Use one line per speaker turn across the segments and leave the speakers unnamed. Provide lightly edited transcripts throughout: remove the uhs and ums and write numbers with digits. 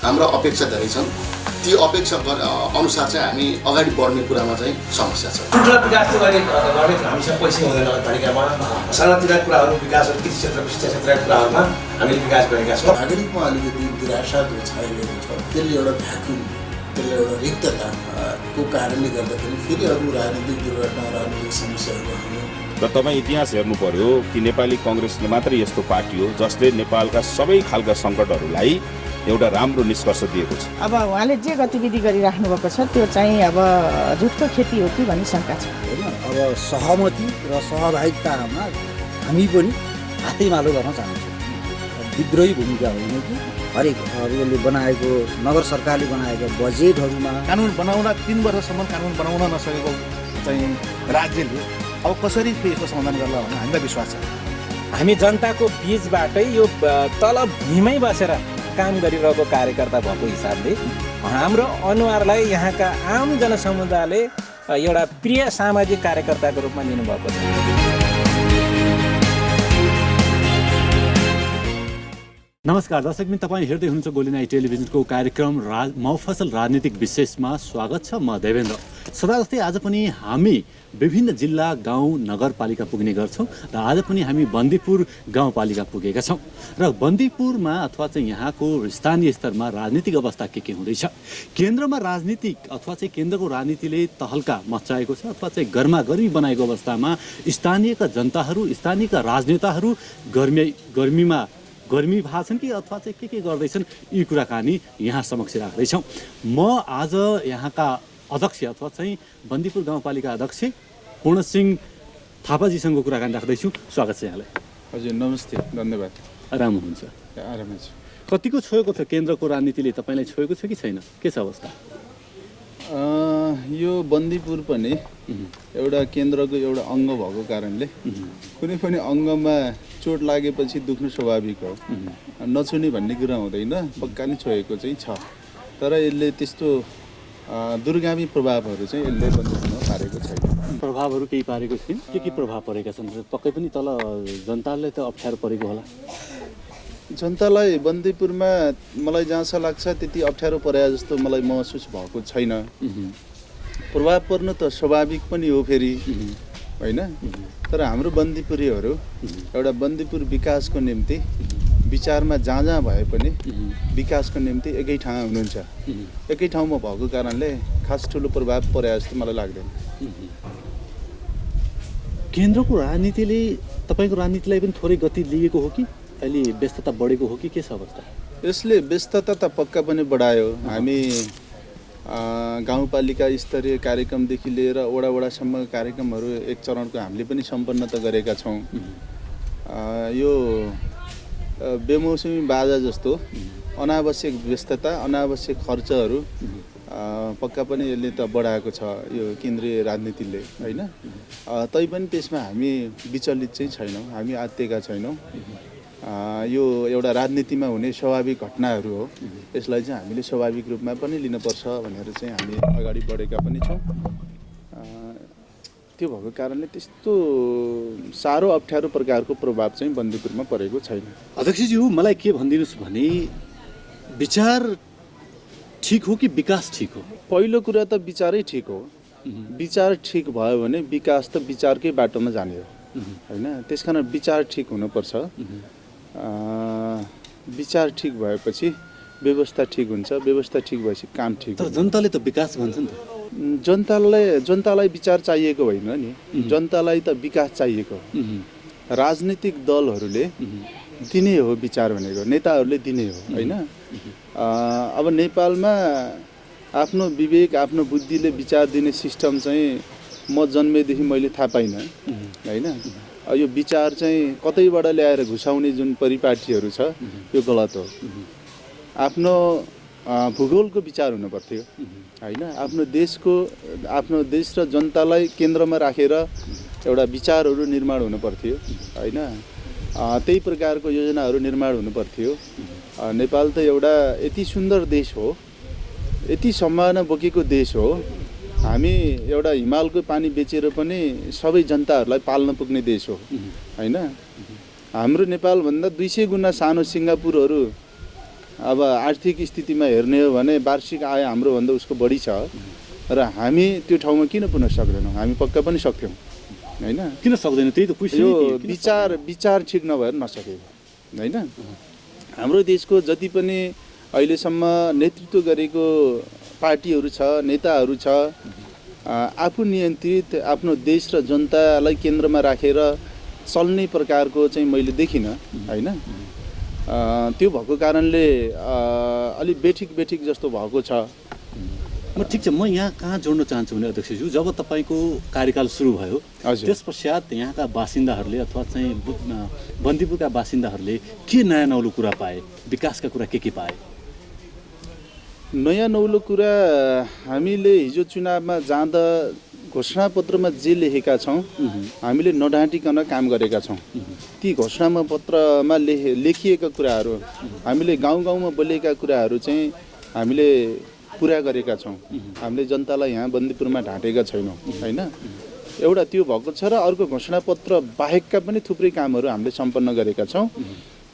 हाम्रो अपेक्षा धेरै छन्। ती अपेक्षा अनुसार चाहिँ हामी अगाडि बढ्ने कुरामा चाहिँ समस्या छ।
ठुल्ठुला विकास चाहिँ गर्ने हामीसँग पैसा हुँदैन नगरपालिकामा। सानातिना कुराहरू विकासहरू कृषि क्षेत्रको शिक्षा क्षेत्रका कुराहरूमा हामीले विकास गरेका छौँ।
नागरिकमा अलिकति निराशाको छाइरहेको छ। त्यसले एउटा भ्याकुम, त्यसले एउटा रिक्तताको कारणले गर्दाखेरि फेरि अरू राजनीतिक दुर्घटना, राजनीतिक समस्याहरू आउने।
र तपाईँ इतिहास हेर्नु पर्यो कि नेपाली कङ्ग्रेसले मात्रै यस्तो पार्टी हो जसले नेपालका सबै खालका सङ्कटहरूलाई एउटा राम्रो निष्कर्ष दिएको छ।
अब उहाँले जे गतिविधि गरिराख्नु भएको छ त्यो चाहिँ अब झुटको खेती हो कि भन्ने शङ्का छ
होइन। अब सहमति र सहभागितामा हामी पनि हातैमालो गर्न चाहन्छौँ। विद्रोही भूमिका होइन कि हरेक यसले बनाएको नगर सरकारले बनाएको बजेटहरूमा
कानुन बनाउन 3 वर्षसम्म कानुन बनाउन नसकेको चाहिँ राज्यले अब कसरी यसको समाधान गर्ला भन्ने हामीलाई विश्वास छ।
हामी जनताको बीचबाटै यो तल भुइँमै बसेर काम गरिरहेको कार्यकर्ता भएको हिसाबले हाम्रो अनुहारलाई यहाँका आम जनसमुदायले एउटा प्रिय सामाजिक कार्यकर्ताको रूपमा लिनुभएको छ।
नमस्कार दर्शकबिन, तपाईँ हेर्दै हुनुहुन्छ गोल्डन आई टेलिभिजनको कार्यक्रम मफसल राजनीतिक विशेषमा स्वागत छ। म देवेन्द्र। सदा जस्तै आज पनि हामी विभिन्न जिल्ला, गाउँ, नगरपालिका पुग्ने गर्छौँ र आज पनि हामी बन्दीपुर गाउँपालिका पुगेका छौँ र बन्दीपुरमा अथवा चाहिँ यहाँको स्थानीय स्तरमा राजनीतिक अवस्था के हुँदैछ, केन्द्रमा राजनीतिक अथवा चाहिँ केन्द्रको राजनीतिले तहल्का मचाएको छ अथवा चाहिँ गर्मागर्मी बनाएको अवस्थामा स्थानीयका जनताहरू, स्थानीयका राजनेताहरू गर्मी भएको छन् कि अथवा चाहिँ के गर्दैछन्, यी कुराकानी यहाँ समक्ष राख्दैछौँ। म आज यहाँका अध्यक्ष अथवा चाहिँ बन्दीपुर गाउँपालिका अध्यक्ष पूर्णसिंह थापाजीसँग कुराकानी राख्दैछु। स्वागत छ यहाँलाई।
हजुर नमस्ते, धन्यवाद।
आराम हुनुहुन्छ?
आरामै छु।
कतिको छोएको छ केन्द्रको राजनीतिले, तपाईँलाई छोएको छ कि छैन, के छ अवस्था?
यो बन्दीपुर पनि एउटा केन्द्रको एउटा अङ्ग भएको कारणले कुनै पनि अङ्गमा चोट लागेपछि दुख्नु स्वाभाविक हो। नछुने भन्ने कुरा हुँदैन, पक्का नै छोएको चाहिँ छ। तर यसले त्यस्तो दूरगामी प्रभावहरू चाहिँ यसले बन्दीपुरमा पारेको छैन।
प्रभावहरू केही पारेको छैन? के प्रभाव परेका छन्? पक्कै पनि तल जनतालाई त अप्ठ्यारो परेको होला।
जनतालाई बन्दीपुरमा मलाई जहाँसम्म लाग्छ त्यति अप्ठ्यारो परे जस्तो मलाई महसुस भएको छैन। प्रभाव पर्नु त स्वाभाविक पनि हो फेरि, होइन? तर हाम्रो बन्दीपुरीहरू एउटा बन्दीपुर विकासको निम्ति विचारमा जहाँ भए पनि विकासको निम्ति एकै ठाउँ हुनुहुन्छ। एकै ठाउँमा भएको कारणले खास ठुलो प्रभाव परे जस्तो मलाई लाग्दैन।
केन्द्रको राजनीतिले तपाईँको राजनीतिलाई पनि थोरै गति लिएको हो कि अहिले व्यस्तता बढेको हो कि के छ अवस्था?
यसले व्यस्तता त पक्का पनि बढायो। हामी गाउँपालिका स्तरीय कार्यक्रमदेखि लिएर वडासम्म कार्यक्रमहरू एक चरणको हामीले पनि सम्पन्न त गरेका छौँ। यो बेमौसमी बाजा जस्तो अनावश्यक व्यस्तता, अनावश्यक खर्चहरू पक्का पनि यसले त बढाएको छ यो केन्द्रीय राजनीतिले, होइन? तैपनि त्यसमा हामी विचलित चाहिँ छैनौँ, हामी आत्तिएका छैनौँ। यो एउटा राजनीतिमा हुने स्वाभाविक घटनाहरू हो। यसलाई चाहिँ हामीले स्वाभाविक रूपमा पनि लिनुपर्छ भनेर चाहिँ हामी अगाडि बढेका पनि छौँ। त्यो भएको कारणले त्यस्तो साह्रो अप्ठ्यारो प्रकारको प्रभाव चाहिँ बन्दीपुरमा परेको छैन।
अध्यक्षज्यू, मलाई के भनिदिनुहोस् भने विचार ठिक हो कि विकास ठिक हो?
पहिलो कुरा त विचारै ठिक हो। विचार ठिक भयो भने विकास त विचारकै बाटोमा जाने हो, होइन? त्यसकारण विचार ठिक हुनुपर्छ। विचार ठिक भएपछि व्यवस्था ठिक हुन्छ, व्यवस्था ठिक भएपछि काम ठिक हुन्छ।
तर जनताले त विकास भन्छ नि त।
जनतालाई विचार चाहिएको होइन नि, जनतालाई त विकास चाहिएको। राजनीतिक दलहरूले दिने हो विचार भनेको, नेताहरूले दिने हो, होइन? अब नेपालमा आफ्नो विवेक, आफ्नो बुद्धिले विचार दिने सिस्टम चाहिँ म जन्मेदेखि मैले थाहा पाइनँ, होइन? यो विचार चाहिँ कतैबाट ल्याएर घुसाउने जुन परिपाटीहरू छ यो गलत हो। आफ्नो भूगोलको विचार हुनु पर्थ्यो, होइन? आफ्नो देश र जनतालाई केन्द्रमा राखेर एउटा विचारहरू निर्माण हुनु पर्थ्यो, होइन? त्यही प्रकारको योजनाहरू निर्माण हुनु पर्थ्यो। नेपाल त एउटा यति सुन्दर देश हो, यति सम्भावना बोकेको देश हो। हामी एउटा हिमालको पानी बेचेर पनि सबै जनताहरूलाई पाल्न पुग्ने देश हो, होइन? हाम्रो नेपालभन्दा 200 गुणा सानो सिङ्गापुरहरू अब आर्थिक स्थितिमा हेर्ने हो भने वार्षिक आय हाम्रोभन्दा उसको बढी छ र हामी त्यो ठाउँमा किन पुग्न सक्दैनौँ? हामी पक्का पनि सक्थ्यौँ होइन।
किन सक्दैन त्यही त क्वेसन।
यो विचार ठिक नभएर नसकेको होइन। हाम्रो देशको जति पनि अहिलेसम्म नेतृत्व गरेको पार्टीहरू छ, नेताहरू छ, आफू नियन्त्रित आफ्नो देश र जनतालाई केन्द्रमा राखेर चल्ने प्रकारको चाहिँ मैले देखिनँ होइन। त्यो भएको कारणले अलिक बेठिक जस्तो भएको छ।
ठिक छ, म यहाँ कहाँ जोड्न चाहन्छु भने अध्यक्षज्यू, जब तपाईँको कार्यकाल सुरु भयो त्यस पश्चात यहाँका बासिन्दाहरूले अथवा चाहिँ बन्दीपुरका बासिन्दाहरूले के नयाँ नौलो कुरा पाए, विकासका कुरा के पाए?
नयाँ नौलो कुरा हामीले हिजो चुनावमा जाँदा घोषणापत्रमा जे लेखेका छौँ हामीले नढाँटिकन काम गरेका छौँ। ती घोषणापत्रमा लेखिएका कुराहरू, हामीले गाउँमा बोलेका कुराहरू चाहिँ हामीले पुरा गरेका छौँ। हामीले जनतालाई यहाँ बन्दीपुरमा ढाँटेका छैनौँ होइन। एउटा त्यो भएको छ र अर्को घोषणापत्र बाहेकका पनि थुप्रै कामहरू हामीले सम्पन्न गरेका छौँ।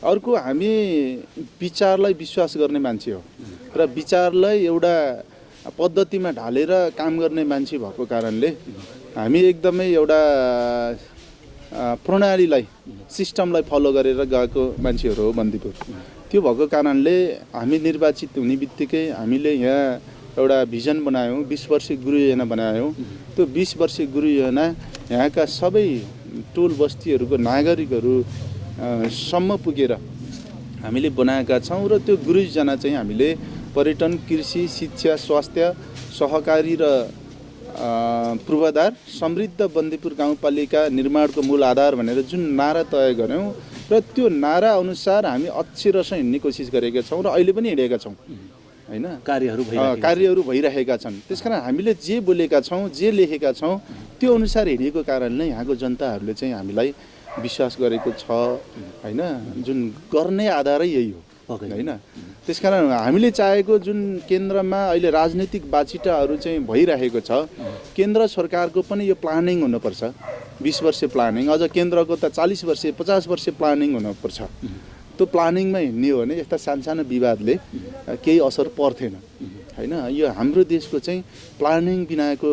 अर्को हामी विचारलाई विश्वास गर्ने मान्छे हो र विचारलाई एउटा पद्धतिमा ढालेर काम गर्ने मान्छे भएको कारणले हामी एकदमै एउटा प्रणालीलाई, सिस्टमलाई फलो गरेर गएको मान्छेहरू हो बन्दीपुर। त्यो भएको कारणले हामी निर्वाचित हुने बित्तिकै हामीले यहाँ एउटा भिजन बनायौँ, 20 वर्षीय गुरु योजना बनायौँ। त्यो 20 वर्षीय गुरु योजना यहाँका सबै टोल बस्तीहरूको नागरिकहरू सम्म पुगेर हामीले बनाएका छौँ र त्यो गुरु योजना चाहिँ हामीले पर्यटन, कृषि, शिक्षा, स्वास्थ्य, सहकारी र पूर्वाधार समृद्ध बन्दीपुर गाउँपालिका निर्माणको मूल आधार भनेर जुन नारा तय गऱ्यौँ र त्यो नारा अनुसार हामी अक्षरशः हिँड्ने कोसिस गरेका छौँ र अहिले पनि हिँडेका छौँ होइन। कार्यहरू भइरहेका छन्। त्यसकारण हामीले जे बोलेका छौँ, जे लेखेका छौँ त्यो अनुसार हिँडेको कारणले यहाँको जनताहरूले चाहिँ हामीलाई विश्वास गरेको छ होइन। जुन गर्ने आधारै यही हो होइन। त्यसकारण हामीले चाहेको जुन केन्द्रमा अहिले राजनीतिक बाचिटाहरू चाहिँ भइरहेको छ, केन्द्र सरकारको पनि यो प्लानिङ हुनुपर्छ। 20 वर्षे प्लानिङ, अझ केन्द्रको त 40 वर्षे 50 वर्षे प्लानिङ हुनुपर्छ। त्यो प्लानिङमा हिँड्ने हो भने यस्ता सानसानो विवादले केही असर पर्थेन होइन। यो हाम्रो देशको चाहिँ प्लानिङ बिनाको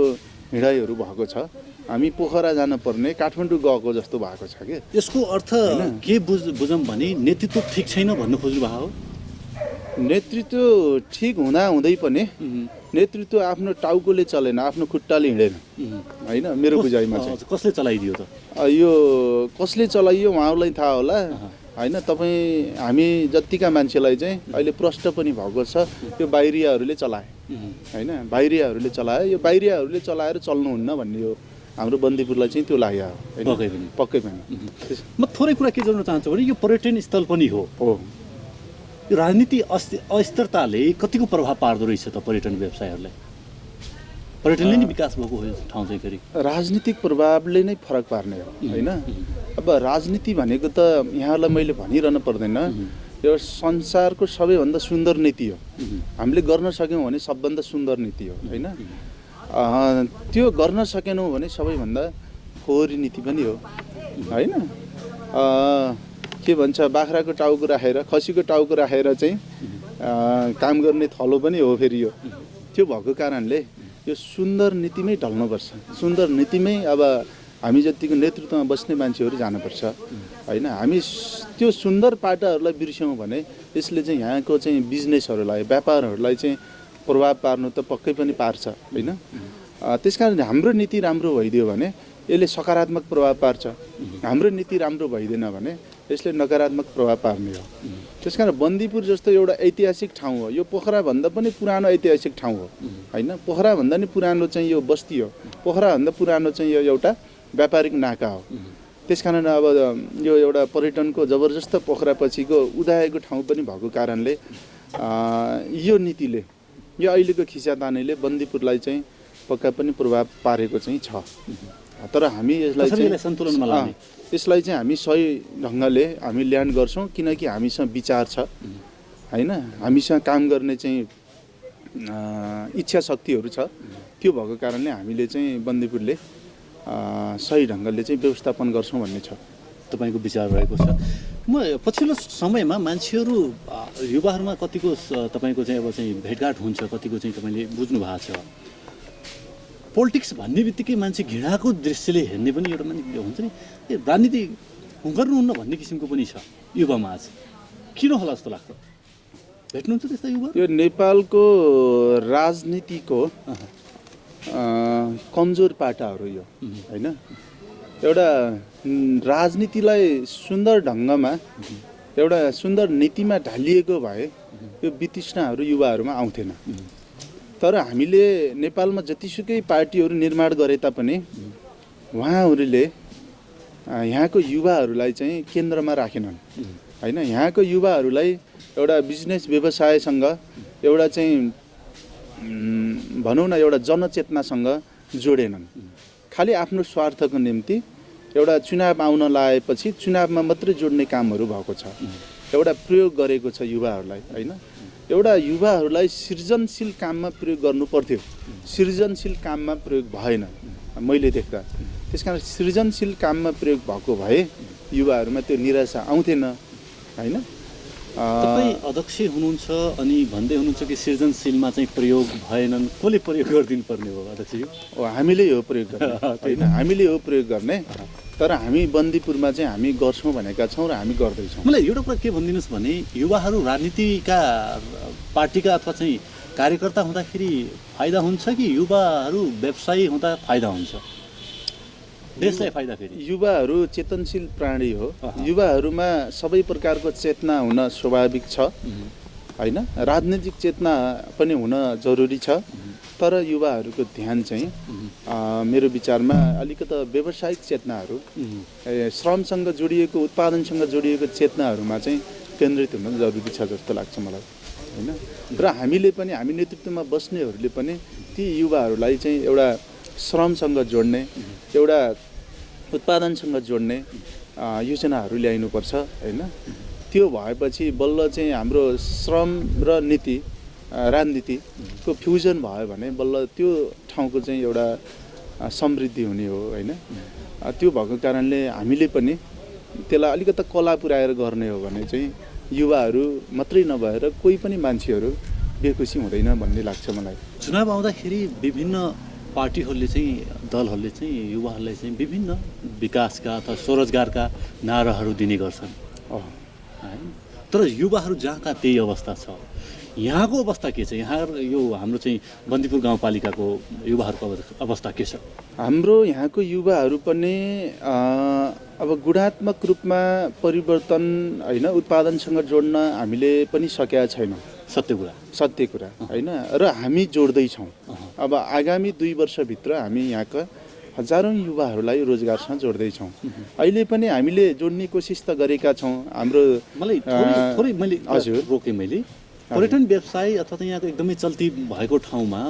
हिँडाइहरू भएको छ। हामी पोखरा जानुपर्ने काठमाडौँ गएको जस्तो भएको छ कि।
यसको अर्थ के बुझौँ भने नेतृत्व ठिक छैन भन्नु खोज्नु भएको हो?
नेतृत्व ठिक हुँदै पनि नेतृत्व आफ्नो टाउकोले चलेन, आफ्नो खुट्टाले हिँडेन होइन। मेरो बुझाइमा चाहिँ
कसले चलाइदियो त?
यो कसले चलाइयो उहाँहरूलाई थाहा होला होइन। तपाईँ हामी जतिका मान्छेलाई चाहिँ अहिले प्रश्न पनि भएको छ, यो बाहिरियाहरूले चलाए होइन। बाहिरियाहरूले चलाए, यो बाहिरियाहरूले चलाएर चल्नुहुन्न भन्ने हो। हाम्रो बन्दीपुरलाई चाहिँ त्यो लाग्यो पक्कै पनि।
म थोरै कुरा के जोड्न चाहन्छु भने यो पर्यटन स्थल पनि हो। यो राजनीति अस्थिरताले कतिको प्रभाव पार्दो रहेछ त पर्यटन व्यवसायहरूलाई? पर्यटनले नै विकास भएको हो ठाउँ चाहिँ फेरि
राजनीतिक प्रभावले नै फरक पार्ने हो होइन। अब राजनीति भनेको त यहाँलाई मैले भनिरहनु पर्दैन, यो संसारको सबैभन्दा सुन्दर नीति हो। हामीले गर्न सक्यौँ भने सबभन्दा सुन्दर नीति हो होइन। त्यो गर्न सकेनौँ भने सबैभन्दा फोहोरी नीति पनि हो होइन। के भन्छ, बाख्राको टाउको राखेर, खसीको टाउको राखेर चाहिँ काम गर्ने थलो पनि हो फेरि यो। त्यो भएको कारणले यो सुन्दर नीतिमै ढल्नुपर्छ। सुन्दर नीतिमै अब हामी जतिको नेतृत्वमा बस्ने मान्छेहरू जानुपर्छ होइन। हामी त्यो सुन्दर पाटाहरूलाई बिर्स्यौँ भने यसले चाहिँ यहाँको चाहिँ बिजनेसहरूलाई, व्यापारहरूलाई चाहिँ प्रभाव पार्नु त पक्कै पनि पार्छ होइन। त्यसकारण हाम्रो नीति राम्रो भइदियो भने यसले सकारात्मक प्रभाव पार्छ। हाम्रो नीति राम्रो भइदिएन भने यसले नकारात्मक प्रभाव पार्ने हो। त्यसकारण बन्दीपुर जस्तो एउटा ऐतिहासिक ठाउँ हो। यो पोखराभन्दा पनि पुरानो ऐतिहासिक ठाउँ हो होइन। पोखराभन्दा नि पुरानो चाहिँ यो बस्ती हो। पोखराभन्दा पुरानो चाहिँ यो एउटा व्यापारिक नाका हो। त्यसकारण अब यो एउटा पर्यटनको जबरजस्त पोखरापछिको उदाएको ठाउँ पनि भएको कारणले यो नीतिले, यो अहिलेको खिचातानीले बन्दीपुरलाई चाहिँ पक्का पनि प्रभाव पारेको चाहिँ छ। तर हामी यसलाई चाहिँ हामी सही ढङ्गले हामी ल्यान्ड गर्छौँ किनकि हामीसँग विचार छ होइन। हामीसँग काम गर्ने चाहिँ इच्छा शक्तिहरू छ। त्यो भएको कारणले हामीले चाहिँ बन्दीपुरले सही ढङ्गले चाहिँ व्यवस्थापन गर्छौँ भन्ने छ।
तपाईँको विचार रहेको छ। म पछिल्लो समयमा मान्छेहरू युवाहरूमा कतिको तपाईँको चाहिँ अब चाहिँ भेटघाट हुन्छ, कतिको चाहिँ तपाईँले बुझ्नु भएको छ, पोलिटिक्स भन्ने बित्तिकै मान्छे घृणाको दृश्यले हेर्ने पनि एउटा मान्छे हुन्छ नि, राजनीति गर्नुहुन्न भन्ने किसिमको पनि छ युवामा आज। किन होला जस्तो लाग्छ? भेट्नुहुन्छ त्यस्तो युवा?
यो नेपालको राजनीतिको कमजोर पाटाहरू यो होइन। एउटा राजनीतिलाई सुन्दर ढङ्गमा एउटा सुन्दर नीतिमा ढालिएको भए यो वितृष्णाहरू युवाहरूमा आउँथेन। तर हामीले नेपालमा जतिसुकै पार्टीहरू निर्माण गरे तापनि उहाँहरूले यहाँको युवाहरूलाई चाहिँ केन्द्रमा राखेनन् होइन। यहाँको युवाहरूलाई एउटा बिजनेस व्यवसायसँग एउटा चाहिँ भनौँ न एउटा जनचेतनासँग जोडेनन्। खालि आफ्नो स्वार्थको निम्ति एउटा चुनाव आउन लागेपछि चुनावमा मात्रै जोड्ने कामहरू भएको छ। एउटा प्रयोग गरेको छ युवाहरूलाई होइन। एउटा युवाहरूलाई सृजनशील काममा प्रयोग गर्नु पर्थ्यो, सृजनशील काममा प्रयोग भएन मैले देख्दा। त्यस कारण सृजनशील काममा प्रयोग भएको भए युवाहरूमा त्यो निराशा आउँथेन होइन।
तपाईँ अध्यक्ष हुनुहुन्छ अनि भन्दै हुनुहुन्छ कि सृजनशीलमा चाहिँ प्रयोग भएनन्, कसले प्रयोग गरिदिनु पर्ने हो अध्यक्षज्यू?
हामीले हो प्रयोग गर्ने होइन, हामीले हो प्रयोग गर्ने। तर हामी बन्दीपुरमा चाहिँ हामी गर्छौँ भनेका छौँ र हामी गर्दैछौँ।
मलाई एउटा कुरा के भनिदिनुहोस् भने युवाहरू राजनीतिका पार्टीका अथवा चाहिँ कार्यकर्ता हुँदाखेरि फाइदा हुन्छ कि युवाहरू व्यवसायी हुँदा फाइदा हुन्छ? देशलाई फाइदा फेरि?
युवाहरू चेतनशील प्राणी हो, युवाहरूमा सबै प्रकारको चेतना हुन स्वाभाविक छ होइन। राजनीतिक चेतना पनि हुन जरुरी छ। तर युवाहरूको ध्यान चाहिँ मेरो विचारमा अलिकति व्यावसायिक चेतनाहरू, श्रमसँग जोडिएको उत्पादनसँग जोडिएको चेतनाहरूमा चाहिँ केन्द्रित हुन जरुरी छ जस्तो लाग्छ मलाई होइन। र हामीले पनि हामी नेतृत्वमा बस्नेहरूले पनि ती युवाहरूलाई चाहिँ एउटा श्रमसँग जोड्ने, एउटा उत्पादनसँग जोड्ने योजनाहरू ल्याइनुपर्छ होइन। त्यो भएपछि बल्ल चाहिँ हाम्रो श्रम र नीति राजनीतिको फ्युजन भयो भने बल्ल त्यो ठाउँको चाहिँ एउटा समृद्धि हुने हो होइन। त्यो भएको कारणले हामीले पनि त्यसलाई अलिकति कला पुर्याएर गर्ने हो भने चाहिँ युवाहरू मात्रै नभएर कोही पनि मान्छेहरू बेखुसी हुँदैन भन्ने लाग्छ मलाई।
चुनाव आउँदाखेरि विभिन्न पार्टीहरूले चाहिँ दलहरूले चाहिँ युवाहरूलाई चाहिँ विभिन्न विकासका अथवा स्वरोजगारका नाराहरू दिने गर्छन् तर युवाहरू जहाँका त्यही अवस्था छ। यहाँको अवस्था के छ? यहाँ यो हाम्रो चाहिँ बन्दीपुर गाउँपालिकाको युवाहरूको अवस्था के छ?
हाम्रो यहाँको युवाहरू पनि अब गुणात्मक रूपमा परिवर्तन होइन उत्पादनसँग जोड्न हामीले पनि सकेका छैनौँ। सत्य कुरा होइन। र हामी जोड्दैछौँ। अब आगामी 2 वर्षभित्र हामी यहाँका हजारौँ युवाहरूलाई रोजगारसँग जोड्दैछौँ। अहिले पनि हामीले जोड्ने कोसिस त गरेका छौँ। हाम्रो
हजुर रोकेँ मैले, पर्यटन व्यवसाय अथवा यहाँको एकदमै चल्ती भएको ठाउँमा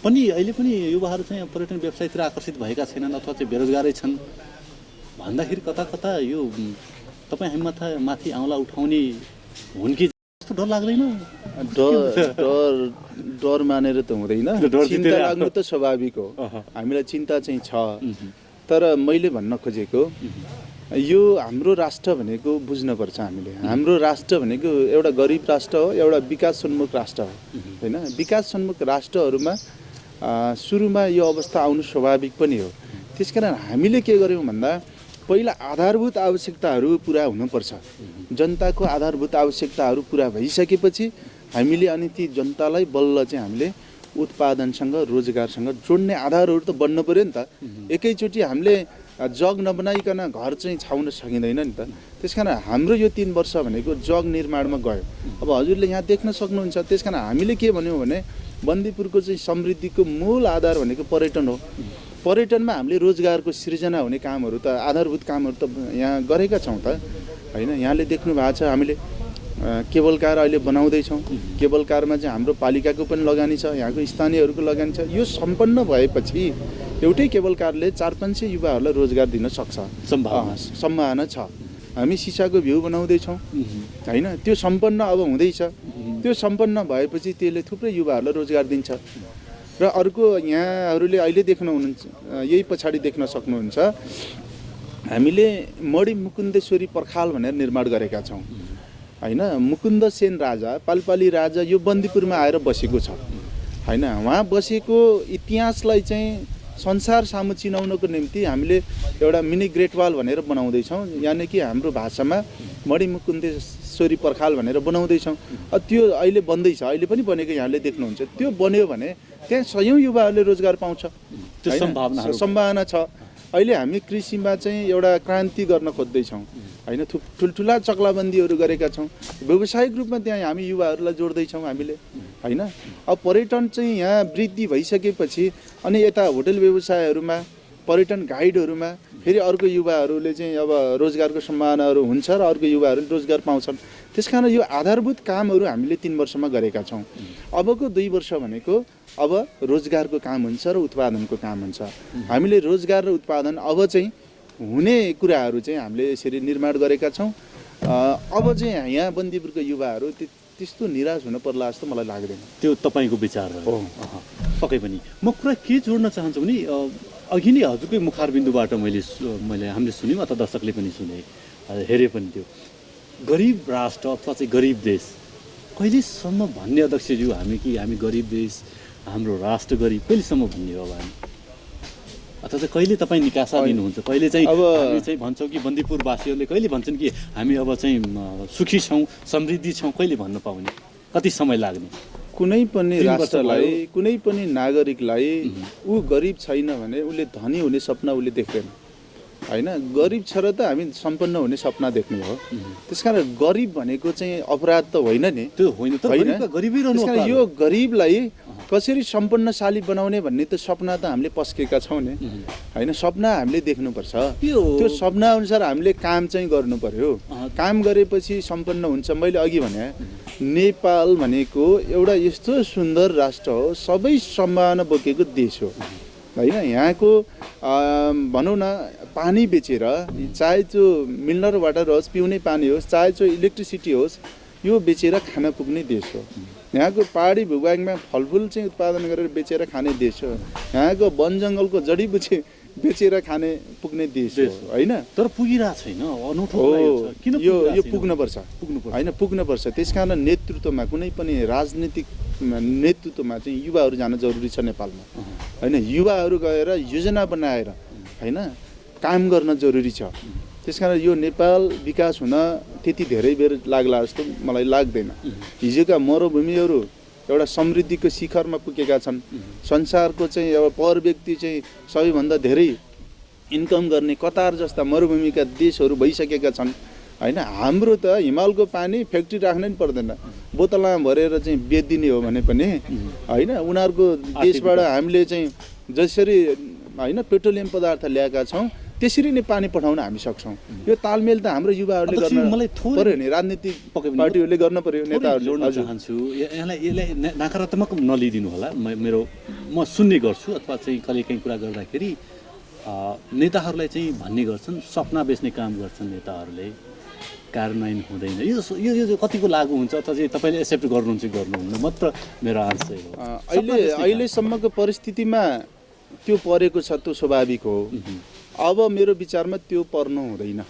पनि अहिले पनि युवाहरू चाहिँ पर्यटन व्यवसायतिर आकर्षित भएका छैनन् अथवा चाहिँ बेरोजगारै छन् भन्दाखेरि कता कता यो तपाईँ हामी माथि आउँला उठाउने हुन् कि जस्तो डर लाग्दैन?
डर मानेर त हुँदैन, चिन्ता लाग्नु त स्वाभाविक हो। हामीलाई चिन्ता चाहिँ छ। तर मैले भन्न खोजेको यो हाम्रो राष्ट्र भनेको बुझ्नुपर्छ हामीले। हाम्रो राष्ट्र भनेको एउटा गरिब राष्ट्र हो, एउटा विकासोन्मुख राष्ट्र हो होइन। विकासोन्मुख राष्ट्रहरूमा सुरुमा यो अवस्था आउनु स्वाभाविक पनि हो। त्यसकारण हामीले के गर्यौँ भन्दा पहिला आधारभूत आवश्यकताहरू पुरा हुनुपर्छ। जनताको आधारभूत आवश्यकताहरू पुरा भइसकेपछि हामीले अनि ती जनतालाई बल्ल चाहिँ हामीले उत्पादनसँग रोजगारसँग जोड्ने आधारहरू त बन्न पर्यो नि त। एकैचोटि हामीले जग नबनाइकन घर चाहिँ छाउन सकिँदैन नि त। त्यसकारण हाम्रो यो 3 वर्ष भनेको जग निर्माणमा गयो। अब हजुरले यहाँ देख्न सक्नुहुन्छ। त्यसकारण हामीले के भन्यौँ भने बन्दीपुरको चाहिँ समृद्धिको मूल आधार भनेको पर्यटन हो। पर्यटनमा हामीले रोजगारको सृजना हुने कामहरू त आधारभूत कामहरू त यहाँ गरेका छौँ त होइन। यहाँले देख्नु भएको छ हामीले केबल कार अहिले बनाउँदैछौँ। केबल कारमा चाहिँ हाम्रो पालिकाको पनि लगानी छ, यहाँको स्थानीयहरूको लगानी छ। यो सम्पन्न भएपछि एउटै केबल कारले 400-500 युवाहरूलाई रोजगार दिन सक्छ, सम्भावना छ। हामी सिसाको भ्यू बनाउँदैछौँ होइन। त्यो सम्पन्न अब हुँदैछ। त्यो सम्पन्न भएपछि त्यसले थुप्रै युवाहरूलाई रोजगार दिन्छ। र अर्को यहाँहरूले अहिले देख्नुहुन्छ, यही पछाडि देख्न सक्नुहुन्छ हामीले मणि मुकुन्देश्वरी पर्खाल भनेर निर्माण गरेका छौँ होइन। मुकुन्द सेन राजा पालपाली राजा यो बन्दीपुरमा आएर बसेको छ होइन। उहाँ बसेको इतिहासलाई चाहिँ संसार सामु चिनाउनको निम्ति हामीले एउटा मिनी ग्रेट वाल भनेर बनाउँदैछौँ, यानि कि हाम्रो भाषामा मणि मुकुन्देश्वरी पर्खाल भनेर बनाउँदैछौँ। त्यो अहिले बन्दैछ, अहिले पनि बनेको यहाँले देख्नुहुन्छ। त्यो बन्यो भने त्यहाँ सयौँ युवाहरूले रोजगार पाउँछ, सम्भावना छ। अहिले हामी कृषिमा चाहिँ एउटा क्रान्ति गर्न खोज्दैछौँ होइन। ठुल्ठुला चक्लाबन्दीहरू गरेका छौँ, व्यावसायिक रूपमा त्यहाँ हामी युवाहरूलाई जोड्दैछौँ हामीले होइन। अब पर्यटन चाहिँ यहाँ वृद्धि भइसकेपछि अनि यता होटल व्यवसायहरूमा पर्यटन गाइडहरूमा फेरि अर्को युवाहरूले चाहिँ अब रोजगारको सम्भावनाहरू हुन्छ र अर्को युवाहरूले रोजगार पाउँछन्। त्यस कारण यो आधारभूत कामहरू हामीले 3 वर्षमा गरेका छौँ। अबको 2 वर्ष भनेको अब रोजगारको काम हुन्छ र उत्पादनको काम हुन्छ। हामीले रोजगार र उत्पादन अब चाहिँ हुने कुराहरू चाहिँ हामीले यसरी निर्माण गरेका छौँ। अब चाहिँ यहाँ बन्दीपुरको युवाहरू त्यस्तो निराश हुन पर्ला जस्तो मलाई लाग्दैन।
त्यो तपाईँको विचार हो? पक्कै पनि। म कुरा के जोड्न चाहन्छु भने अघि नै हजुरकै मुखारबिन्दुबाट मैले हामीले सुन्यौँ अथवा दर्शकले पनि सुने, हेरे पनि त्यो गरिब राष्ट्र अथवा चाहिँ गरिब देश कहिलेसम्म भन्ने अध्यक्षज्यू हामी कि हामी गरिब देश, हाम्रो राष्ट्र गरिब कहिलेसम्म भन्ने हो हामी? अथवा चाहिँ कहिले तपाईँ निकासा दिनुहुन्छ? कहिले चाहिँ हामी चाहिँ भन्छौँ कि बन्दीपुरवासीहरूले कहिले भन्छन् कि हामी अब चाहिँ सुखी छौँ, समृद्धि छौँ, कहिले भन्न पाउने? कति समय लाग्ने?
कुनै पनि राष्ट्रलाई, कुनै पनि नागरिकलाई ऊ गरिब छैन भने उसले धनी हुने सपना उसले देख्दैन होइन। गरिब छ र त हामी सम्पन्न हुने सपना देख्ने हो। त्यसकारण गरिब भनेको चाहिँ अपराध त होइन नि,
त्यो होइन त,
होइन। यो गरिबलाई कसरी सम्पन्नशाली बनाउने भन्ने त सपना त हामीले पस्केका छौँ नि होइन। सपना हामीले देख्नुपर्छ, त्यो सपना अनुसार हामीले काम चाहिँ गर्नु पर्यो। काम गरेपछि सम्पन्न हुन्छ। मैले अघि भने नेपाल भनेको एउटा यस्तो सुन्दर राष्ट्र हो, सबै सम्भावना बोकेको देश हो होइन। यहाँको भनौँ न पानी बेचेर, चाहे त्यो मिनरल वाटर होस्, पिउने पानी होस्, चाहे त्यो इलेक्ट्रिसिटी होस्, यो बेचेर खान पुग्ने देश हो। यहाँको पहाडी भूभागमा फलफुल चाहिँ उत्पादन गरेर बेचेर खाने देश हो। यहाँको वन जङ्गलको जडीबुटी बेचेर खाने पुग्ने देश हो होइन।
तर पुगिरहेको छैन, अनौठो
किन यो पुग्नुपर्छ होइन, पुग्नुपर्छ। त्यसकारण नेतृत्वमा, कुनै पनि राजनीतिक नेतृत्वमा चाहिँ युवाहरू जान जरुरी छ नेपालमा होइन। युवाहरू गएर योजना बनाएर होइन काम गर्न जरुरी छ। त्यसकारण यो नेपाल विकास हुन त्यति धेरै बेर लाग्ला जस्तो मलाई लाग्दैन। हिजोका मरुभूमिहरू एउटा समृद्धिको शिखरमा पुगेका छन्। संसारको चाहिँ अब पर व्यक्ति चाहिँ सबैभन्दा धेरै इन्कम गर्ने कतार जस्ता मरुभूमिका देशहरू भइसकेका छन् होइन। हाम्रो त हिमालको पानी फ्याक्ट्री राख्नै पर्दैन, बोतलमा भरेर चाहिँ बेचिदिने हो भने पनि होइन। उनीहरूको देशबाट हामीले चाहिँ जसरी होइन पेट्रोलियम पदार्थ ल्याएका छौँ त्यसरी नै पानी पठाउन हामी सक्छौँ। यो तालमेल त हाम्रो युवाहरूले गर्न पर्यो नि, राजनीतिक पार्टीहरूले गर्न पर्यो, नेताहरूले।
जोड्न चाहन्छु यसलाई नकारात्मक नलिदिनु होला, म सुन्ने गर्छु अथवा चाहिँ कहिले काहीँ कुरा गर्दाखेरि नेताहरूलाई चाहिँ भन्ने गर्छन् सपना बेच्ने काम गर्छन् नेताहरूले, कार्यान्वयन हुँदैन। यो कतिको लागु हुन्छ अथवा चाहिँ तपाईँले एक्सेप्ट गर्नुहुन्छ गर्नुहुन्न मात्र मेरो आन्सर हो।
अहिलेसम्मको परिस्थितिमा त्यो परेको छ, त्यो स्वाभाविक हो। अब मेरो विचारमा त्यो पर्नु हुँदैन।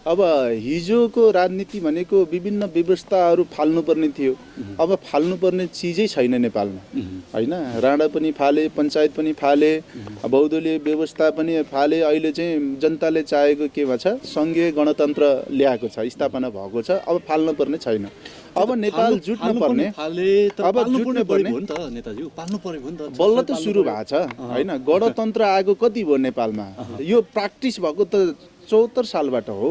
अब हिजोको राजनीति भनेको विभिन्न व्यवस्थाहरू फाल्नुपर्ने थियो, अब फाल्नुपर्ने चिजै छैन नेपालमा होइन। राणा पनि फाले, पञ्चायत पनि फाले, बहुदलीय व्यवस्था पनि फाले। अहिले चाहिँ जनताले चाहेको के भन्छ सङ्घीय गणतन्त्र ल्याएको छ, स्थापना भएको छ। अब फाल्नुपर्ने छैन। अब नेपाल जुट्नु पर्ने, अब जुट्नु पर्ने बल्ल त सुरु भएको छ होइन। गणतन्त्र आएको कति भयो नेपालमा? यो प्र्याक्टिस भएको त 74 सालबाट हो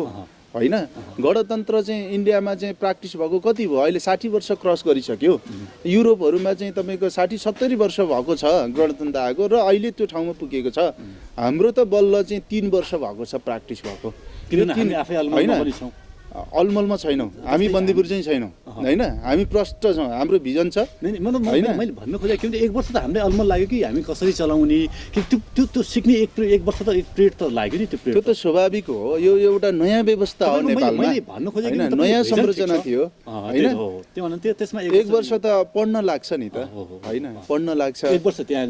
होइन। गणतन्त्र चाहिँ इन्डियामा चाहिँ प्र्याक्टिस भएको कति भयो? अहिले 60 वर्ष क्रस गरिसक्यो। युरोपहरूमा चाहिँ तपाईँको 60-70 वर्ष भएको छ गणतन्त्र आएको र अहिले त्यो ठाउँमा पुगेको छ। हाम्रो त बल्ल चाहिँ 3 वर्ष भएको छ प्र्याक्टिस भएको होइन। अलमलमा छैनौँ हामी, बन्दीपुर चाहिँ छैनौँ होइन। हामी प्रष्ट छौँ, हाम्रो भिजन छ।
मैले भन्नु खोजेको किनभने 1 वर्ष त हामीलाई अलमल लाग्यो कि हामी कसरी चलाउने कि त्यो सिक्ने 1 वर्ष त 1 पिरियड त लाग्यो नि। त्यो
त स्वाभाविक हो। यो एउटा नयाँ व्यवस्था हो नेपालमा होइन, नयाँ संरचना थियो होइन।
त्यसमा
1 वर्ष त पढ्न लाग्छ नि त होइन, पढ्न लाग्छ।
1 वर्ष त्यहाँ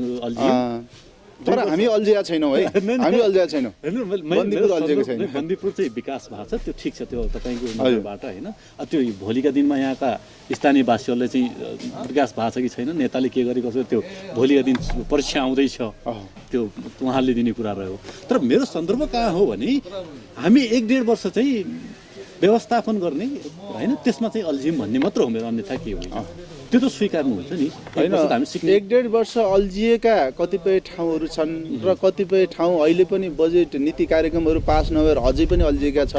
तर हामी अल्झिया छैनौँ है, हामी अल्झिया छैनौँ। बन्दीपुर अल्झिएको छैन।
बन्दीपुर चाहिँ विकास भएको छ, त्यो ठिक छ, त्यो तपाईँको नजरबाट होइन। त्यो भोलिका दिनमा यहाँका स्थानीयवासीहरूले चाहिँ विकास भएको छ कि छैन, नेताले के गरेको छ, त्यो भोलिका दिन परीक्षा आउँदैछ, त्यो उहाँले दिने कुरा रह्यो। तर मेरो सन्दर्भ कहाँ हो भने हामी 1-1.5 वर्ष चाहिँ व्यवस्थापन गर्ने होइन, त्यसमा चाहिँ अल्झियौँ भन्ने मात्र हो मेरो, अन्यथा के होइन। त्यो त स्वीकार्नुहुन्छ नि
होइन। 1-1.5 वर्ष अल्झिएका कतिपय ठाउँहरू छन् र कतिपय ठाउँ अहिले पनि बजेट नीति कार्यक्रमहरू पास नभएर अझै पनि अल्झिएका छ।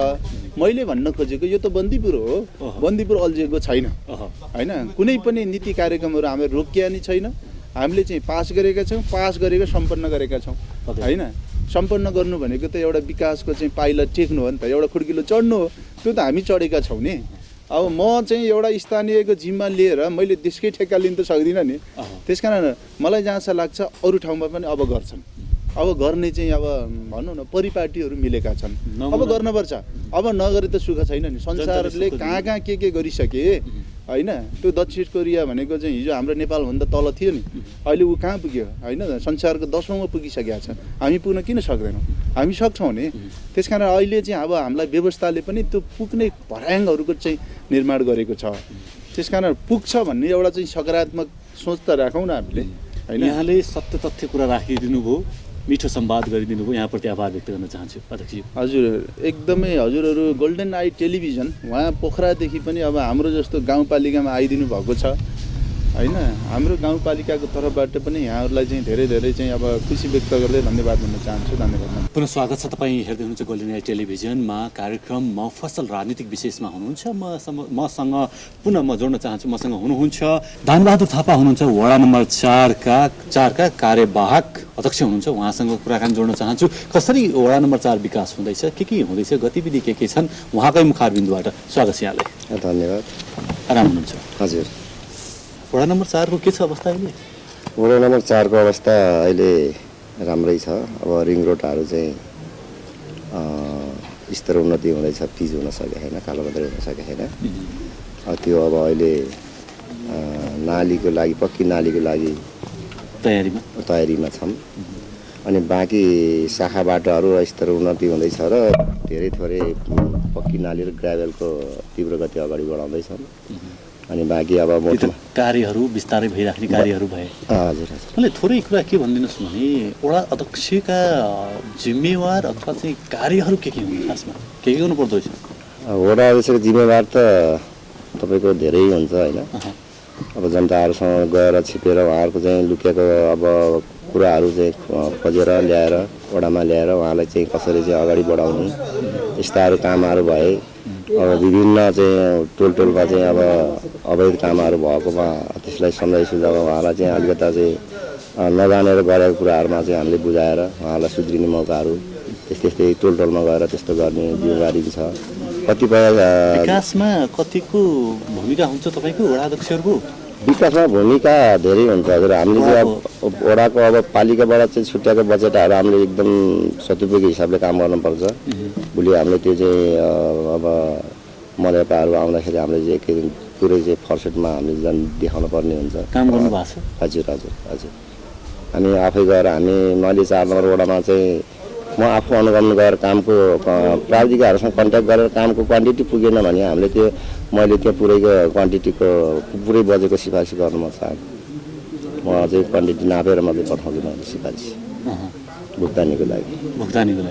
मैले भन्न खोजेको यो त बन्दीपुर हो, बन्दीपुर अल्झिएको छैन होइन। कुनै पनि नीति कार्यक्रमहरू हामीले रोकिया नि छैन, हामीले चाहिँ पास गरेका छौँ, पास गरेको सम्पन्न गरेका छौँ होइन। सम्पन्न गर्नु भनेको त एउटा विकासको चाहिँ पाइला टेक्नु हो नि त, एउटा खुड्किलो चढ्नु हो, त्यो त हामी चढेका छौँ नि। अब म चाहिँ एउटा स्थानीयको जिम्मा लिएर मैले देशकै ठेक्का लिन त सक्दिनँ नि। त्यस कारण मलाई जहाँसम्म लाग्छ अरू ठाउँमा पनि अब गर्छन्, अब गर्ने चाहिँ अब भनौँ न परिपाटीहरू मिलेका छन्, अब गर्नुपर्छ। अब नगरे त सुख छैन नि। संसारले कहाँ कहाँ के गरिसके होइन। त्यो दक्षिण कोरिया भनेको चाहिँ हिजो हाम्रो नेपालभन्दा तल थियो नि, अहिले ऊ कहाँ पुग्यो होइन। संसारको 10औँमा पुगिसकेका छ, हामी पुग्न किन सक्दैनौँ? हामी सक्छौँ नि। त्यस कारण अहिले चाहिँ अब हामीलाई व्यवस्थाले पनि त्यो पुग्ने भर्याङहरूको चाहिँ निर्माण गरेको छ। त्यस कारण पुग्छ भन्ने एउटा चाहिँ सकारात्मक सोच त राखौँ न हामीले होइन।
यहाँले सत्य तथ्य कुरा राखिदिनु भयो, मिठो संवाद गरिदिनु भयो, यहाँप्रति आभार व्यक्त गर्न चाहन्छु अध्यक्षजी।
हजुर एकदमै, हजुरहरू गोल्डन आई टेलिभिजन उहाँ पोखरादेखि पनि अब हाम्रो जस्तो गाउँपालिकामा आइदिनु भएको छ होइन। हाम्रो गाउँपालिकाको तर्फबाट पनि यहाँहरूलाई चाहिँ धेरै चाहिँ अब खुसी व्यक्त गर्दै धन्यवाद भन्न चाहन्छु। धन्यवाद।
पुनः स्वागत छ। तपाईँ हेर्दै हुनुहुन्छ गोल्डन आई टेलिभिजनमा, कार्यक्रम मफसल राजनीतिक विशेषमा हुनुहुन्छ। मसँग पुनः म जोड्न चाहन्छु, मसँग हुनुहुन्छ दानबहादुर थापा हुनुहुन्छ, वडा नम्बर 4 का कार्यवाहक अध्यक्ष हुनुहुन्छ। उहाँसँग कुराकानी जोड्न चाहन्छु। कसरी वडा नम्बर 4 विकास हुँदैछ, के हुँदैछ, गतिविधि के छन्, उहाँकै मुखारबिन्दुबाट स्वागत छ यहाँलाई।
धन्यवाद।
आराम हुनुहुन्छ?
हजुर।
वडा नम्बर 4 को के छ अवस्था अहिले?
वडा नम्बर 4 को अवस्था अहिले राम्रै छ। अब रिङ रोडहरू चाहिँ स्तर उन्नति हुँदैछ, पिच हुन सकेको छैन, कालो बदरी हुन सकेको छैन। त्यो अब अहिले नालीको लागि, पक्की नालीको लागि तयारीमा छौँ। अनि बाँकी शाखा बाटोहरू स्तर उन्नति हुँदैछ र धेरै थोरै पक्की नाली र ग्राभेलको तीव्र गति अगाडि बढाउँदैछौँ। अनि बाँकी अब
कार्यहरू बिस्तारै भइराख्ने कार्यहरू भए।
हजुर।
मैले थोरै कुरा के भनिदिनुहोस् भने वडा अध्यक्षका जिम्मेवार अथवा चाहिँ कार्यहरू के हुन्, खासमा के गर्नुपर्दो रहेछ?
वडा अध्यक्षको जिम्मेवार त तपाईँको धेरै हुन्छ होइन। अब जनताहरूसँग गएर छिपेर उहाँहरूको चाहिँ लुकेको अब कुराहरू चाहिँ खोजेर ल्याएर वडामा ल्याएर उहाँलाई चाहिँ कसरी चाहिँ अगाडि बढाउनु, यस्ताहरू कामहरू भए। अब विभिन्न चाहिँ टोलमा चाहिँ अब अवैध कामहरू भएकोमा त्यसलाई सम्झाइ सुझाव उहाँलाई चाहिँ अलिकता चाहिँ नजानेर गरेको कुराहरूमा चाहिँ हामीले बुझाएर उहाँलाई सुध्रिने मौकाहरू त्यस्तै टोलमा गएर त्यस्तो गर्ने जिम्मेवारी छ। कतिपय
विकासमा कतिको भूमिका हुन्छ तपाईँको वडा अध्यक्षहरूको?
विकासमा भूमिका धेरै हुन्छ हजुर। हामीले चाहिँ अब वडाको अब पालिकाबाट चाहिँ छुट्याएको बजेटहरू हामीले एकदम सदुपयोगी हिसाबले काम गर्नुपर्छ। भोलि हामीले त्यो चाहिँ अब मर्यादाहरू आउँदाखेरि हामीले चाहिँ पुरै चाहिँ फर्सेटमा हामीले झन् देखाउनु पर्ने हुन्छ।
काम गर्नु भएको छ?
हजुर हजुर हजुर। हामी आफै गएर मैले 4 नम्बर वडामा चाहिँ म आफू अनुगमन गरेर कामको प्राविधिकहरूसँग कन्ट्याक्ट गरेर कामको क्वान्टिटी पुगेन भने हामीले त्यो मैले त्यो पुरैको क्वान्टिटीको पुरै बजेटको सिफारिस गर्नु म चाहन्छु। म चाहिँ क्वान्टिटी नापेर मात्रै पठाउँदिनँ सिफारिस भुक्तानीको लागि।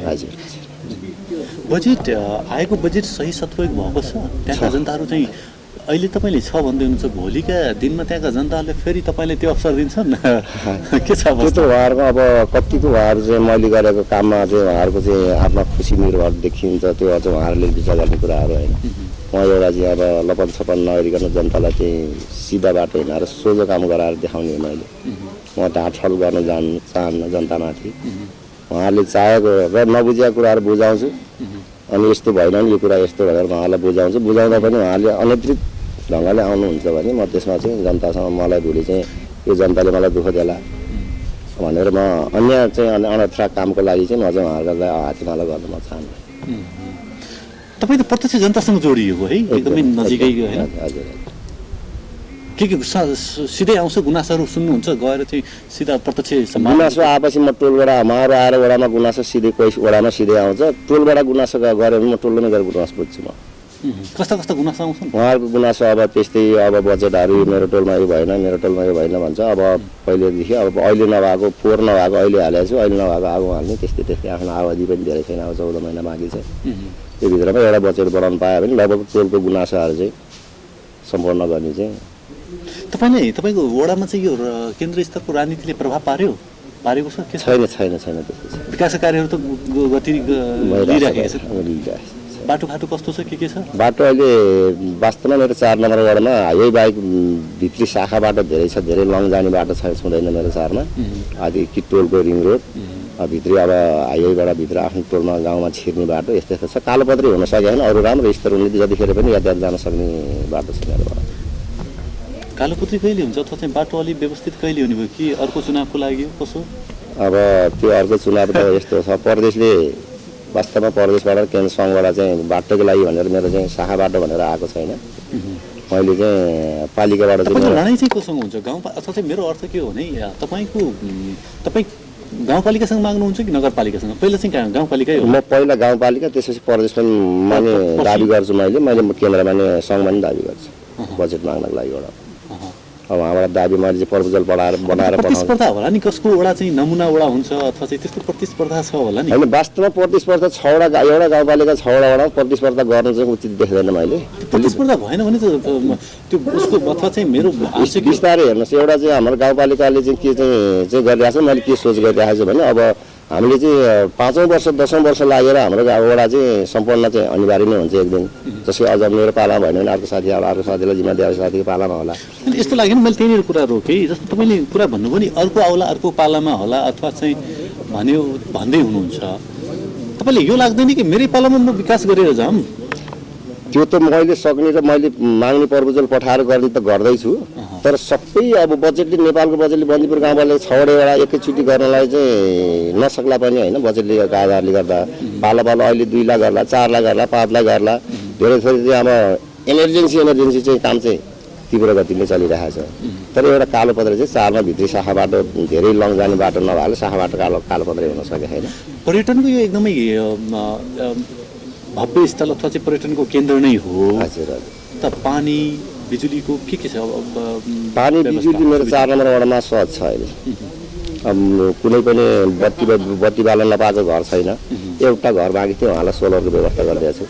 हजुर।
बजेट आएको बजेट सही सदुपयोग भएको छ? त्यहाँका जनताहरू चाहिँ अहिले तपाईँले छ भन्दै हुनुहुन्छ, भोलिका दिनमा त्यहाँका जनताहरूले फेरि तपाईँले त्यो अवसर दिन्छन् के छ?
त्यो त उहाँहरूको अब कतिको उहाँहरू चाहिँ मैले गरेको काममा चाहिँ उहाँहरूको चाहिँ आफ्नो खुसी निर्भर देखिन्छ। त्यो अझ उहाँहरूले विचार गर्ने कुराहरू होइन। म एउटा चाहिँ अब लपन छपन नगरिकन जनतालाई चाहिँ सिधा बाटो हिँडेर सोझो काम गराएर देखाउने मैले। म ढाँटछल गर्न चाहन्न जनतामाथि। उहाँहरूले चाहेको र नबुझेको कुराहरू बुझाउँछु। अनि यस्तो भएन नि यो कुरा यस्तो भनेर उहाँलाई बुझाउँछु। बुझाउँदा पनि उहाँले अनियन्त्रित ढङ्गले आउनुहुन्छ भने म त्यसमा चाहिँ जनतासँग मलाई भोलि चाहिँ यो जनताले मलाई दुःख देला भनेर म अन्य चाहिँ अनथरा कामको लागि चाहिँ म चाहिँ उहाँहरूलाई हातेमाला गर्न म चाहन्छु।
तपाईँ त प्रत्यक्ष जनतासँग जोडिएको है, एकदमै नजिकै होइन?
हजुर।
के सिधै आउँछ गुनासोहरू सुन्नुहुन्छ गएर चाहिँ सिधा प्रत्यक्ष
गुनासो आएपछि म टोलबाट उहाँहरू आएर वडामा गुनासो सिधै कोही वडामा सिधै आउँछ। टोलबाट गुनासो गऱ्यो भने म टोलमै गएर गुनासो बुझ्छु म।
कस्ता कस्ता गुनासो आउँछन्
उहाँहरूको गुनासो अब त्यस्तै अब बजेटहरू मेरो टोलमा यो भएन मेरो टोलमा यो भएन भन्छ। अब पहिलेदेखि अब अहिले नभएको फोहोर नभएको अहिले हालेको छु, अहिले नभएको आगो हाल्ने त्यस्तै आफ्नो अवधि पनि धेरै छैन, अब 14 महिना बाँकी छ। त्यो भित्रमा एउटा बजेट बढाउनु पायो भने लगभग टोलको गुनासोहरू चाहिँ सम्पूर्ण गर्ने चाहिँ।
तपाईँको वडामा चाहिँ यो केन्द्र स्तरको राजनीतिले प्रभाव पारेको छ के
छैन त्यस्तो
विकासका कार्यहरू त गति लिइराखेको छ। बाटोघाटो कस्तो छ के छ?
बाटो अहिले वास्तवमा मेरो 4 नम्बर वार्डमा हाइवे बाहेक भित्री शाखा बाटो धेरै छ, धेरै लङ जाने बाटो छुँदैन मेरो 4 मा। आदि कि टोलको रिङ रोड भित्री अब हाइवेबाट भित्र आफ्नो टोलमा गाउँमा छिर्ने बाटो यस्तो छ। कालोपत्री हुन सकेन, अरू राम्रो स्तर हुने जतिखेर पनि यातायात जान सक्ने बाटो छ मेरोबाट।
कालोपत्री कहिले हुन्छ अथवा चाहिँ बाटो अलि व्यवस्थित कहिले हुने भयो कि अर्को चुनावको लागि कसो?
अब त्यो अर्को चुनाव त यस्तो छ, प्रदेशले वास्तवमा प्रदेशबाट केन्द्र सङ्घबाट चाहिँ बाटोको लागि भनेर मेरो चाहिँ शाखा बाटो भनेर आएको छैन। मैले चाहिँ पालिकाबाट
लडाइँ चाहिँ कोसँग हुन्छ गाउँ अथवा चाहिँ मेरो अर्थ के हो भने तपाईँ गाउँपालिकासँग माग्नुहुन्छ कि नगरपालिकासँग? पहिला चाहिँ गाउँपालिकै हो।
म पहिला गाउँपालिका त्यसपछि प्रदेश पनि मैले दाबी गर्छु। मैले केन्द्रमा नै सङ्घमा पनि दाबी गर्छु बजेट माग्नको लागि एउटा। अब हाम्रो दाबी मैले चाहिँ प्रपोजल बनाएर
प्रतिस्पर्धा होला नि, कसको वडा चाहिँ नमुना वडा हुन्छ अथवा चाहिँ त्यस्तो प्रतिस्पर्धा छ होला नि?
होइन, वास्तवमा प्रतिस्पर्धा 6वटा एउटा गाउँपालिका 6वटा वडा प्रतिस्पर्धा गर्न चाहिँ उचित देख्दैन मैले।
प्रतिस्पर्धा भएन भने त्यो उसको अथवा चाहिँ मेरो
बिस्तारै हेर्नुहोस्, एउटा चाहिँ हाम्रो गाउँपालिकाले चाहिँ के चाहिँ गरिरहेको छ, मैले के सोच गरिरहेको छु भने अब हामीले चाहिँ 5औं वर्ष 10औं वर्ष लागेर हाम्रो वडा चाहिँ सम्पन्न चाहिँ अनिवार्य नै हुन्छ एक दिन। जसै अझ मेरो पालामा भएन भने अर्को साथीलाई जिम्मा दिएको साथीको पालामा होला।
यस्तो लाग्यो नि, मैले त्यहीँनिर कुरा रोकेँ। जस्तो तपाईँले कुरा भन्नुभयो नि अर्को आउला अर्को पालामा होला अथवा चाहिँ भन्दै हुनुहुन्छ। तपाईँले यो लाग्दैन कि मेरै पालामा म विकास गरेर जाऊँ?
त्यो त मैले सक्ने र मैले माग्ने प्रपोजल पठाएर गर्ने त गर्दैछु, तर सबै अब बजेटले नेपालको बजेटले बन्दीपुर गाउँपालिका 6वटा वडा एकैचोटि गर्नलाई चाहिँ नसक्ला पनि होइन। बजेटले आधारले गर्दा पाला अहिले 2 लाख गर्ला, 4 लाख गर्ला, 5 लाख गर्ला, धेरै थोरै चाहिँ अब इमर्जेन्सी चाहिँ काम चाहिँ तीव्र गतिले चलिरहेको छ। तर एउटा कालोपत्र चाहिँ 4 मा भित्री शाखा बाटो धेरै लङ जाने बाटो नभएर शाखा बाटो कालोपत्रै हुन सकेको छैन।
पर्यटनको यो एकदमै भव्य स्थल अथवा चाहिँ पर्यटनको केन्द्र नै हो।
हजुर
त पानी बिजुलीको के छ?
पानी बिजुली मेरो 4 नम्बर वार्डमा सहज छ अहिले। कुनै पनि बत्ती बाल्न नपाएको घर छैन। एउटा घर बाँकी थियो, उहाँलाई सोलरको व्यवस्था गरिदिएको छु।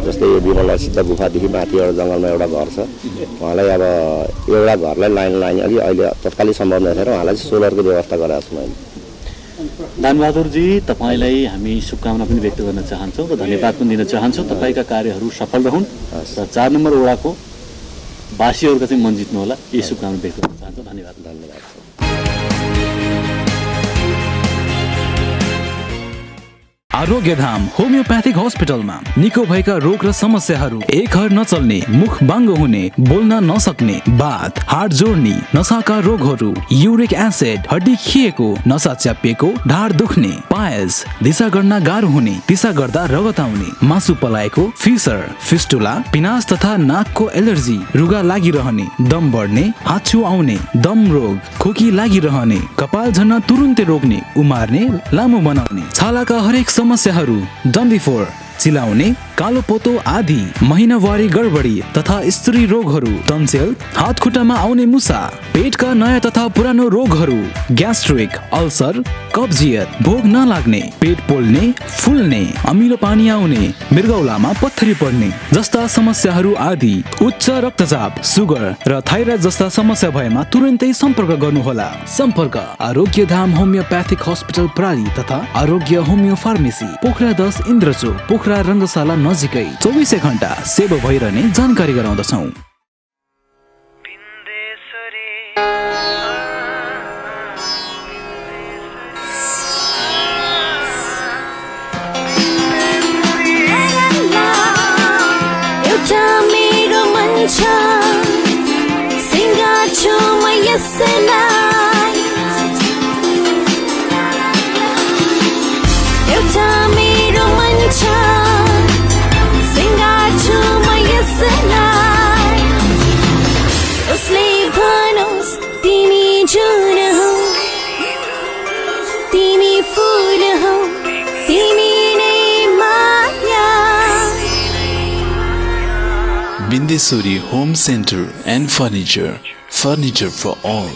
जस्तै यो विमला सिद्ध गुफादेखि माथि एउटा जङ्गलमा एउटा घर छ, उहाँलाई अब एउटा घरलाई लाइन अलि अहिले तत्कालै सम्भव नभएर उहाँलाई सोलरको व्यवस्था गराएको छु मैले।
दानबहादुरजी, तपाईँलाई हामी शुभकामना पनि व्यक्त गर्न चाहन्छौँ र धन्यवाद पनि दिन चाहन्छौँ। तपाईँका कार्यहरू सफल रहन् र 4 नम्बर वडाको वासीहरूका चाहिँ मन जित्नु होला, यही शुभकामना व्यक्त गर्न चाहन्छौँ। धन्यवाद।
आरोग्यधाम होमियोपैथिक हस्पिटलमा निको भएका रोग र समस्याहरू, एक घर नचल्ने, मुख बाङ्गो हुने, बोल्न नसक्ने, बात, हाड जोड्ने, नसाका रोगहरू, युरिक एसिड, हड्डी खिएको, नसा च्यापिएको, ढाड दुख्ने, पायल्स, दिशा गर्न गाह्रो हुने, दिशा गर्दा रगत आउने, मासु पलाएको, फिसर, फिस्टुला, पिनास तथा नाकको एलर्जी, रुगा लागिरहने, दम बढ्ने, हाच्छु आउने, दम रोग, खोकी लागिरहने, कपाल झर्न तुरुन्तै रोक्ने, उमार्ने, लामो बनाउने, छालाका हरेक समस्याहरू, डन्डीफोर, चिलाउने, कालो पोतो आदि, महिनावारी गडबडी तथा स्त्री रोगहरू, टन्सिल, हात खुट्टामा आउने मुसा, पेटका नयाँ तथा पुरानो रोगहरू, ग्यास्ट्रिक, अल्सर, कब्जियत, भोग नलाग्ने, पेट पोल्ने, फुल्ने, अमिलो पानी आउने, मृगौलामा पत्थरी पर्ने जस्ता समस्याहरू आदि, उच्च रक्तचाप, सुगर र थाइराइड जस्ता समस्या भएमा तुरन्तै सम्पर्क गर्नुहोला। सम्पर्क आरोग्यधाम होमियोपैथिक हस्पिटल प्राली तथा आरोग्य होमियो फार्मेसी, पोखरा 10 इन्द्रचोक, पोखरा रङ्गशाला नजिकै 24 घण्टा सेवा भइरहने जानकारी गराउँदछौँ। Montessori Home Center and Furniture for all.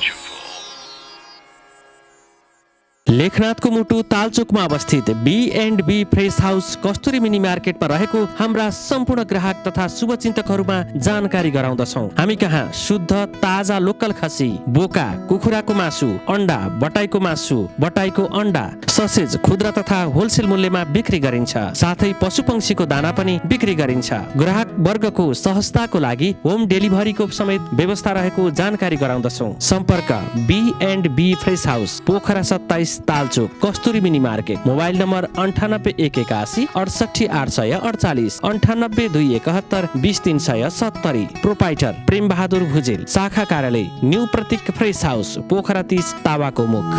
लेखनाथको मुटु तालचोकमा अवस्थित B&B फ्रेश हाउस कस्तुरी मिनी मार्केटमा रहेको हाम्रा सम्पूर्ण ग्राहक तथा शुभचिन्तकहरूमा जानकारी गराउँदछौँ। हामी कहाँ शुद्ध ताजा लोकल खसी, बोका, कुखुराको मासु, अन्डा, बटाईको मासु, बटाईको अन्डा, ससेज खुद्रा तथा होलसेल मूल्यमा बिक्री गरिन्छ। साथै पशुपक्षीको दाना पनि बिक्री गरिन्छ। ग्राहक वर्गको सहजताको लागि होम डेलिभरीको समेत व्यवस्था रहेको जानकारी गराउँदछौँ। सम्पर्क B&B fresh house, Pokhara 27 Talchok, Kasturi mini market. Mobile number 98 181 68 848, 98 271 20 370। Proprietor Prem Bahadur Bhujel. शाखा कार्यालय new Pratik fresh house, Pokhara 30 तावाको मुख।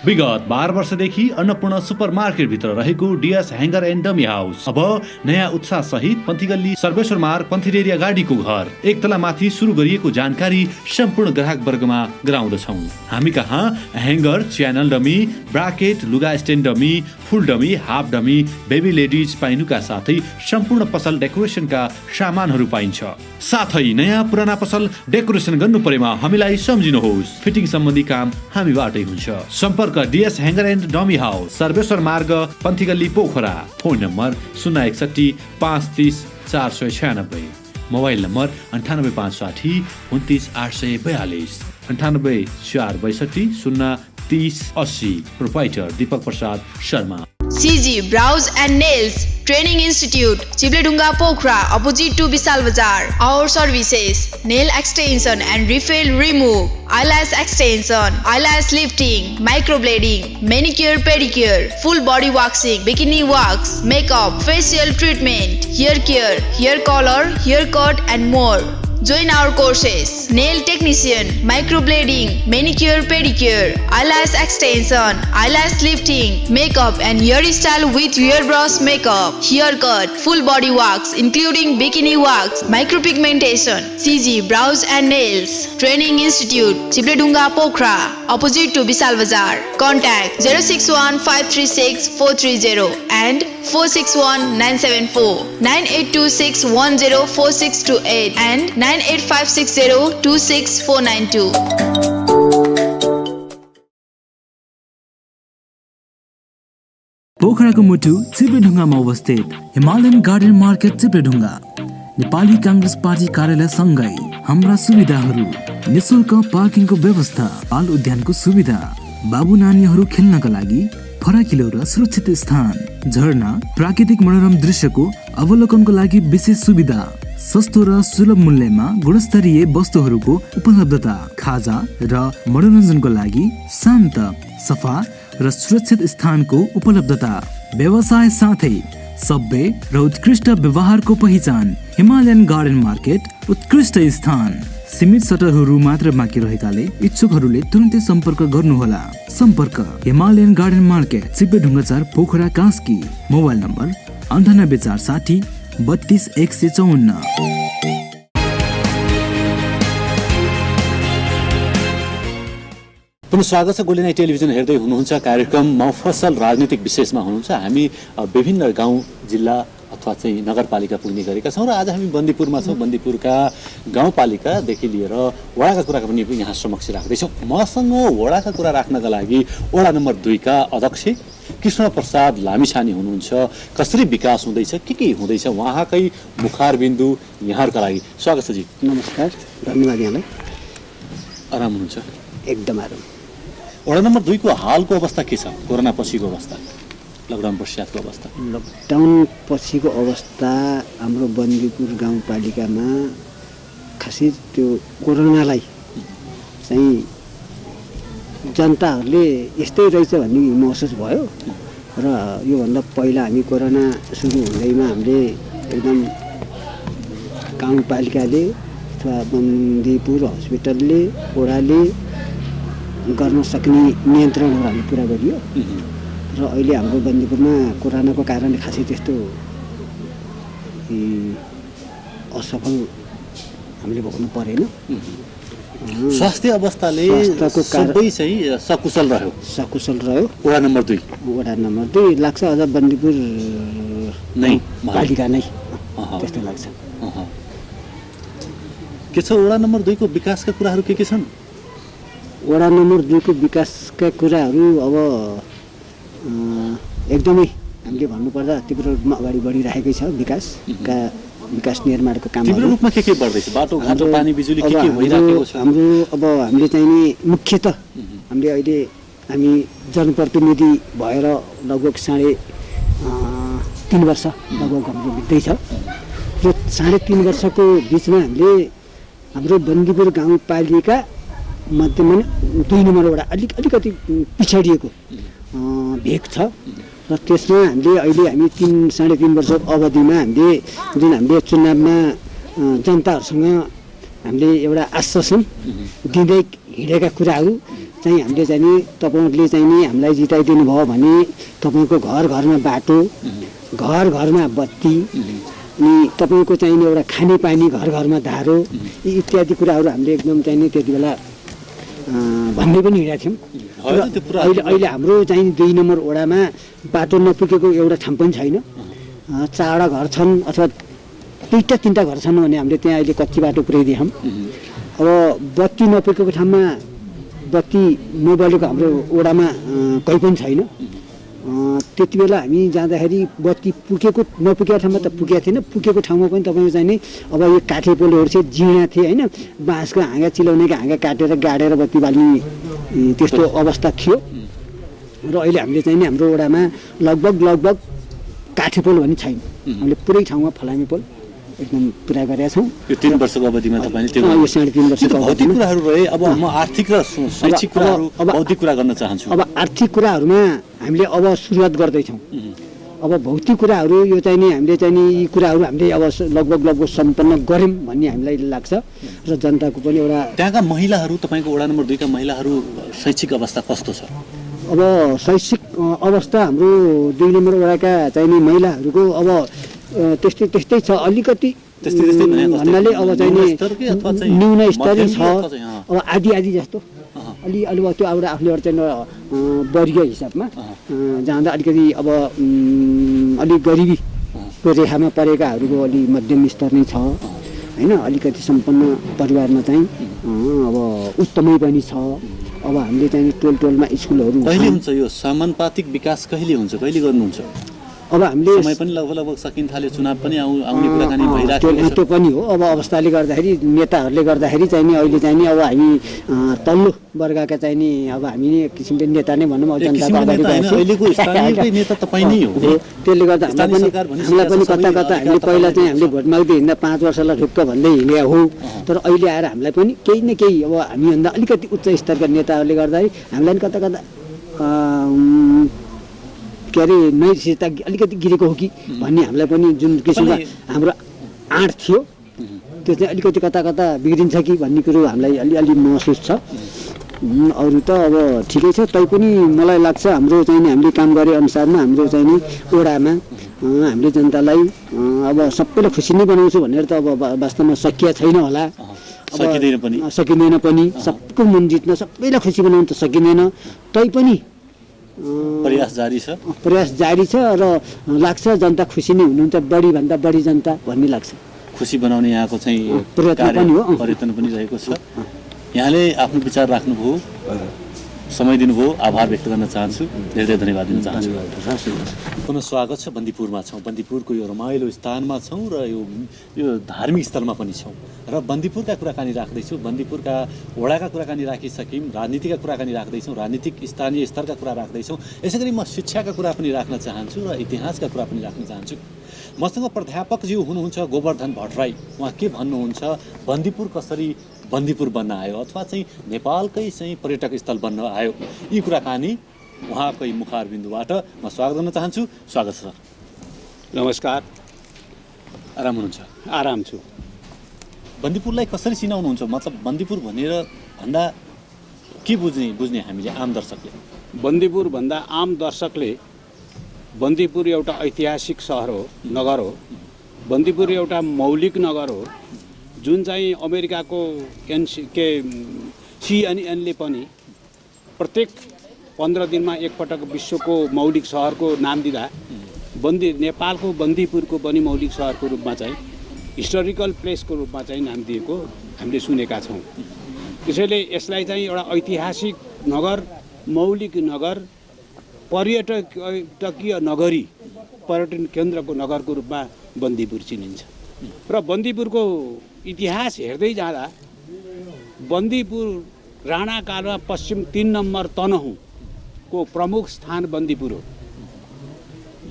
विगत 12 वर्षदेखि अन्नपूर्ण सुपरमार्केटभित्र रहेको DS hanger and dummy house अब नयाँ उत्साह सहित पन्थीगल्ली सर्वेश्वर मार्ग पन्थीरेरी अगाडिको घर एक तला माथि सुरु गरिएको जानकारी सम्पूर्ण ग्राहक वर्गमा गराउँदछौँ। हामी कहाँ ह्याङ्गर, च्यानल डमी, ब्राकेट, लुगा stand dummy, full dummy, half dummy, baby ladies पाइनुका साथै सम्पूर्ण पसल डेकोरेसनका सामानहरू पाइन्छ। साथै नयाँ पुराना पसल डेकोरेसन गर्नु परेमा हामीलाई सम्झिनुहोस्। फिटिङ सम्बन्धी काम हामीबाटै हुन्छ। सम्पर्क DS hanger and dummy house, Sarveshwar Marg पन्थीगल्ली Pokhara. Phone number 061 530 496, mobile number 98 560 29 842, 98 462 0 30 80। Proprietor Deepak Prasad Sharma.
CG Brows and Nails Training Institute, Chibledunga Pokhara, opposite to Vishal Bazar. Our services: nail extension and refill remove, eyelash extension, eyelash lifting, microblading, manicure pedicure, full body waxing, bikini wax, makeup, facial treatment, hair care, hair color, haircut and more. Join our courses: nail technician, microblading, manicure pedicure, eyelash extension, eyelash lifting, makeup and hairstyle with hairbrush makeup, haircut, full body wax including bikini wax, micropigmentation. CG Brows and Nails Training Institute, Chibledunga Pokhara, opposite to Vishal Bazar. Contact 061 536 430 and 461 974, 9826 104628 and 98560 26492.
पोखराको मुटु चिप्लेढुङ्गामा अवस्थित Himalayan garden market Chipledhunga. Nepali Congress party कार्यालय सँगै हाम्रा सुविधाहरू: निशुल्क पार्किङको व्यवस्था, बाल उद्यानको सुविधा, बाबु नानीहरू खेल्नका लागि फराकिलो र सुरक्षित स्थान, झरना, प्राकृतिक मनोरम दृश्यको अवलोकनको लागि विशेष सुविधा, सस्तो र सुलभ मूल्यमा गुणस्तरीय वस्तुहरूको उपलब्धता, खाजा र मनोरञ्जनको लागि शान्त, सफा र सुरक्षित स्थानको उपलब्धता, व्यवसाय साथै सभ्य र उत्कृष्ट व्यवहारको पहिचान। हिमालयन गार्डन मार्केट उत्कृष्ट स्थान। सीमित सटरहरू मात्र बाँकी रहेकाले इच्छुकहरूले तुरन्तै सम्पर्क गर्नुहोला। सम्पर्क Himalayan garden market, Chipledhunga 4, Pokhara Kaski. Mobile number 98 460 32 154।
पुनः स्वागत छ। गोलेनाई टेलिभिजन हेर्दै हुनुहुन्छ। कार्यक्रम मफसल राजनीतिक विशेषमा हुनुहुन्छ। हामी विभिन्न गाउँ, जिल्ला अथवा चाहिँ नगरपालिका पुग्ने गरेका छौँ र आज हामी बन्दीपुरमा छौँ। बन्दीपुरका गाउँपालिकादेखि लिएर वडाका कुराका पनि यहाँ समक्ष राख्दैछौँ। मसँग वडाका कुरा राख्नका लागि वडा नम्बर 2 का अध्यक्ष कृष्ण प्रसाद लामिछाने हुनुहुन्छ। कसरी विकास हुँदैछ, के हुँदैछ, उहाँकै मुखारबिन्दु यहाँहरूका लागि स्वागत छ जी।
नमस्कार, धन्यवाद यहाँलाई।
आराम हुनुहुन्छ?
एकदम आराम।
वडा नम्बर 2 को हालको अवस्था के छ? कोरोना पछिको अवस्था, लकडाउन पश्चातको अवस्था?
लकडाउन पछिको अवस्था हाम्रो बन्दीपुर गाउँपालिकामा खासै त्यो कोरोनालाई चाहिँ जनताहरूले यस्तै रहेछ भन्ने महसुस भयो र योभन्दा पहिला हामी कोरोना सुरु हुँदैमा हामीले एकदम गाउँपालिकाले अथवा बन्दीपुर हस्पिटलले, वडाले गर्न सक्ने नियन्त्रणहरू हामी पुरा गरियो र अहिले हाम्रो बन्दीपुरमा कोरोनाको कारणले खासै त्यस्तो असफल हामीले भोग्नु परेन।
स्वास्थ्य अवस्थाले सबै चाहिँ सकुशल रह्यो। वडा नम्बर 2
लाग्छ अझ बन्दीपुर
नै
पालिका नै त्यस्तो लाग्छ।
के छ वडा नम्बर 2 को विकासका कुराहरू के छन्?
वडा नम्बर 2 को विकासका कुराहरू अब एकदमै हामीले भन्नुपर्दा तीव्र रूपमा अगाडि बढिरहेकै छ। विकास निर्माणको काम
तीव्र रूपमा के बढ्दैछ? बाटो घाटो पानी बिजुली के भइराखेको छ?
हाम्रो अब हामीले चाहिँ नि मुख्यतः हामीले अहिले हामी जनप्रतिनिधि भएर लगभग 3.5 वर्ष लगभग हाम्रो बित्दैछ र 3.5 वर्षको बिचमा हामीले हाम्रो बन्दीपुर गाउँपालिका मध्यमा 2 नम्बर वडा अलिकति पिछडिएको भेग छ र त्यसमा हामीले अहिले हामी 3.5 वर्षको अवधिमा हामीले चुनावमा जनताहरूसँग हामीले एउटा आश्वासन दिँदै हिँडेका कुराहरू चाहिँ हामीले चाहिँ नि तपाईँहरूले चाहिँ नि हामीलाई जिताइदिनु भयो भने तपाईँको घर घरमा बाटो, घर घरमा बत्ती, अनि तपाईँको चाहिँ एउटा खानेपानी, घर घरमा धारो इत्यादि कुराहरू हामीले एकदम चाहिँ नि त्यति बेला भन्दै पनि हिँडेका थियौँ। अहिले हाम्रो चाहिँ 2 नम्बर वडामा बाटो नपुगेको एउटा ठाउँ पनि छैन। 4वटा घर छन् अथवा 2-3टा घर छन् भने हामीले त्यहाँ अहिले कच्ची बाटो पुर्याइदियौँ। अब बत्ती नपुगेको ठाउँमा बत्ती नबलेको हाम्रो वडामा कहीँ पनि छैन। त्यति बेला हामी जाँदाखेरि बत्ती नपुगेको ठाउँमा त पुगेको थिएन, पुगेको ठाउँमा पनि तपाईँको चाहिँ नि अब यो काठे पोलहरू चाहिँ जिँडा थिए होइन, बाँसको हाँगा चिलाउनेको हाँगा काटेर गाडेर बत्ती बाल्ने त्यस्तो अवस्था थियो। र अहिले हामीले चाहिँ नि हाम्रो वडामा लगभग काठे पोल पनि छैन। हामीले पुरै ठाउँमा फलामे पोल एकदम पुरा गरेका छौँ।
यो 3 वर्षको अवधिमा तपाईँले त्यो
यो 3.5 वर्षको
भौतिक कुराहरू रहे। अब म आर्थिक र शैक्षिक कुराहरू बौद्धिक कुरा गर्न चाहन्छु।
अब आर्थिक कुराहरूमा हामीले अब सुरुवात गर्दैछौँ। अब भौतिक कुराहरू यो चाहिँ नि हामीले चाहिँ नि यी कुराहरू हामीले अब लगभग सम्पन्न गऱ्यौँ भन्ने हामीलाई लाग्छ र जनताको पनि एउटा।
त्यहाँका महिलाहरू तपाईँको वडा नम्बर 2 का महिलाहरू शैक्षिक अवस्था कस्तो छ?
अब शैक्षिक अवस्था हाम्रो 2 नम्बर वडाका चाहिँ नि महिलाहरूको अब त्यस्तै छ, अलिकति भन्नाले अब चाहिँ न्यून स्तरीय छ। अब आदि जस्तो अलि त्यो एउटा आफ्नो एउटा चाहिँ वर्गीय हिसाबमा जाँदा अलिकति अब अलिक गरिबीको रेखामा परेकाहरूको अलि मध्यम स्तर नै छ होइन। अलिकति सम्पन्न परिवारमा चाहिँ अब उत्तमै पनि छ। अब हामीले चाहिँ टोलमा स्कुलहरू
कहिले हुन्छ? यो समानुपातिक विकास कहिले हुन्छ, कहिले गर्नुहुन्छ?
अब हामीले
समय पनि लगभग सकिन थाल्यो, चुनाव पनि आउने कुराकानी भइराखेको छ।
त्यो पनि हो। अब अवस्थाले गर्दाखेरि नेताहरूले गर्दाखेरि चाहिँ नि अहिले चाहिँ नि अब हामी तल्लो वर्गका चाहिँ नि अब हामी किसिमले नेता नै भनौँ। अब जनताको अगाडि
अहिलेको स्थानीय नेता तपाईँ नै हो।
त्यसले गर्दा हामीलाई पनि कता हामीले पहिला चाहिँ हामीले भोट माग्दै हिँड्दा 5 वर्षलाई ढुक्क भन्दै हिँडेका हो। तर अहिले आएर हामीलाई पनि केही न केही अब हामीभन्दा अलिकति उच्च स्तरका नेताहरूले गर्दाखेरि हामीलाई पनि कता के अरे नैतिकता अलिकति गिरेको हो कि भन्ने हामीलाई पनि जुन किसिमको हाम्रो आँट थियो त्यो चाहिँ अलिकति कता बिग्रिन्छ कि भन्ने कुरो हामीलाई अलि महसुस छ। अरू त अब ठिकै छ, तैपनि मलाई लाग्छ हाम्रो चाहिँ नि हामीले काम गरे अनुसारमा हाम्रो चाहिँ नि वडामा हामीले जनतालाई अब सबैलाई खुसी नै बनाउँछु भनेर त अब वास्तवमा सकिया छैन होला। सकिँदैन पनि सबको मन जित्न, सबैलाई खुसी बनाउन त सकिँदैन। तैपनि
प्रयास
जारी छ र लाग्छ जनता खुसी नै हुनुहुन्छ, बढीभन्दा बढी जनता भन्ने लाग्छ।
खुसी बनाउने यहाँको चाहिँ प्रयत्न पनि रहेको छ। यहाँले आफ्नो विचार राख्नुभयो, समय दिनुभयो, आभार व्यक्त गर्न चाहन्छु, धेरै धन्यवाद दिन चाहन्छु। पुनः स्वागत छ। बन्दीपुरमा छौँ, बन्दीपुरको यो रमाइलो स्थानमा छौँ र यो धार्मिक स्थलमा पनि छौँ र बन्दीपुरका कुराकानी राख्दैछौँ। बन्दीपुरका वडाका कुराकानी राखिसक्यौँ, राजनीतिका कुराकानी राख्दैछौँ, राजनीतिक स्थानीय स्तरका कुरा राख्दैछौँ। यसै गरी म शिक्षाका कुरा पनि राख्न चाहन्छु र इतिहासका कुरा पनि राख्न चाहन्छु। मसँग प्राध्यापकज्यू हुनुहुन्छ गोवर्धन भट्टराई। उहाँ के भन्नुहुन्छ, बन्दीपुर कसरी बन्दीपुर बन्न आयो अथवा चाहिँ नेपालकै चाहिँ पर्यटक स्थल बन्न आयो, यी कुराकानी उहाँकै मुखार बिन्दुबाट म स्वागत गर्न चाहन्छु। स्वागत छ।
नमस्कार।
आराम हुनुहुन्छ?
आराम छु।
बन्दीपुरलाई कसरी चिनाउनुहुन्छ? मतलब बन्दीपुर भनेर भन्दा के बुझ्ने हामीले आम दर्शकले?
बन्दीपुर भन्दा आम दर्शकले बन्दीपुर एउटा ऐतिहासिक सहर हो, नगर हो। बन्दीपुर एउटा मौलिक नगर हो जुन चाहिँ अमेरिकाको CNN ले पनि प्रत्येक 15 दिनमा एकपटक विश्वको मौलिक सहरको नाम दिँदा नेपालको बन्दीपुरको पनि मौलिक सहरको रूपमा चाहिँ हिस्टोरिकल प्लेसको रूपमा चाहिँ नाम दिएको हामीले सुनेका छौँ। त्यसैले यसलाई चाहिँ एउटा ऐतिहासिक नगर, मौलिक नगर, पर्यटकीय नगरी, पर्यटन केन्द्रको नगरको रूपमा बन्दीपुर चिनिन्छ। र बन्दीपुरको इतिहास हेर्दै जाँदा बन्दीपुर राणाकालमा पश्चिम 3 नम्बर तनहुँको प्रमुख स्थान बन्दीपुर हो।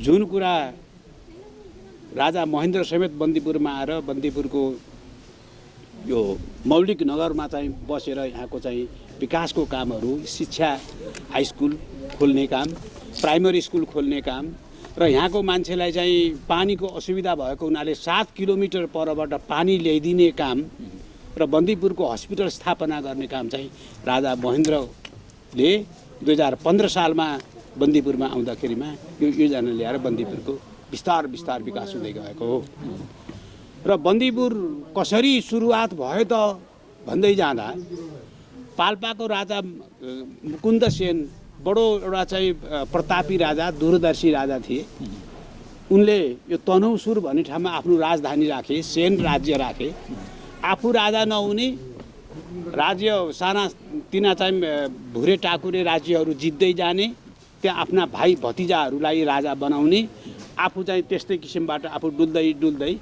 जुन कुरा राजा महेन्द्र समेत बन्दीपुरमा आएर बन्दीपुरको यो मौलिक नगरमा चाहिँ बसेर यहाँको चाहिँ विकासको कामहरू, शिक्षा हाई स्कुल खोल्ने काम, प्राइमरी स्कुल खोल्ने काम र यहाँको मान्छेलाई चाहिँ पानीको असुविधा भएको हुनाले 7 किलोमिटर परबाट पानी ल्याइदिने काम र बन्दीपुरको हस्पिटल स्थापना गर्ने काम चाहिँ राजा महेन्द्रले 2015 सालमा बन्दीपुरमा आउँदाखेरिमा यो योजना ल्याएर बन्दीपुरको बिस्तार विकास हुँदै गएको हो। र बन्दीपुर कसरी सुरुवात भयो त भन्दै जाँदा पाल्पाको राजा मुकुन्द सेन बडो एउटा चाहिँ प्रतापी राजा, दूरदर्शी राजा थिए। उनले यो तनहुँसुर भन्ने ठाउँमा आफ्नो राजधानी राखे, सेन राज्य राखे। आफू राजा नहुने राज्य साना तिना चाहिँ भुरे टाकुरे राज्यहरू जित्दै जाने, त्यहाँ आफ्ना भाइ भतिजाहरूलाई राजा बनाउने, आफू चाहिँ त्यस्तै किसिमबाट आफू डुल्दै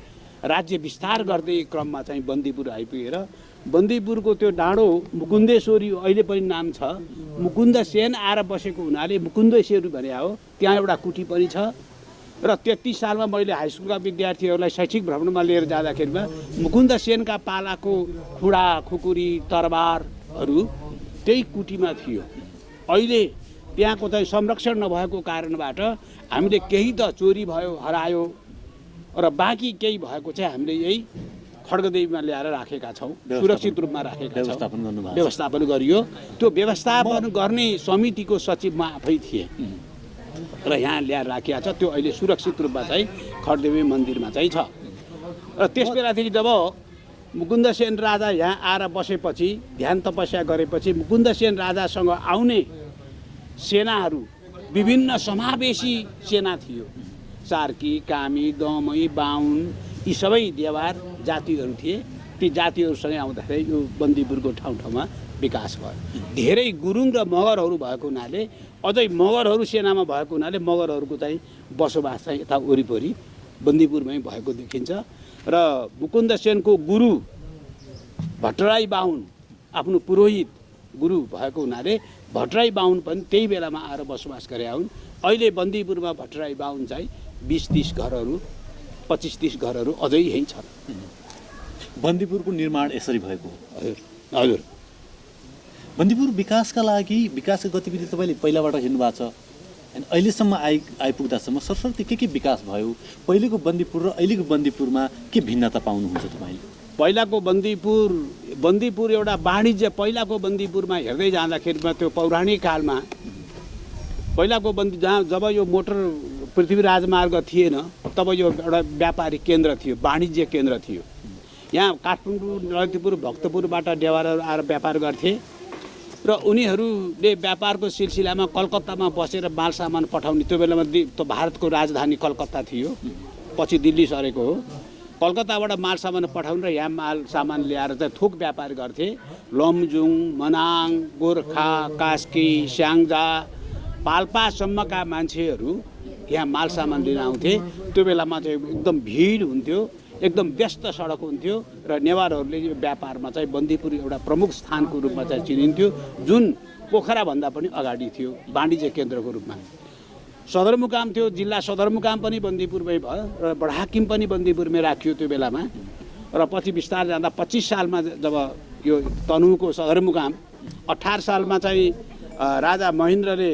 राज्य विस्तार गर्दै क्रममा चाहिँ बन्दीपुर आइपुगेर बन्दीपुरको त्यो डाँडो मुकुन्देश्वरी अहिले पनि नाम छ। मुकुन्द सेन आएर बसेको हुनाले मुकुन्देश्वरी भने हो। त्यहाँ एउटा कुटी पनि छ। र 33 सालमा मैले हाई स्कुलका विद्यार्थीहरूलाई शैक्षिक भ्रमणमा लिएर जाँदाखेरिमा मुकुन्द सेनका पालाको खुडा, खुकुरी, तरबारहरू त्यही कुटीमा थियो। अहिले त्यहाँको चाहिँ संरक्षण नभएको कारणबाट हामीले केही त चोरी भयो, हरायो र बाँकी केही भएको चाहिँ हामीले यही खड्गदेवीमा ल्याएर राखेका छौँ, सुरक्षित रूपमा राखेका छौँ, व्यवस्थापन गरियो। त्यो व्यवस्थापन गर्ने समितिको सचिव म आफै थिएँ र यहाँ ल्याएर राखिएको छ। त्यो अहिले सुरक्षित रूपमा चाहिँ खड्गदेवी मन्दिरमा चाहिँ छ। र त्यस बेलादेखि जब मुकुन्द सेन राजा यहाँ आएर बसेपछि, ध्यान तपस्या गरेपछि मुकुन्द सेन राजासँग आउने सेनाहरू विभिन्न समावेशी सेना थियो। सार्की, कामी, दमै, बाहुन यी सबै देवार जातिहरू थिए। ती जातिहरूसँग आउँदाखेरि यो बन्दीपुरको ठाउँमा विकास भयो। धेरै गुरुङ र मगरहरू भएको हुनाले, अझै मगरहरू सेनामा भएको हुनाले मगरहरूको चाहिँ बसोबास चाहिँ यता वरिपरि बन्दीपुरमै भएको देखिन्छ। र मुकुन्द सेनको गुरु भट्टराई बाहुन आफ्नो पुरोहित गुरु भएको हुनाले भट्टराई बाहुन पनि त्यही बेलामा आएर बसोबास गरे हुन्। अहिले बन्दीपुरमा भट्टराई बाहुन चाहिँ 20-30 घरहरू, 25-30 घरहरू अझै यहीँ छन्।
बन्दीपुरको निर्माण यसरी भएको
हजुर।
बन्दीपुर विकासका लागि विकासको गतिविधि तपाईँले पहिलाबाट हेर्नु भएको छ अनि अहिलेसम्म आइपुग्दासम्म सरसर्ती के विकास भयो? पहिलेको बन्दीपुर र अहिलेको बन्दीपुरमा के भिन्नता पाउनुहुन्छ तपाईँले?
पहिलाको बन्दीपुर एउटा वाणिज्य, पहिलाको बन्दीपुरमा हेर्दै जाँदाखेरिमा त्यो पौराणिक कालमा पहिलाको जहाँ जब यो मोटर पृथ्वी राजमार्ग थिएन तब यो एउटा व्यापारिक केन्द्र थियो, वाणिज्य केन्द्र थियो। यहाँ काठमाडौँ, ललितपुर, भक्तपुरबाट नेवारहरू आएर व्यापार गर्थे र उनीहरूले व्यापारको सिलसिलामा कलकत्तामा बसेर माल सामान पठाउने। त्यो बेलामा त भारतको राजधानी कलकत्ता थियो, पछि दिल्ली सरेको हो। कलकत्ताबाट माल सामान पठाउने र यहाँ माल सामान ल्याएर चाहिँ थोक व्यापार गर्थे। लमजुङ, मनाङ, गोर्खा, कास्की, स्याङ्जा, पाल्पासम्मका मान्छेहरू यहाँ माल सामान लिन आउँथे। त्यो बेलामा चाहिँ एकदम भिड हुन्थ्यो, एकदम व्यस्त सडक हुन्थ्यो र नेवारहरूले यो व्यापारमा चाहिँ बन्दीपुर एउटा प्रमुख स्थानको रूपमा चाहिँ चिनिन्थ्यो, जुन पोखराभन्दा पनि अगाडि थियो, वाणिज्य केन्द्रको रूपमा। सदरमुकाम थियो, जिल्ला सदरमुकाम पनि बन्दीपुरमै भयो र बडाहाकिम पनि बन्दीपुरमै राखियो त्यो बेलामा। र पछि बिस्तार जाँदा 25 सालमा जब यो तनहुँको सदरमुकाम, 18 सालमा चाहिँ राजा महेन्द्रले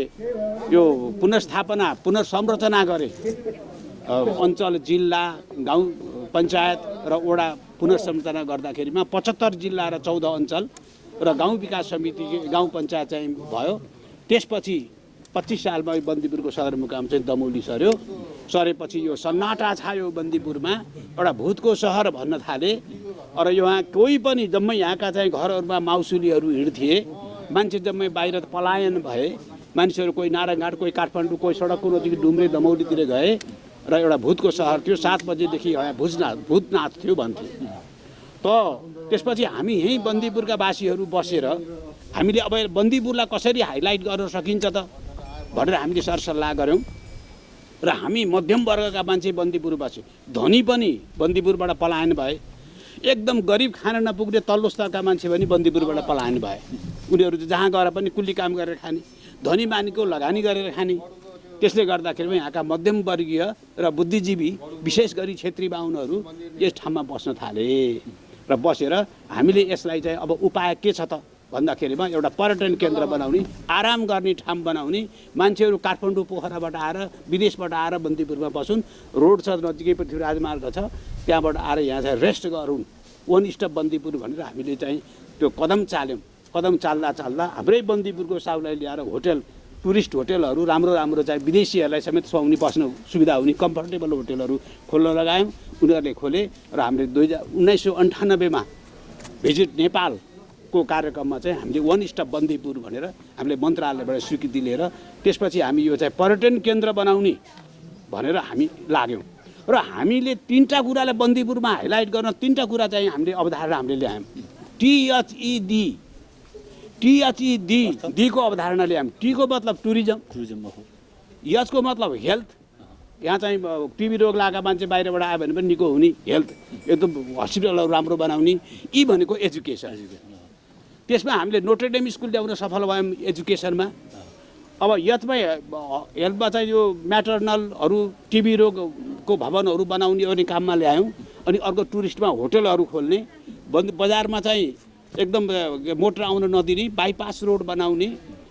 यो पुनर्संरचना गरे। अञ्चल, जिल्ला, गाउँ पञ्चायत र वडा पुनर्संरचना गर्दाखेरिमा 75 जिल्ला र 14 अञ्चल र गाउँ विकास समिति, गाउँ पञ्चायत चाहिँ भयो। त्यसपछि 25 सालमा बन्दीपुरको सदरमुकाम चाहिँ दमौली सर्यो। सरेपछि यो सन्नाटा छायो बन्दीपुरमा, एउटा भूतको सहर भन्न थाले। र यहाँ कोही पनि जम्मै यहाँका चाहिँ घरहरूमा माउसुलीहरू हिँड्थे, मान्छे जम्मै बाहिर पलायन भए। मान्छेहरू कोही नारायणघाट, कोही काठमाडौँ, कोही सडकको नजिक डुम्रे, दमौलीतिर गए र एउटा भूतको सहर थियो। 7 बजेदेखि भूतनाथ थियो भन्थे। त त्यसपछि हामी यहीँ बन्दीपुरका वासीहरू बसेर हामीले अब बन्दीपुरलाई कसरी हाइलाइट गर्न सकिन्छ त भनेर हामीले सरसल्लाह गऱ्यौँ र हामी मध्यम वर्गका मान्छे बन्दीपुर बसे। धनी पनि बन्दीपुरबाट पलायन भए, एकदम गरिब खान नपुग्ने तल्लो स्तरका मान्छे पनि बन्दीपुरबाट पलायन भए। उनीहरू जहाँ गएर पनि कुल्ली काम गरेर खाने, धनी मानिको लगानी गरेर खाने। त्यसले गर्दाखेरि यहाँका मध्यमवर्गीय र बुद्धिजीवी विशेष गरी क्षेत्री बाहुनहरू यस ठाउँमा बस्न थाले र बसेर हामीले यसलाई चाहिँ अब उपाय के छ त भन्दाखेरिमा एउटा पर्यटन केन्द्र बनाउने, आराम गर्ने ठाउँ बनाउने, मान्छेहरू काठमाडौँ पोखराबाट आएर विदेशबाट आएर बन्दीपुरमा बसुन्, रोड छ नजिकै पृथ्वी राजमार्ग छ, त्यहाँबाट आएर यहाँ चाहिँ रेस्ट गरौँ, वन स्टप बन्दीपुर भनेर हामीले चाहिँ त्यो कदम चाल्यौँ। कदम चाल्दा चाल्दा हाम्रै बन्दीपुरको साउलाई ल्याएर होटेल, टुरिस्ट होटेलहरू राम्रो चाहिँ विदेशीहरूलाई समेत सुहाउने बस्न सुविधा हुने कम्फर्टेबल होटेलहरू खोल्न लगायौँ। उनीहरूले खोले र हामीले 1998मा भिजिट नेपालको कार्यक्रममा चाहिँ हामीले वन स्टप बन्दीपुर भनेर हामीले मन्त्रालयबाट स्वीकृति लिएर त्यसपछि हामी यो चाहिँ पर्यटन केन्द्र बनाउने भनेर हामी लाग्यौँ र हामीले 3टा कुरालाई बन्दीपुरमा हाइलाइट गर्न 3टा कुरा चाहिँ हामीले अवधारणा हामीले ल्यायौँ। टी को अवधारणा ल्यायौँ। टी को मतलब टुरिज्म हो, यसको मतलब हेल्थ, यहाँ चाहिँ टिबी रोग लागेका मान्छे बाहिरबाट आयो भने पनि निको हुने, हेल्थ एकदम हस्पिटलहरू राम्रो बनाउने। ई भनेको एजुकेसन। त्यसमा हामीले नोटरडेम स्कुल ल्याउन सफल भयौँ एजुकेसनमा। अब यसमा हेल्थमा चाहिँ यो म्याटर्नलहरू, टिबी रोगको भवनहरू बनाउने अनि काममा ल्यायौँ। अनि अर्को टुरिस्टमा होटेलहरू खोल्ने, बजारमा चाहिँ एकदम मोटर आउन नदिने, बाइपास रोड बनाउने,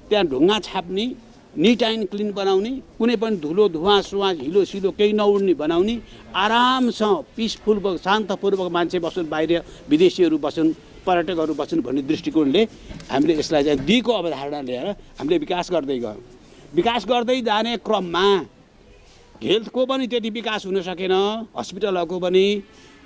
त्यहाँ ढुङ्गा छाप्ने, निट एन्ड क्लिन बनाउने, कुनै पनि धुलो धुवाँ सुवाँ हिलो सिलो केही नउड्ने बनाउने, आरामसँग पिसफुल शान्तपूर्वक मान्छे बस्छन्, बाहिर विदेशीहरू बस्छन्, पर्यटकहरू बस्छन् भन्ने दृष्टिकोणले हामीले यसलाई चाहिँ डीको अवधारणा लिएर हामीले विकास गर्दै गयौँ। विकास गर्दै जाने क्रममा हेल्थको पनि त्यति विकास हुन सकेन, हस्पिटलहरूको पनि,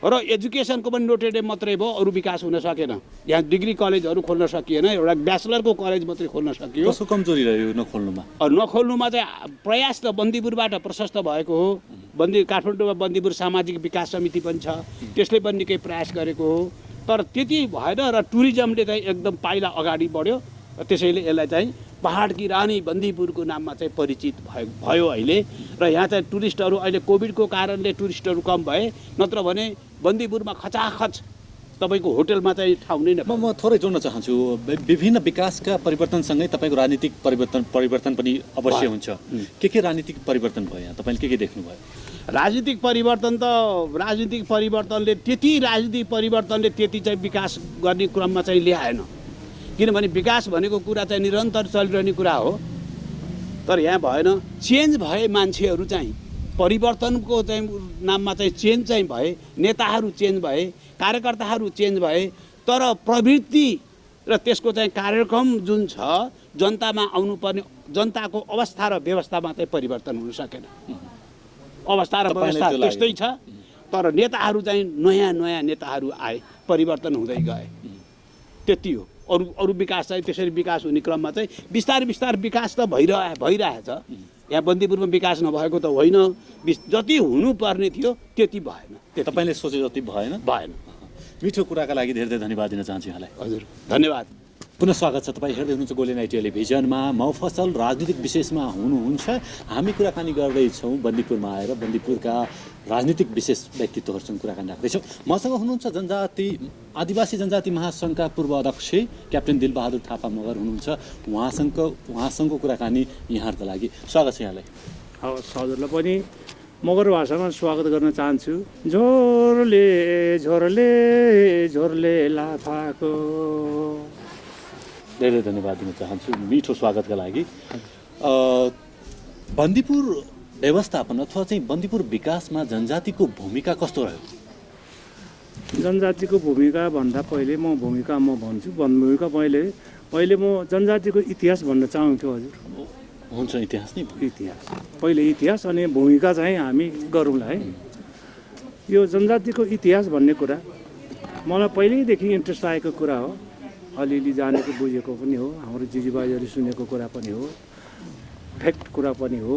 र एजुकेसनको पनि नोटरडेम मात्रै भयो, अरू विकास हुन सकेन। यहाँ डिग्री कलेजहरू खोल्न सकिएन, एउटा ब्याचलरको कलेज मात्रै खोल्न सकियो।
कसो कमजोरी रह्यो नखोल्नुमा?
नखोल्नुमा चाहिँ प्रयास त बन्दीपुरबाट प्रशस्त भएको हो। काठमाडौँमा बन्दीपुर सामाजिक विकास समिति पनि छ, त्यसले पनि निकै प्रयास गरेको हो। तर त्यति भएन र टुरिज्मले चाहिँ एकदम पाइला अगाडि बढ्यो। त्यसैले यसलाई चाहिँ पहाडकी रानी बन्दीपुरको नाममा चाहिँ परिचित भयो अहिले। र यहाँ चाहिँ टुरिस्टहरू अहिले कोभिडको कारणले टुरिस्टहरू कम भए, नत्र भने बन्दीपुरमा खचाखच तपाईँको होटलमा चाहिँ ठाउँ नै
म थोरै जोड्न चाहन्छु। विभिन्न विकासका परिवर्तनसँगै तपाईँको राजनीतिक परिवर्तन पनि अवश्य हुन्छ। के राजनीतिक परिवर्तन भयो यहाँ, तपाईँले के देख्नुभयो?
राजनीतिक परिवर्तनले त्यति चाहिँ विकास गर्ने क्रममा चाहिँ ल्याएन। किनभने विकास भनेको कुरा चाहिँ निरन्तर चलिरहने कुरा हो। तर यहाँ भएन, चेन्ज भए मान्छेहरू चाहिँ, परिवर्तनको चाहिँ नाममा चाहिँ चेन्ज चाहिँ भए, नेताहरू चेन्ज भए, कार्यकर्ताहरू चेन्ज भए, तर प्रवृत्ति र त्यसको चाहिँ कार्यक्रम जुन छ जनतामा आउनुपर्ने, जनताको अवस्था र व्यवस्थामा चाहिँ परिवर्तन हुन सकेन। अवस्था र व्यवस्था त्यस्तै छ, तर नेताहरू चाहिँ नयाँ नेताहरू आए, परिवर्तन हुँदै गए, त्यति हो। अरू विकास चाहिँ त्यसरी विकास हुने क्रममा चाहिँ बिस्तारै विकास त भइरहेछ। यहाँ बन्दीपुरमा विकास नभएको त होइन, जति हुनुपर्ने थियो त्यति भएन।
तपाईँले सोचे जति भएन। मिठो कुराका लागि धेरै धन्यवाद दिन चाहन्छु यहाँलाई।
हजुर, धन्यवाद।
पुनः स्वागत छ। तपाईँ हेर्दै हुनुहुन्छ गोल्डन नाइट टेलिभिजनमा। मफसल राजनीतिक विशेषमा हुनुहुन्छ। हामी कुराकानी गर्दैछौँ बन्दीपुरमा आएर बन्दीपुरका राजनीतिक विशेष व्यक्तित्वहरूसँग कुराकानी राख्दैछौँ। मसँग हुनुहुन्छ आदिवासी जनजाति महासङ्घका पूर्व अध्यक्ष क्याप्टेन दिलबहादुर थापा मगर हुनुहुन्छ। उहाँसँगको कुराकानी यहाँहरूको लागि। स्वागत छ यहाँलाई।
हवस्, हजुरलाई पनि मगर भाषामा स्वागत गर्न चाहन्छु। झोरले झोरले झोरले लाफाको।
धेरै धन्यवाद दिन चाहन्छु मिठो स्वागतका लागि। बन्दीपुर व्यवस्थापन अथवा चाहिँ बन्दीपुर विकासमा जनजातिको भूमिका कस्तो रह्यो?
जनजातिको भूमिका भन्दा पहिले म भन्छु। भूमिका पहिले म जनजातिको इतिहास भन्न चाहन्छु। हजुर,
हुन्छ इतिहास नै?
इतिहास पहिले इतिहास अनि भूमिका चाहिँ हामी गरौँला है। यो जनजातिको इतिहास भन्ने कुरा मलाई पहिल्यैदेखि इन्ट्रेस्ट आएको कुरा हो। अलिअलि जानेको बुझेको पनि हो, हाम्रो जिजुबाजुहरूले सुनेको कुरा पनि हो, फ्याक्ट कुरा पनि हो।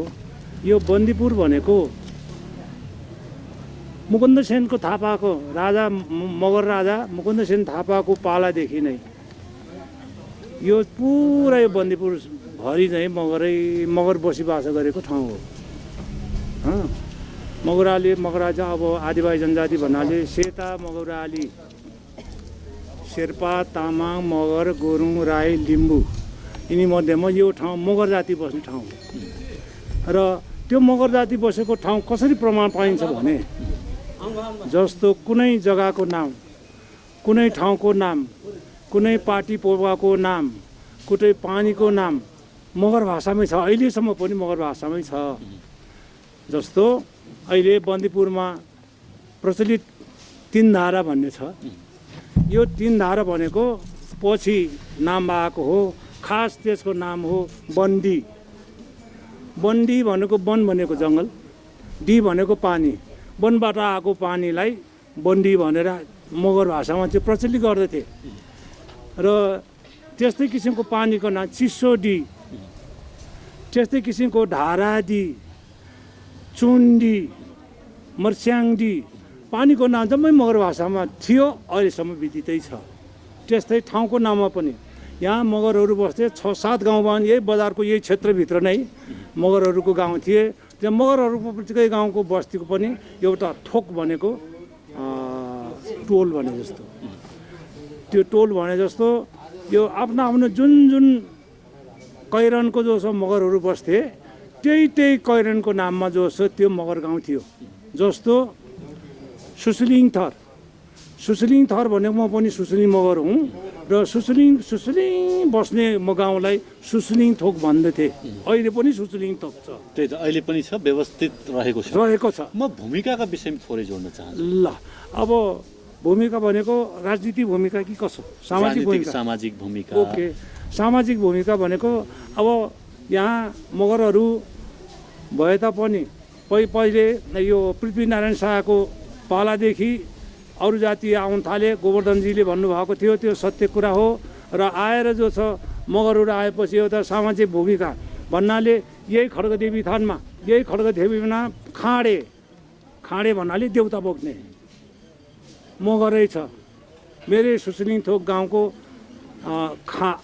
यो बन्दीपुर भनेको मुकुन्द सेनको थापाको राजा मगर राजा मुकुन्द सेन थापाको पालादेखि नै यो पुरै बन्दीपुर भरि चाहिँ मगर बसिबास गरेको ठाउँ हो। मगराली चाहिँ अब आदिवासी जनजाति भन्नाले सेता मगराली शेर्पा तामाङ मगर गुरुङ राई लिम्बू यिनी मध्येमा यो ठाउँ मगर जाति बस्ने ठाउँ हो। र त्यो मगर जाति बसेको ठाउँ कसरी प्रमाण पाइन्छ भने जस्तो कुनै जग्गाको नाम, कुनै ठाउँको नाम, कुनै पार्टी पोवाको नाम, कुनै पानीको नाम मगर भाषामै छ। अहिलेसम्म पनि मगर भाषामै छ। जस्तो अहिले बन्दीपुरमा प्रचलित 3 धारा भन्ने छ। यो 3 धारा भनेको पछि नाम आएको हो। खास त्यसको नाम हो बन्दी। बन्दी भनेको वन भनेको जङ्गल, डी भनेको पानी। वनबाट आएको पानीलाई बन्दी भनेर मगर भाषामा चाहिँ प्रचलित गर्दथे। र त्यस्तै किसिमको पानीको नाम चिसोडी, त्यस्तै किसिमको धारादी, चुन्डी, मर्स्याङडी पानीको नाम जम्मै मगर भाषामा थियो, अहिलेसम्म विदितै छ। त्यस्तै ठाउँको नाममा पनि यहाँ मगरहरू बस्थे। 6-7 गाउँ भने यही बजारको यही क्षेत्रभित्र नै मगरहरूको गाउँ थिए। त्यो मगरहरूकै गाउँको बस्तीको पनि एउटा थोक भनेको टोल भने जस्तो, त्यो टोल भने जस्तो यो आफ्नो आफ्नो जुन कैरनको जो छ मगरहरू बस्थे, त्यही कैरनको नाममा जो छ त्यो मगर गाउँ थियो। जस्तो सुसलिङ थर भनेको म पनि सुसलिङ मगर हुँ र सुसलिङ बस्ने म गाउँलाई सुसलिङ थोक भन्दथे। अहिले पनि सुसलिङ थोक छ।
त्यही त अहिले पनि छ, व्यवस्थित रहेको छ। म भूमिकाका विषयमा थोरै जोड्न चाहन्छु।
ल अब भूमिका भनेको राजनीतिक भूमिका कि कसो?
सामाजिक भूमिका।
ओके, सामाजिक भूमिका भनेको अब यहाँ मगरहरू भए तापनि पहिले यो पृथ्वीनारायण शाहको पालादेखि अरू जाति आउन थाले। गोवर्धनजीले भन्नुभएको थियो, त्यो सत्य कुरा हो। र आएर जो छ मगरहरू आएपछि एउटा सामाजिक भूमिका भन्नाले यही खड्गदेवी थानमा, यही खड्गदेवीमा खाँडे भन्नाले देउता बोक्ने मगरै छ। मेरै सुसलिङ थोक गाउँको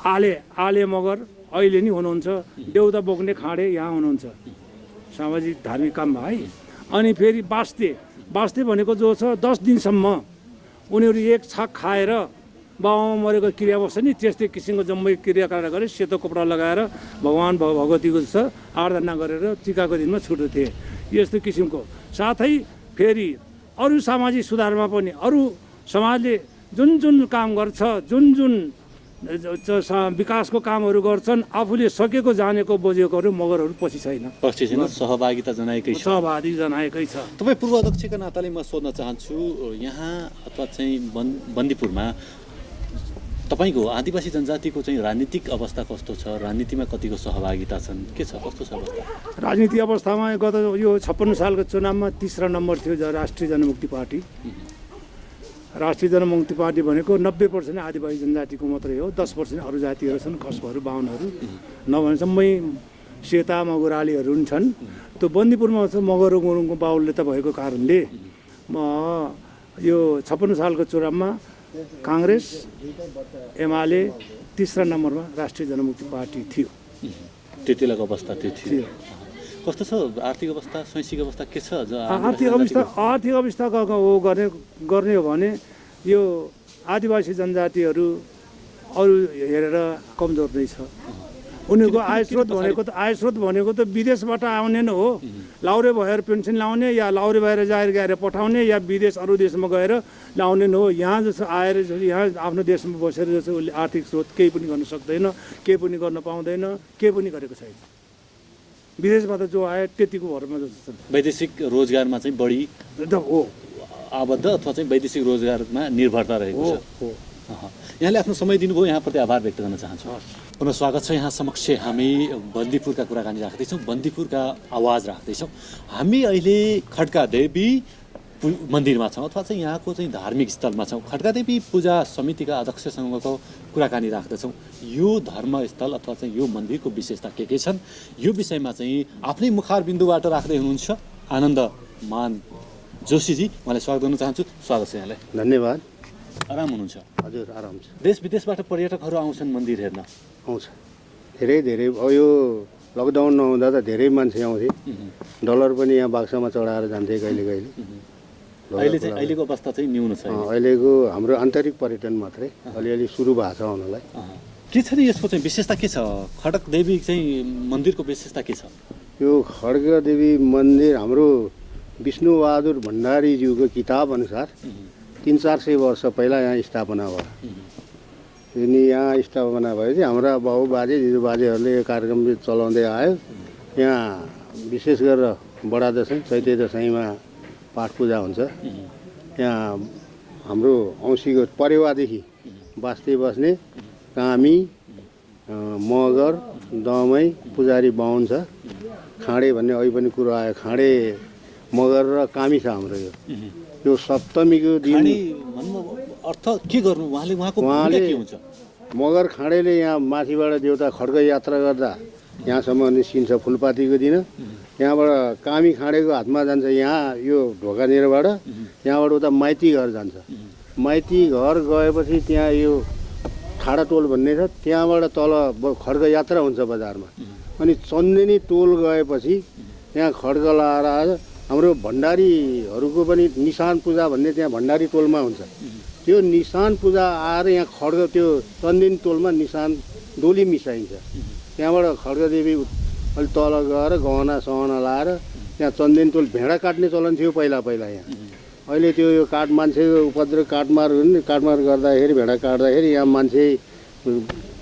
आले मगर अहिले नि हुनुहुन्छ। देउता बोक्ने खाँडे यहाँ हुनुहुन्छ सामाजिक धार्मिक काममा है। अनि फेरि बास्ते भनेको जो छ 10 दिनसम्म उनीहरू एक छाक खाएर बाबामा मरेको क्रिया बस्छ नि, त्यस्तै किसिमको जम्मै क्रियाकलाप गरे सेतो कपडा लगाएर भगवान् भगवतीको जस्तो आराधना गरेर टिकाको दिनमा छुट्थे। यस्तो किसिमको साथै फेरि अरू सामाजिक सुधारमा पनि अरू समाजले जुन काम गर्छ, जुन विकासको कामहरू गर्छन्, आफूले सकेको जानेको बोझेकोहरू मगरहरू पछि छैन,
सहभागिता जनाएकै
छ।
तपाईँ पूर्व अध्यक्षका नाताले म सोध्न चाहन्छु, यहाँ अथवा चाहिँ बन्दीपुरमा तपाईँको आदिवासी जनजातिको चाहिँ राजनीतिक अवस्था कस्तो छ? राजनीतिमा कतिको सहभागिता छन्? के छ, कस्तो छ अवस्था?
राजनीतिक अवस्थामा गत यो 56 सालको चुनावमा 3रा नम्बर थियो राष्ट्रिय जनमुक्ति पार्टी। राष्ट्रिय जनमुक्ति पार्टी भनेको 90% आदिवासी जनजातिको मात्रै हो, 10% अरू जातिहरू छन्, खसहरू बाहुनहरू नभने जम्मै सेता मगरालीहरू पनि छन्। त्यो बन्दीपुरमा मगर गुरुङको बाहुल्यता भएको कारणले म यो 56 सालको चुनावमा काङ्ग्रेस एमाले 3रा नम्बरमा राष्ट्रिय जनमुक्ति पार्टी थियो।
त्यति बेलाको अवस्था त्यो थियो। कस्तो छ आर्थिक अवस्था, शैक्षिक अवस्था के छ?
आर्थिक अवस्था गर्ने हो भने यो आदिवासी जनजातिहरू अरू हेरेर कमजोर नै छ। उनीहरूको आय स्रोत भनेको त विदेशबाट आउने नै हो। लाउरे भएर पेन्सन लाउने या लाउरे भएर जाहेर गएर पठाउने या विदेश अरू देशमा गएर लाउने नै हो। यहाँ जस्तो आएर यहाँ आफ्नो देशमा बसेर जस्तो उसले आर्थिक स्रोत केही पनि गर्न सक्दैन, केही पनि गर्न पाउँदैन, केही पनि गरेको छैन। विदेशबाट जो आयो त्यतिको भरमा जस्तो छ।
वैदेशिक रोजगारमा चाहिँ बढी आबद्ध अथवा चाहिँ वैदेशिक रोजगारमा निर्भरता रहेको छ। यहाँले आफ्नो समय दिनुभयो, यहाँप्रति आभार व्यक्त गर्न चाहन्छु। पुनः स्वागत छ यहाँ समक्ष। हामी बन्दीपुरका कुराकानी राख्दैछौँ, बन्दीपुरका आवाज राख्दैछौँ। हामी अहिले खड्कादेवी मन्दिरमा छौँ अथवा चाहिँ यहाँको चाहिँ धार्मिक स्थलमा छौँ। खड्कादेवी पूजा समितिका अध्यक्षसँगको कुराकानी राख्दछौँ। यो धर्मस्थल अथवा चाहिँ यो मन्दिरको विशेषता के छन्, यो विषयमा चाहिँ आफ्नै मुखार बिन्दुबाट राख्दै हुनुहुन्छ आनन्द मान जोशीजी, उहाँलाई स्वागत गर्न चाहन्छु। स्वागत छ यहाँलाई।
धन्यवाद।
आराम हुनुहुन्छ?
हजुर आराम छ।
देश विदेशबाट पर्यटकहरू आउँछन् मन्दिर हेर्न?
आउँछ, धेरै अब यो लकडाउन नहुँदा त धेरै मान्छे आउँथे। डलर पनि यहाँ बाक्सामा चढाएर जान्थे कहिले कहिले।
अहिलेको अवस्था चाहिँ न्यून छ।
अहिलेको हाम्रो आन्तरिक पर्यटन मात्रै अलिअलि सुरु भएको छ हुनलाई।
के छ नि यसको चाहिँ विशेषता के छ? खड्ग देवी चाहिँ मन्दिरको विशेषता के छ?
यो खड्ग देवी मन्दिर हाम्रो विष्णुबहादुर भण्डारीज्यूको किताब अनुसार 300-400 वर्ष पहिला यहाँ स्थापना भयो। अनि यहाँ स्थापना भएपछि हाम्रा बाउ बाजे दिदीबाजेहरूले यो कार्यक्रम चलाउँदै आयो। यहाँ विशेष गरेर बडा दसैँ चैते दसैँमा पाठ पूजा हुन्छ। यहाँ हाम्रो औँसीको परेवादेखि बास्दै बस्ने कामी, मगर, दमै, पुजारी बाहुन छ। खाँडे भन्ने अघि पनि कुरो आयो, खाँडे मगर र कामी छ हाम्रो। यो सप्तमीको दिन
अर्थ के गर्नु उहाँको के हुन्छ?
मगर खाँडेले यहाँ माथिबाट देउता खड्ग यात्रा गर्दा यहाँसम्म निस्किन्छ फुलपातीको दिन। यहाँबाट कामी खाँडेको हातमा जान्छ यहाँ यो ढोकानिरबाट, यहाँबाट उता माइती घर जान्छ। माइती घर गएपछि त्यहाँ यो ठाडा टोल भन्ने छ, त्यहाँबाट तल खड्ग यात्रा हुन्छ बजारमा। अनि चन्देनी टोल गएपछि त्यहाँ खड्ग लाएर आएर हाम्रो भण्डारीहरूको पनि निशान पूजा भन्ने त्यहाँ भण्डारी टोलमा हुन्छ। त्यो निशान पूजा आएर यहाँ खड्ग त्यो चन्देनी टोलमा निशान डोली मिसाइन्छ। त्यहाँबाट खड्गदेवी अलिक तल गएर गहना सहना लाएर त्यहाँ चन्देनी टोल भेडा काट्ने चलन थियो पहिला यहाँ। अहिले त्यो यो मान्छेको उपद्रव काटमार गर्दाखेरि भेडा काट्दाखेरि यहाँ मान्छे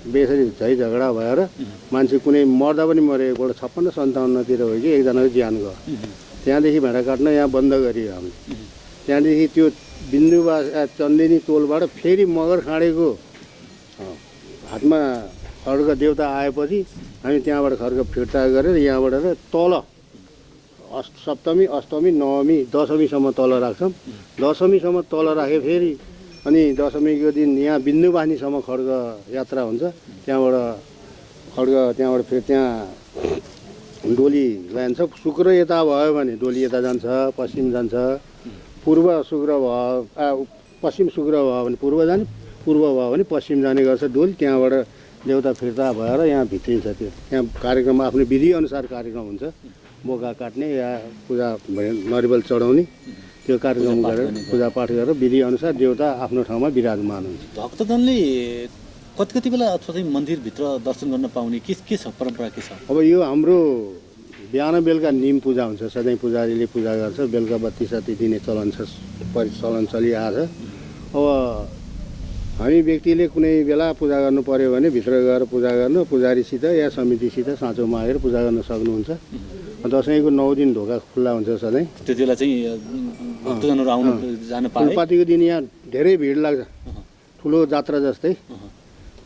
बेसरी झै झगडा भएर मान्छे कुनै मर्दा पनि मऱ्यो। एकपल्ट 56-57तिर हो कि एकजनाको ज्यान गयो। त्यहाँदेखि भेडा काट्न यहाँ बन्द गरियो हामीले। त्यहाँदेखि त्यो चन्देनी टोलबाट फेरि मगर खाँडेको हातमा खड्ग देउता आएपछि हामी त्यहाँबाट खड्ग फिर्ता गरेर यहाँबाट तल सप्तमी, अष्टमी, नवमी, दशमीसम्म तल राख्छौँ। दशमीसम्म तल राखे फेरि अनि दशमीको दिन यहाँ बिन्दुवानीसम्म खड्ग यात्रा हुन्छ। त्यहाँबाट खड्ग त्यहाँबाट फेरि त्यहाँ डोली जान्छ। शुक्र यता भयो भने डोली यता जान्छ, पश्चिम जान्छ। पूर्व शुक्र भयो पश्चिम शुक्र भयो भने पूर्व जाने, पूर्व भयो भने पश्चिम जाने गर्छ डोली। त्यहाँबाट देउता फिर्ता भएर यहाँ भित्रिन्छ। त्यो यहाँ कार्यक्रम आफ्नो विधिअनुसार कार्यक्रम हुन्छ। बोका काट्ने या पूजा नरिवल चढाउने त्यो कार्यक्रम गरेर पूजापाठ गरेर विधिअनुसार देउता आफ्नो ठाउँमा विराजमान हुन्छ।
भक्तजनले कति बेला अथवा चाहिँ मन्दिरभित्र दर्शन गर्न पाउने के छ परम्परा के छ?
अब यो हाम्रो बिहान बेलुका निम पूजा हुन्छ। सधैँ पुजारीले पूजा गर्छ। बेलुका बत्ती सत्ती दिने चलन चलिआएको छ। अब हामी व्यक्तिले कुनै बेला पूजा गर्नु पर्यो भने भित्र गएर पूजा गर्नु, पुजारीसित या समितिसित साँचो मागेर पूजा गर्न सक्नुहुन्छ। दसैँको 9 दिन ढोका खुल्ला हुन्छ सधैँ।
त्यति बेला चाहिँ भक्तजनहरू आउनु जान पाए।
फुलपातीको दिन यहाँ धेरै भिड लाग्छ, ठुलो जात्रा जस्तै।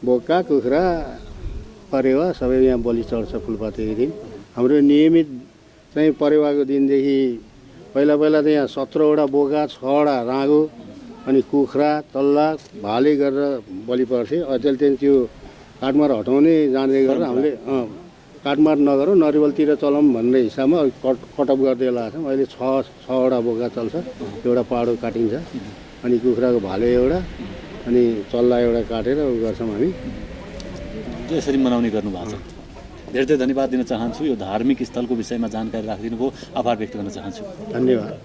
बोका, कुखुरा, परेवा सबै यहाँ बलि चढ्छ फुलपातीको दिन। हाम्रो नियमित चाहिँ परेवाको दिनदेखि पहिला त यहाँ 17वटा बोका, 6वटा राँगो अनि कुखुरा, तल्ला, भाले गरेर बलि पर्थे। अहिले त्यो काटमार हटाउने जाँदै गरेर हामीले काटमार नगरौँ नरिवलतिर चलाउँ भन्ने हिसाबमा कटअप गर्दै लगाएको छौँ। अहिले 6वटा बोका चल्छ। एउटा पाडो काटिन्छ अनि कुखुराको भाले एउटा अनि चल्ला एउटा काटेर गर्छौँ हामी।
यसरी मनाउने गर्नु भएको छ। धेरै धेरै धन्यवाद दिन चाहन्छु। यो धार्मिक स्थलको विषयमा जानकारी राखिदिनु भयो, आभार व्यक्त गर्न चाहन्छु।
धन्यवाद।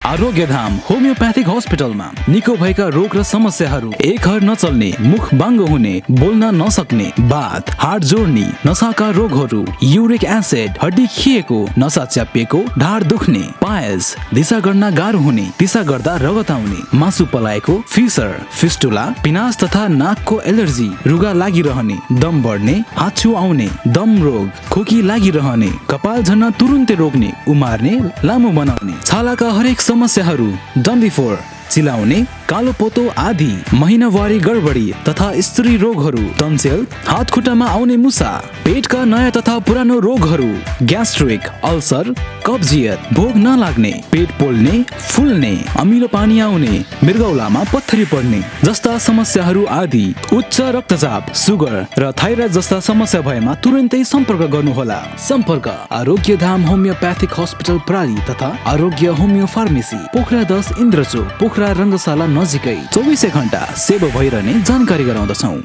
आरोग्यधाम होमियोप्याथिक हस्पिटलमा निको भएका रोग र समस्याहरू, एक हर नचल्ने, मुख बाङ्गो हुने, बोल्न नसक्ने, बात, हाड जोड्ने, नसाका रोगहरू, युरिक एसिड, हड्डी खिएको, नसा च्यापिएको, ढाड दुख्ने, पायल्स, दिशा गर्न गाह्रो हुने, दिशा गर्दा रगत आउने, मासु पलाएको, फिसर, फिस्टुला, पिनास तथा नाकको एलर्जी, रुगा लागिरहने, दम बढ्ने, हाच्छु आउने, दम रोग, खोकी लागिरहने, कपाल झर्न तुरुन्तै रोक्ने, उमार्ने, लामो बनाउने, छालाका हरेक समस्याहरू, डन्डी फोर चिलाउने, कालोपोतो आदि, महिनावारी गडबडी तथा स्त्री रोगहरू, टन्सिल, हात खुट्टामा आउने मुसा, पेटका नयाँ तथा पुरानो रोगहरू, ग्यास्ट्रिक, अल्सर, कब्जियत, भोक नलाग्ने, पेट पोल्ने, फुल्ने, अमिलो पानी आउने, मृगौलामा पत्थरी पर्ने जस्ता समस्याहरू आदि, उच्च रक्तचाप, सुगर र थाइरोइड जस्ता समस्या भएमा तुरन्तै सम्पर्क गर्नुहोला। सम्पर्क आरोग्य धाम होमियोप्याथिक हस्पिटल प्राली तथा आरोग्य होमियो फार्मेसी, पोखरा 10 इन्द्रचोक, पोखरा रङ्गशाला नजिकै 24 घण्टा सेवा भइरहने जानकारी गराउँदछौँ।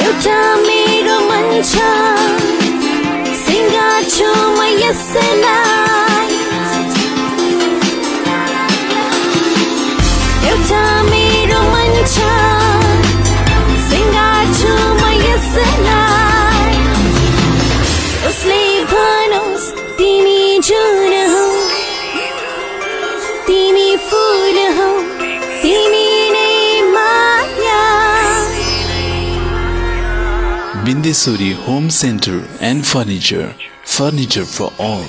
एउटा मेरो मन छ, सिङ्गार्छु म यसलाई, एउटा मेरो मन छ, सिङ्गार्छु म यसलाई, उसले भनोस् तिमी जुन हौ, तिमी फुल हौ, तिमी नै माया।
Bindesuri Home Center and Furniture, furniture for all.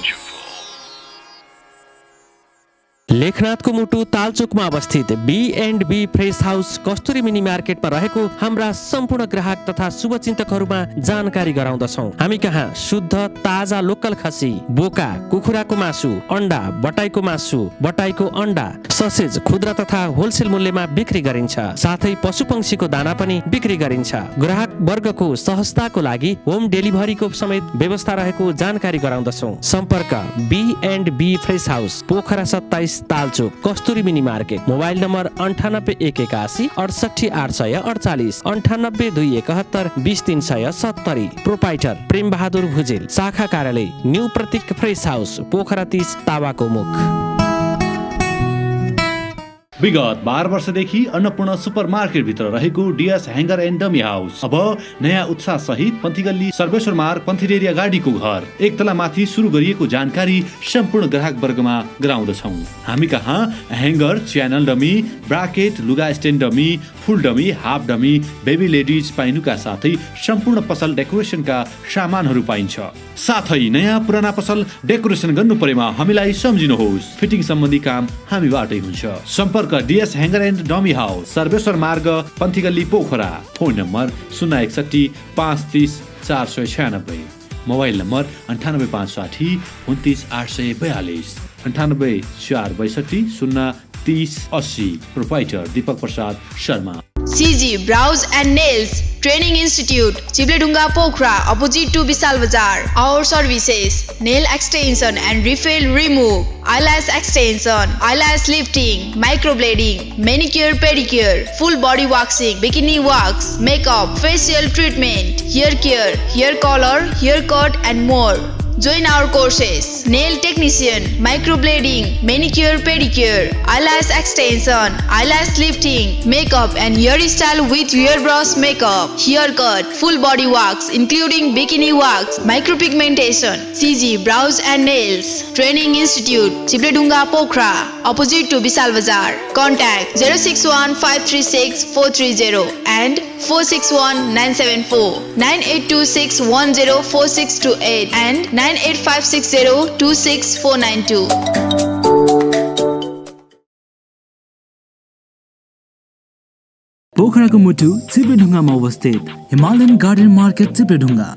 लेखनाथको मुटु तालचोकमा अवस्थित B&B फ्रेस हाउस कस्तुरी मिनी मार्केटमा रहेको हाम्रा सम्पूर्ण ग्राहक तथा शुभचिन्तकहरूमा जानकारी गराउँदछौँ। हामी कहाँ शुद्ध ताजा लोकल खसी, बोका, कुखुराको मासु, अन्डा, बटाईको मासु, बटाईको अन्डा, ससेज खुद्रा तथा होलसेल मूल्यमा बिक्री गरिन्छ। साथै पशुपक्षीको दाना पनि बिक्री गरिन्छ। ग्राहक वर्गको सहजताको लागि होम डेलिभरीको समेत व्यवस्था रहेको जानकारी गराउँदछौँ। सम्पर्क B&B fresh house, Pokhara 27 Talchok, Kasturi mini market. Mobile number 98 181 68 848, 98 271 20 370। Proprietor Prem Bahadur Bhujel, शाखा कार्यालय new Pratik fresh house, Pokhara 30 तावाको मुख।
विगत 12 वर्षदेखि अन्नपूर्ण सुपरमार्केट भित्र रहेको DS hanger and dummy house अब नयाँ उत्साह सहित पन्थीगल्ली सर्वेश्वर मार्ग पन्थीरेरिया गाडीको घर एक तला माथि सुरु गरिएको जानकारी सम्पूर्ण ग्राहक वर्गमा गराउँदछौँ। हामी कहाँ ह्याङ्गर, च्यानल डमी, ब्राकेट, लुगा stand dummy, full dummy, half dummy, baby ladies पाइनुका साथै सम्पूर्ण पसल डेकोरेसनका सामानहरू पाइन्छ। साथै नयाँ पुराना पसल डेकोरेसन गर्नु परेमा हामीलाई सम्झिनुहोस्। फिटिङ सम्बन्धी काम हामीबाटै हुन्छ। सम्पर्क DS hanger and dummy house, Sarveshwar Marg पन्थीगल्ली Pokhara. Phone number 061 530 496, mobile number 98 560 29 842, 98 462 0 30 80। Proprietor Deepak Prasad Sharma.
CG Brows and Nails Training Institute, Chibledunga Pokhara, opposite to Vishal Bazar. Our services: nail extension and refill remove, eyelash extension, eyelash lifting, microblading, manicure pedicure, full body waxing, bikini wax, makeup, facial treatment, hair care, hair color, haircut and more. Join our courses: nail technician, microblading, manicure pedicure, eyelash extension, eyelash lifting, makeup and hairstyle with hairbrush makeup, haircut, full body wax including bikini wax, micropigmentation. CG Brows and Nails Training Institute, Chibledunga Pokhara, opposite to Vishal Bazar. Contact 061 536 430 and 461 974, 9826 104628 and 98560 26492.
पोखराको मुटु चिप्लेढुङ्गामा अवस्थित Himalayan garden market Chipledhunga,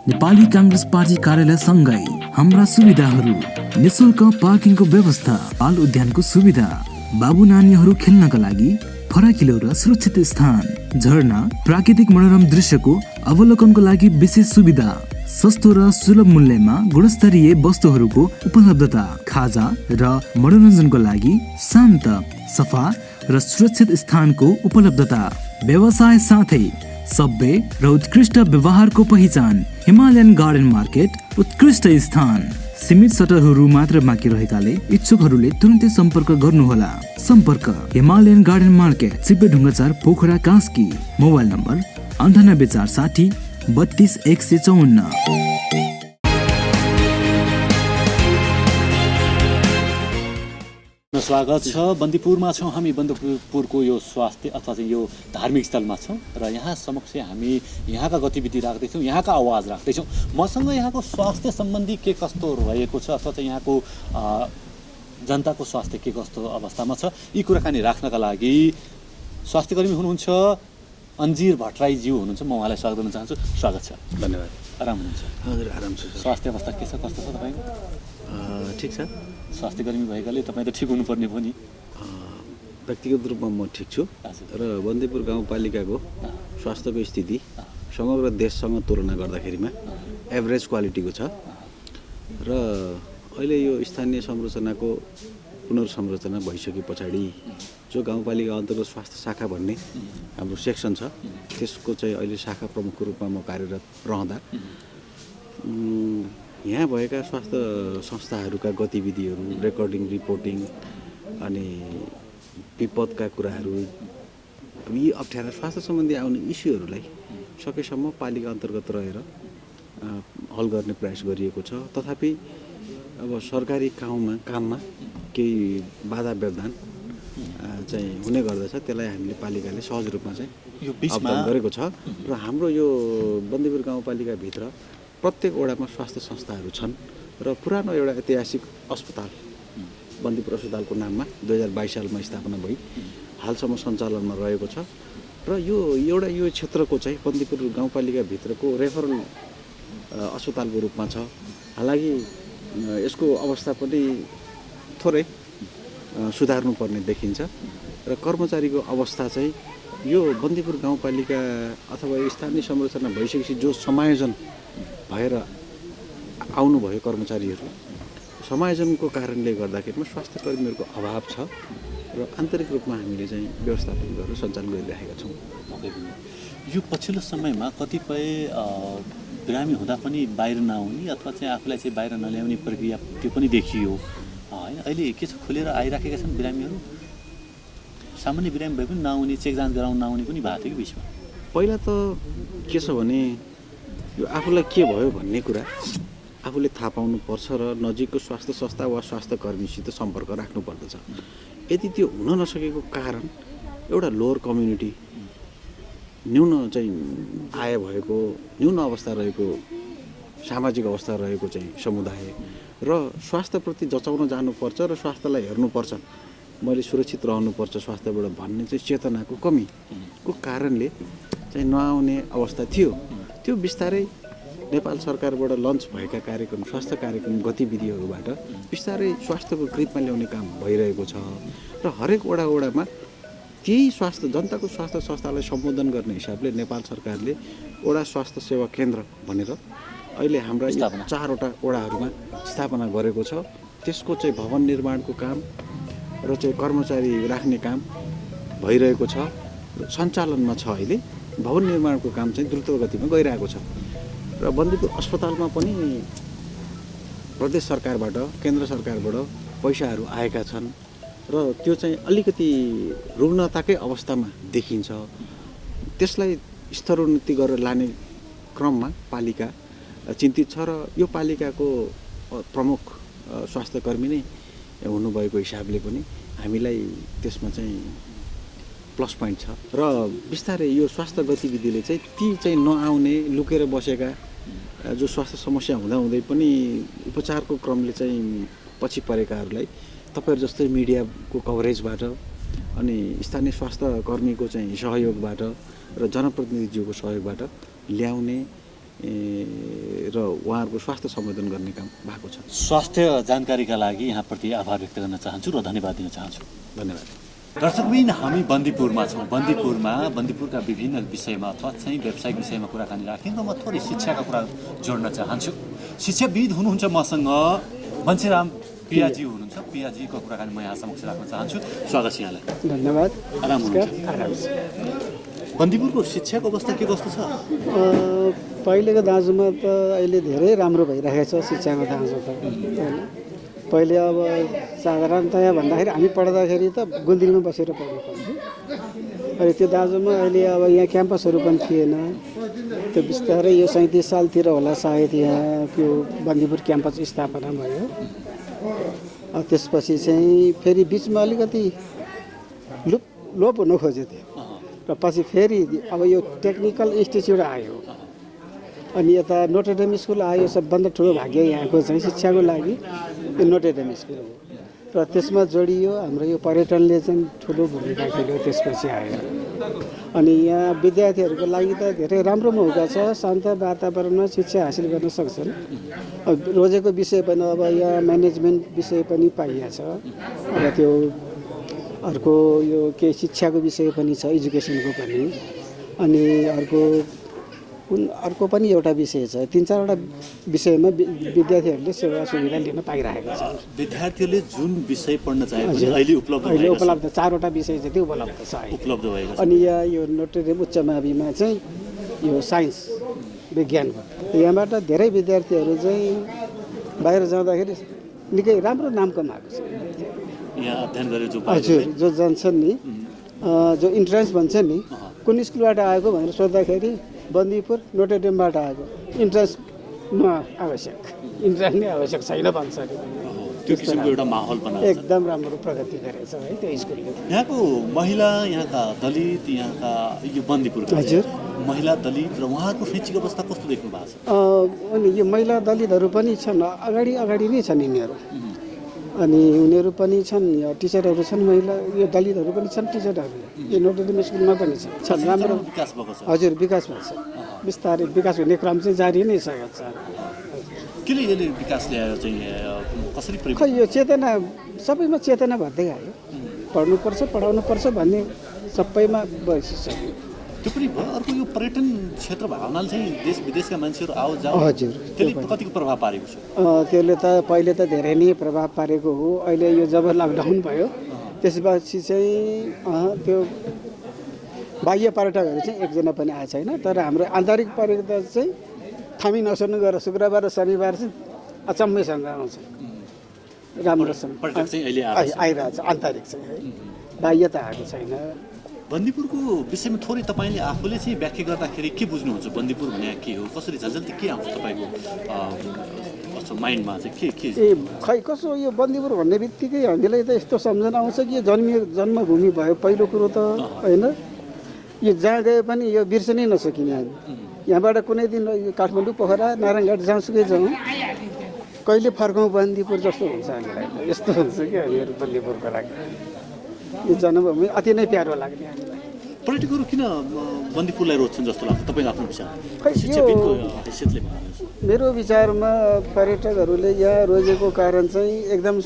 Nepali Congress party कार्यालय सँगै हाम्रा सुविधाहरू: निशुल्क पार्किङको व्यवस्था, बाल उद्यानको सुविधा, बाबु नानीहरू खेल्नका लागि फराकिलो र सुरक्षित स्थान, झरना, प्राकृतिक मनोरम दृश्यको अवलोकनको लागि विशेष सुविधा, सस्तो र सुलभ मूल्यमा गुणस्तरीय वस्तुहरूको उपलब्धता, खाजा र मनोरञ्जनको लागि शान्त, सफा र सुरक्षित स्थानको उपलब्धता, व्यवसाय साथै सभ्य र उत्कृष्ट व्यवहारको पहिचान। हिमालयन गार्डन मार्केट उत्कृष्ट स्थान। सीमित सटरहरू मात्र बाँकी रहेकाले इच्छुकहरूले तुरन्तै सम्पर्क गर्नुहोला। सम्पर्क Himalayan garden market, Chipledhunga 4, Pokhara Kaski. Mobile number 98 460 32 154।
स्वागत छ। बन्दीपुरमा छौँ हामी। बन्दीपुरको यो स्वास्थ्य अथवा चाहिँ यो धार्मिक स्थलमा छौँ र यहाँ समक्ष हामी यहाँका गतिविधि राख्दैछौँ, यहाँका आवाज राख्दैछौँ। मसँग यहाँको स्वास्थ्य सम्बन्धी के कस्तो रहेको छ अथवा चाहिँ यहाँको जनताको स्वास्थ्य के कस्तो अवस्थामा छ, यी कुराकानी राख्नका लागि स्वास्थ्यकर्मी हुनुहुन्छ अन्जिर भट्टराईज्यू हुनुहुन्छ। म उहाँलाई स्वागत गर्न चाहन्छु। स्वागत छ।
धन्यवाद।
आराम हुनुहुन्छ?
हजुर आराम छ।
स्वास्थ्य अवस्था के छ, कस्तो छ तपाईँको?
ठिक छ।
स्वास्थ्यकर्मी भएकाले तपाईँ त ठिक हुनुपर्ने भयो नि।
व्यक्तिगत रूपमा म ठिक छु र बन्दीपुर गाउँपालिकाको स्वास्थ्यको स्थिति समग्र देशसँग तुलना गर्दाखेरिमा एभरेज क्वालिटीको छ र अहिले यो स्थानीय संरचनाको पुनर्संरचना भइसके पछाडि जो गाउँपालिका अन्तर्गत स्वास्थ्य शाखा भन्ने हाम्रो सेक्सन छ त्यसको चाहिँ अहिले शाखा प्रमुखको रूपमा म कार्यरत रहँदा यहाँ भएका स्वास्थ्य संस्थाहरूका गतिविधिहरू, रेकर्डिङ, रिपोर्टिङ अनि विपदका कुराहरू, यी अप्ठ्यारा स्वास्थ्य सम्बन्धी आउने इस्युहरूलाई सकेसम्म पालिका अन्तर्गत रहेर हल गर्ने प्रयास गरिएको छ। तथापि अब सरकारी काममा केही बाधा व्यवधान चाहिँ हुने गर्दछ, त्यसलाई हामीले पालिकाले सहज रूपमा चाहिँ अवगत गरेको छ र हाम्रो यो बन्दीपुर गाउँपालिकाभित्र प्रत्येक वडामा स्वास्थ्य संस्थाहरू छन् र पुरानो एउटा ऐतिहासिक अस्पताल बन्दीपुर अस्पतालको नाममा 2022 सालमा स्थापना भई हालसम्म सञ्चालनमा रहेको छ र यो क्षेत्रको चाहिँ बन्दीपुर गाउँपालिकाभित्रको रेफरल अस्पतालको रूपमा छ। हालाकि यसको अवस्था पनि थोरै सुधार्नुपर्ने देखिन्छ र कर्मचारीको अवस्था चाहिँ यो बन्दीपुर गाउँपालिका अथवा स्थानीय संरचना भइसकेपछि जो समायोजन भएर आउनुभयो कर्मचारीहरू, समायोजनको कारणले गर्दाखेरिमा स्वास्थ्य कर्मीहरूको अभाव छ र आन्तरिक रूपमा हामीले चाहिँ व्यवस्थापन गरेर सञ्चालन गरिरहेका छौँ।
यो पछिल्लो समयमा कतिपय बिरामी हुँदा पनि बाहिर नआउने अथवा चाहिँ आफूलाई चाहिँ बाहिर नल्याउने प्रक्रिया त्यो पनि देखियो होइन। अहिले के छ, खुलेर आइराखेका छन् बिरामीहरू? सामान्य बिरामी भए पनि नआउने, चेक जाँच गराउन नआउने पनि भएको थियो कि बिचमा?
पहिला त के छ भने यो आफूलाई के भयो भन्ने कुरा आफूले थाहा पाउनुपर्छ र नजिकको स्वास्थ्य संस्था वा स्वास्थ्य कर्मीसित सम्पर्क राख्नुपर्दछ। यदि त्यो हुन नसकेको कारण एउटा लोअर कम्युनिटी, न्यून चाहिँ आय भएको, न्यून अवस्था रहेको, सामाजिक अवस्था रहेको चाहिँ समुदाय र स्वास्थ्यप्रति जचाउन जानुपर्छ र स्वास्थ्यलाई हेर्नुपर्छ, मैले सुरक्षित रहनुपर्छ स्वास्थ्यबाट भन्ने चाहिँ चेतनाको कमीको कारणले चाहिँ नआउने अवस्था थियो। त्यो बिस्तारै नेपाल सरकारबाट लन्च भएका कार्यक्रम, स्वास्थ्य कार्यक्रम गतिविधिहरूबाट बिस्तारै स्वास्थ्यको ग्रिपमा ल्याउने काम भइरहेको छ र हरेक वडामा त्यही जनताको स्वास्थ्य संस्थालाई सम्बोधन गर्ने हिसाबले नेपाल सरकारले वडा स्वास्थ्य सेवा केन्द्र भनेर अहिले हाम्रा 4वटा वडाहरूमा स्थापना गरेको छ। त्यसको चाहिँ भवन निर्माणको काम र चाहिँ कर्मचारी राख्ने काम भइरहेको छ, सञ्चालनमा छ। अहिले भवन निर्माणको काम चाहिँ द्रुत गतिमा गइरहेको छ र बन्दीपुर अस्पतालमा पनि प्रदेश सरकारबाट, केन्द्र सरकारबाट पैसाहरू आएका छन् र त्यो चाहिँ अलिकति रुग्णताकै अवस्थामा देखिन्छ। त्यसलाई स्तरोन्नति गरेर लाने क्रममा पालिका चिन्तित छ र यो पालिकाको प्रमुख स्वास्थ्यकर्मी नै हुनुभएको हिसाबले पनि हामीलाई त्यसमा चाहिँ प्लस पोइन्ट छ र बिस्तारै यो स्वास्थ्य गतिविधिले चाहिँ ती चाहिँ नआउने, लुकेर बसेका जो स्वास्थ्य समस्या हुँदाहुँदै पनि उपचारको क्रमले चाहिँ पछि परेकाहरूलाई तपाईहरु जस्तै मिडियाको कभरेजबाट अनि स्थानीय स्वास्थ्य कर्मीको चाहिँ सहयोगबाट र जनप्रतिनिधिज्यूको सहयोगबाट ल्याउने र उहाँहरूको स्वास्थ्य सम्बोधन गर्ने काम भएको छ।
स्वास्थ्य जानकारीका लागि यहाँप्रति आभार व्यक्त गर्न चाहन्छु र धन्यवाद दिन चाहन्छु।
धन्यवाद।
दर्शकबिन, हामी बन्दीपुरमा छौँ। बन्दीपुरका विभिन्न विषयमा अथवा चाहिँ व्यावसायिक विषयमा कुराकानी राख्यौँ र म थोरै शिक्षाका कुरा जोड्न चाहन्छु। शिक्षाविद हुनुहुन्छ मसँग बन्सीराम पियाजी हुनुहुन्छ। पियाजीको कुराकानी म यहाँ समक्ष राख्न चाहन्छु। स्वागत छ यहाँलाई।
धन्यवाद।
आराम हुनुहुन्छ? बन्दीपुरको शिक्षाको अवस्था के कस्तो छ?
पहिलेको दाँजोमा त अहिले धेरै राम्रो भइरहेको छ शिक्षाको दाँजो त। पहिले अब साधारणतया भन्दाखेरि हामी पढ्दाखेरि त गुल्दिलमा बसेर पढ्नु पर्थ्यो। अहिले त्यो दाँजोमा अहिले अब यहाँ क्याम्पसहरू पनि थिएन। त्यो बिस्तारै यो 37 सालतिर होला सायद यहाँ त्यो बन्दीपुर क्याम्पस स्थापना भयो त्यसपछि चाहिँ फेरि बिचमा अलिकति लोप हुन खोज्यो त्यो र पछि फेरि अब यो टेक्निकल इन्स्टिच्युट आयो अनि यता नोटेडेम स्कुल आयो। सबभन्दा ठुलो भाग्य यहाँको चाहिँ शिक्षाको लागि यो नोटेडेम स्कुल हो र त्यसमा जोडियो हाम्रो यो पर्यटनले चाहिँ ठुलो भूमिका खेल्यो त्यसपछि आयो। अनि यहाँ विद्यार्थीहरूको लागि त धेरै राम्रो मौका छ, शान्त वातावरणमा शिक्षा हासिल गर्न सक्छन्। रोजेको विषय पनि अब यहाँ म्यानेजमेन्ट विषय पनि पाइएको छ र त्यो अर्को यो के शिक्षाको विषय पनि छ, एजुकेसनको पनि। अनि अर्को पनि एउटा विषय छ, 3-4वटा विषयमा विद्यार्थीहरूले सेवा सुविधा लिन पाइरहेका छन्।
विद्यार्थीहरूले जुन विषय पढ्न चाहे अहिले उपलब्ध
4वटा विषय जति उपलब्ध छ
उपलब्ध भएको छ।
अनि यहाँ यो नोटेडेम उच्च माविमा चाहिँ यो साइन्स विज्ञानको यहाँबाट धेरै विद्यार्थीहरू चाहिँ बाहिर जाँदाखेरि निकै राम्रो नाम कमाएको छ।
यहाँ अध्ययन गरे
हजुर जो जान्छन् नि, जो इन्ट्रान्स भन्छ नि, कुन स्कुलबाट आएको भनेर सोद्धाखेरि बन्दीपुर नोटेडेमबाट आएको, इन्ट्रान्स आवश्यक, इन्ट्रान्स नै आवश्यक छैन भन्छ।
त्यो किसिमको एउटा माहौल बनाएको छ।
एकदम राम्रो प्रगति गरेछ है त्यो स्कुलले।
यहाँको महिला, यहाँका दलित, यहाँका यो बन्दीपुरका
हजुर
महिला दलित र उहाँहरूको फेचिक अवस्था कस्तो देख्नु भएको छ?
अनि यो महिला दलितहरू पनि छन्, अगाडि नै छन् यिनीहरू। अनि उनीहरू पनि छन्, टिचरहरू छन्, महिला यो दलितहरू पनि छन् टिचरहरू, यो नोटेडेम स्कुलमा पनि छन्। राम्रो
विकास भएको छ।
हजुर विकास भएको छ, बिस्तारै विकास हुने क्रम चाहिँ जारी नै छ।
केले यसले विकास ल्याएर चाहिँ कसरी
खै यो चेतना सबैमा चेतना भन्दै आयो, पढ्नुपर्छ पढाउनुपर्छ भन्ने सबैमा बसिसक्यो।
त्यो पनि भयो। अर्को यो पर्यटन क्षेत्र भावनाले चाहिँ देश विदेशका मान्छेहरू आउ जाऊ,
हजुर
त्यसले कतिको प्रभाव पारेको छ?
त्यसले त पहिले त धेरै नै प्रभाव पारेको हो। अहिले यो जब लकडाउन भयो त्यसपछि चाहिँ त्यो बाह्य पर्यटकहरू चाहिँ एकजना पनि आएको छैन। तर हाम्रो आन्तरिक पर्यटक चाहिँ थामी नसर्नु गरेर शुक्रबार र शनिबार चाहिँ अचम्मैसँग आउँछ, राम्रोसँग आइरहेछ। आन्तरिक चाहिँ है, बाह्य त आएको छैन।
बन्दीपुरको विषयमा थोरै तपाईँले आफूले चाहिँ व्याख्या गर्दाखेरि के बुझ्नुहुन्छ? बन्दीपुर भने के हो, कसरी झल्झल्ती के आउँछ तपाईँको माइन्डमा चाहिँ के?
खै कसो यो बन्दीपुर भन्ने बित्तिकै हामीलाई त यस्तो सम्झना आउँछ कि यो जन्मभूमि भयो पहिलो कुरो त होइन। यो जहाँ गए पनि यो बिर्सनै नसकिने हामी। यहाँबाट कुनै दिन काठमाडौँ, पोखरा, नारायणघाट जाउँसुकै जाउँ, कहिले फर्काउँ बन्दीपुर जस्तो हुन्छ हामीलाई त। यस्तो हुन्छ कि हामीहरू बन्दीपुरको लागि यो जन्मभूमि अति नै प्यारो लाग्ने हामीलाई।
पर्यटकहरू किन बन्दीपुरलाई रोज्छन् जस्तो लाग्छ तपाईँको आफ्नो विचार?
मेरो विचारमा पर्यटकहरूले यहाँ रोजेको कारण चाहिँ एकदम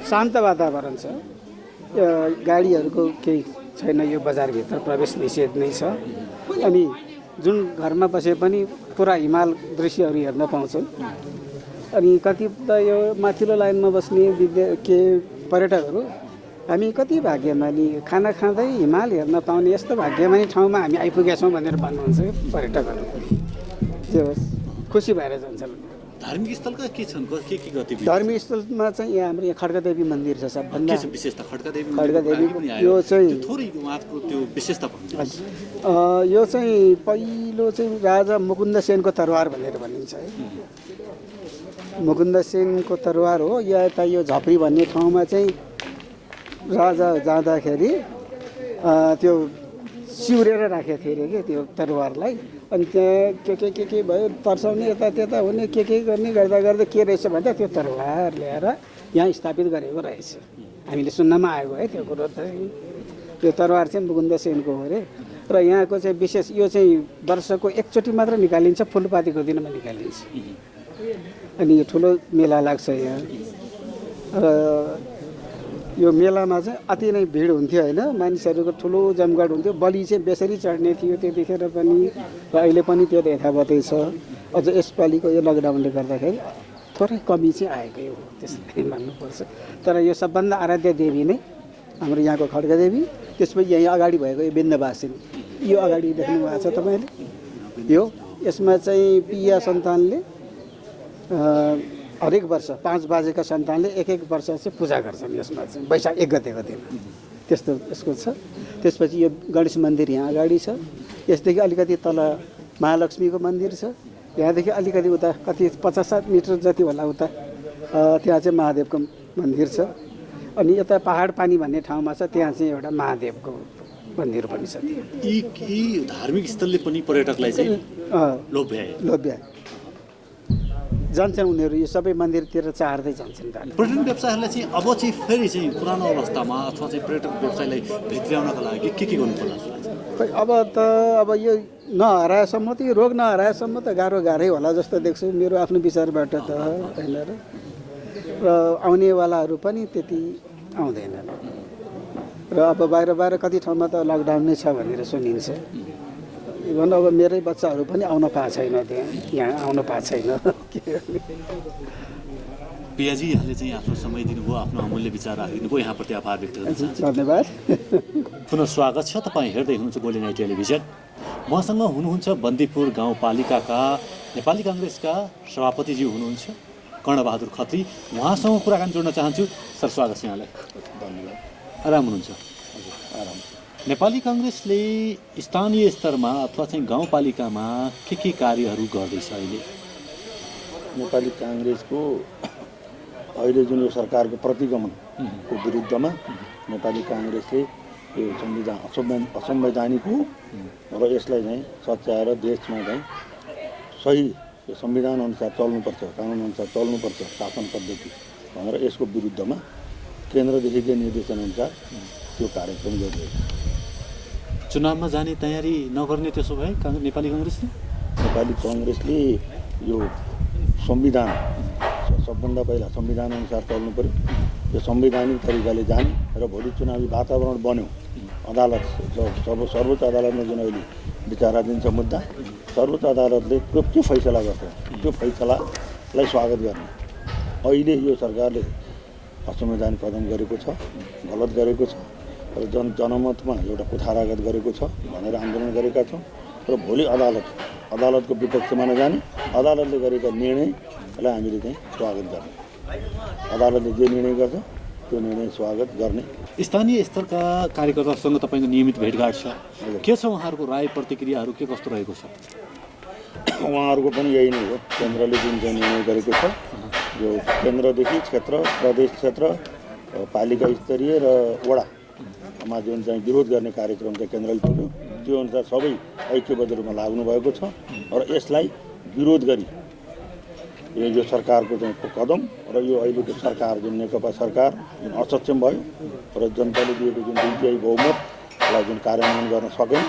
शान्त वातावरण छ, गाडीहरूको केही छैन, यो बजारभित्र प्रवेश निषेध नै छ। अनि जुन घरमा बसे पनि पुरा हिमाल दृश्यहरू हेर्न पाउँछन्। अनि कति त यो माथिल्लो लाइनमा बस्ने पर्यटकहरू हामी कति भाग्यमानी, खाना खाँदै हिमाल हेर्न पाउने यस्तो भाग्यमानी ठाउँमा हामी आइपुगेका छौँ भनेर भन्नुहुन्छ पर्यटकहरू। त्यो खुसी भएर जान्छन्।
धार्मिक स्थलका के छन्, के गतिविधि?
धार्मिक स्थलमा चाहिँ यहाँ हाम्रो यहाँ खड्कादेवी मन्दिर छ सबभन्दा
विशेषता। खड्कादेवी
यो चाहिँ
थोरै उहाँको त्यो विशेषता भन्नु।
यो चाहिँ पहिलो चाहिँ राजा मुकुन्द सेनको तरवार भनेर भनिन्छ है। मुकुन्द सेनको तरवार हो। यता यो झपरी भन्ने ठाउँमा चाहिँ राजा जाँदाखेरि त्यो सिउरेर राखेको थियो अरे कि त्यो तरवारलाई। अनि त्यहाँ के भयो, तर्साउने यतात्यता हुने के गर्ने गर्दा गर्दा के रहेछ भन्दा त्यो तरवार ल्याएर यहाँ स्थापित गरेको रहेछ। हामीले सुन्नमा आएको है त्यो कुरो चाहिँ। त्यो तरवार चाहिँ मुकुन्द सेनको हो अरे। र यहाँको चाहिँ विशेष यो चाहिँ वर्षको एकचोटि मात्र निकालिन्छ, फुलपातीको दिनमा निकालिन्छ। अनि यो ठुलो मेला लाग्छ यहाँ। र यो मेलामा चाहिँ अति नै भिड हुन्थ्यो होइन, मानिसहरूको ठुलो जमघट हुन्थ्यो। बलि चाहिँ बेसरी चढ्ने थियो त्यतिखेर पनि, र अहिले पनि त्यो यथावतै छ। अझ यसपालिको यो लकडाउनले गर्दाखेरि थोरै कमी चाहिँ आएकै हो, त्यसलाई मान्नुपर्छ। तर यो सबभन्दा आराध्य देवी नै हाम्रो यहाँको खड्कादेवी, त्यसपछि यहाँ अगाडि भएको यो विन्ध्यवासिनी, यो अगाडि देख्नु भएको छ तपाईँले। यो यसमा चाहिँ पिया सन्तानले हरेक वर्ष 5 बाजेका सन्तानले एक वर्ष चाहिँ पूजा गर्छन् यसमा चाहिँ, वैशाख 1 गतेको दिन। त्यस्तो यसको छ। त्यसपछि यो गणेश मन्दिर यहाँ अगाडि छ। यसदेखि अलिकति तल महालक्ष्मीको मन्दिर छ। यहाँदेखि अलिकति उता कति 50-60 मिटर जति होला उता त्यहाँ चाहिँ महादेवको मन्दिर छ। अनि यता पहाड पानी भन्ने ठाउँमा छ, त्यहाँ चाहिँ एउटा महादेवको मन्दिर पनि छ।
यी धार्मिक स्थलले पनि पर्यटकलाई चाहिँ लोभ्याए
जान्छन् उनीहरू, यो सबै मन्दिरतिर चाहर्दै जान्छन्।
पर्यटन व्यवसायहरूलाई चाहिँ अब चाहिँ फेरि चाहिँ पुरानो अवस्थामा अथवा चाहिँ पर्यटक व्यवसायलाई भित्र्याउनका लागि के गर्नु पर्ला?
अब यो नहराएसम्म त, यो रोग नहराएसम्म त गाह्रै होला जस्तो देख्छु मेरो आफ्नो विचारबाट त होइन र आउनेवालाहरू पनि त्यति आउँदैनन् र अब बाहिर कति ठाउँमा त लकडाउन नै छ भनेर सुनिन्छ। इभन अब मेरै बच्चाहरू पनि आउन पाएको छैन, त्यहाँ यहाँ आउन पाएको छैन।
पियाजी यहाँले चाहिँ आफ्नो समय दिनुभयो, आफ्नो अमूल्य विचार राखिदिनुभयो, यहाँप्रति आभार व्यक्त गर्न चाहन्छु।
धन्यवाद।
पुनः स्वागत छ। तपाईँ हेर्दै हुनुहुन्छ गोल्डन आई टेलिभिजन। मसँग हुनुहुन्छ बन्दीपुर गाउँपालिकाका नेपाली काङ्ग्रेसका सभापतिज्यू हुनुहुन्छ कर्णबहादुर खत्री। उहाँसँग कुराकानी जोड्न चाहन्छु। सर स्वागत छ यहाँलाई।
धन्यवाद।
आराम हुनुहुन्छ?
आराम।
नेपाली काङ्ग्रेसले स्थानीय स्तरमा अथवा चाहिँ गाउँपालिकामा के कार्यहरू गर्दैछ अहिले?
नेपाली काङ्ग्रेसको अहिले जुन यो सरकारको प्रतिगमनको विरुद्धमा नेपाली काङ्ग्रेसले यो संविधान असंवैधानिक हो र यसलाई चाहिँ सच्याएर देशमा चाहिँ सही यो संविधान अनुसार चल्नुपर्छ, कानुन अनुसार चल्नुपर्छ शासन पद्धति भनेर यसको विरुद्धमा केन्द्रदेखिको निर्देशनअनुसार त्यो कार्यक्रम गरिरहेको छ।
चुनावमा जाने तयारी नगर्ने त्यसो भए नेपाली काङ्ग्रेसले यो संविधान सबभन्दा पहिला संविधान अनुसार चल्नु पऱ्यो, यो संवैधानिक तरिकाले जाने र भोलि चुनावी वातावरण बन्यो, अदालत सर्वोच्च अदालतमा जुन अहिले विचाराधीन छ मुद्दा, सर्वोच्च अदालतले के फैसला गर्छ त्यो फैसलालाई स्वागत गर्ने। अहिले यो सरकारले असंवैधानिक कदम गरेको छ, गलत गरेको छ र जनमतमा एउटा कुठाराघात गरेको छ भनेर आन्दोलन गरेका छौँ र भोलि अदालतको विपक्षमा नजाने, अदालतले गरेका निर्णयलाई हामीले चाहिँ स्वागत गर्ने, अदालतले जे निर्णय गर्छ त्यो निर्णय स्वागत गर्ने। स्थानीय स्तरका कार्यकर्तासँग तपाईँको नियमित भेटघाट छ, के छ उहाँहरूको राय प्रतिक्रियाहरू के कस्तो रहेको छ?
उहाँहरूको पनि यही नै हो, केन्द्रले जुन चाहिँ निर्णय गरेको छ यो केन्द्रदेखि क्षेत्र, प्रदेश क्षेत्र, पालिका स्तरीय र वडामा जुन चाहिँ विरोध गर्ने कार्यक्रम चाहिँ केन्द्रले तुल्यो त्यो अनुसार सबै ऐक्यबद्ध रूपमा लाग्नु भएको छ र यसलाई विरोध गरी यो सरकारको चाहिँ कदम र यो अहिलेको सरकार जुन नेकपा सरकार जुन असक्षम भयो र जनताले दिएको जुन 2/3 बहुमतलाई जुन कार्यान्वयन गर्न सकेन,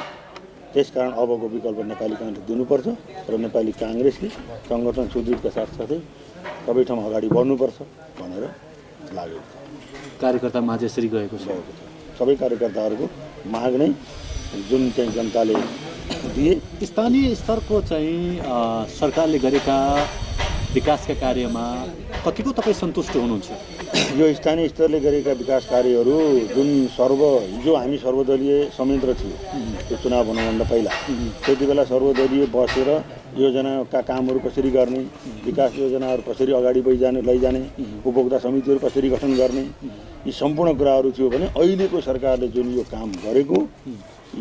त्यसकारण अबको विकल्प नेपाली काङ्ग्रेस दिनुपर्छ र नेपाली काङ्ग्रेसले सङ्गठन सुदृढका साथसाथै सबै ठाउँमा अगाडि बढ्नुपर्छ भनेर लागेको छ।
कार्यकर्ता माझ यसरी गएको छ।
सबै कार्यकर्ताहरूको माग नै जुन चाहिँ जनताले दिए।
स्थानीय स्तरको चाहिँ सरकारले गरेका विकासका कार्यमा कतिको तपाईँ सन्तुष्ट हुनुहुन्छ?
यो स्थानीय स्तरले गरेका विकास कार्यहरू जुन हिजो हामी सर्वदलीय संयन्त्र थियो त्यो चुनाव हुनुभन्दा पहिला, त्यति बेला सर्वदलीय बसेर योजनाका कामहरू कसरी गर्ने, विकास योजनाहरू कसरी अगाडि लैजाने, उपभोक्ता समितिहरू कसरी गठन गर्ने, यी सम्पूर्ण कुराहरू थियो भने अहिलेको सरकारले जुन यो काम गरेको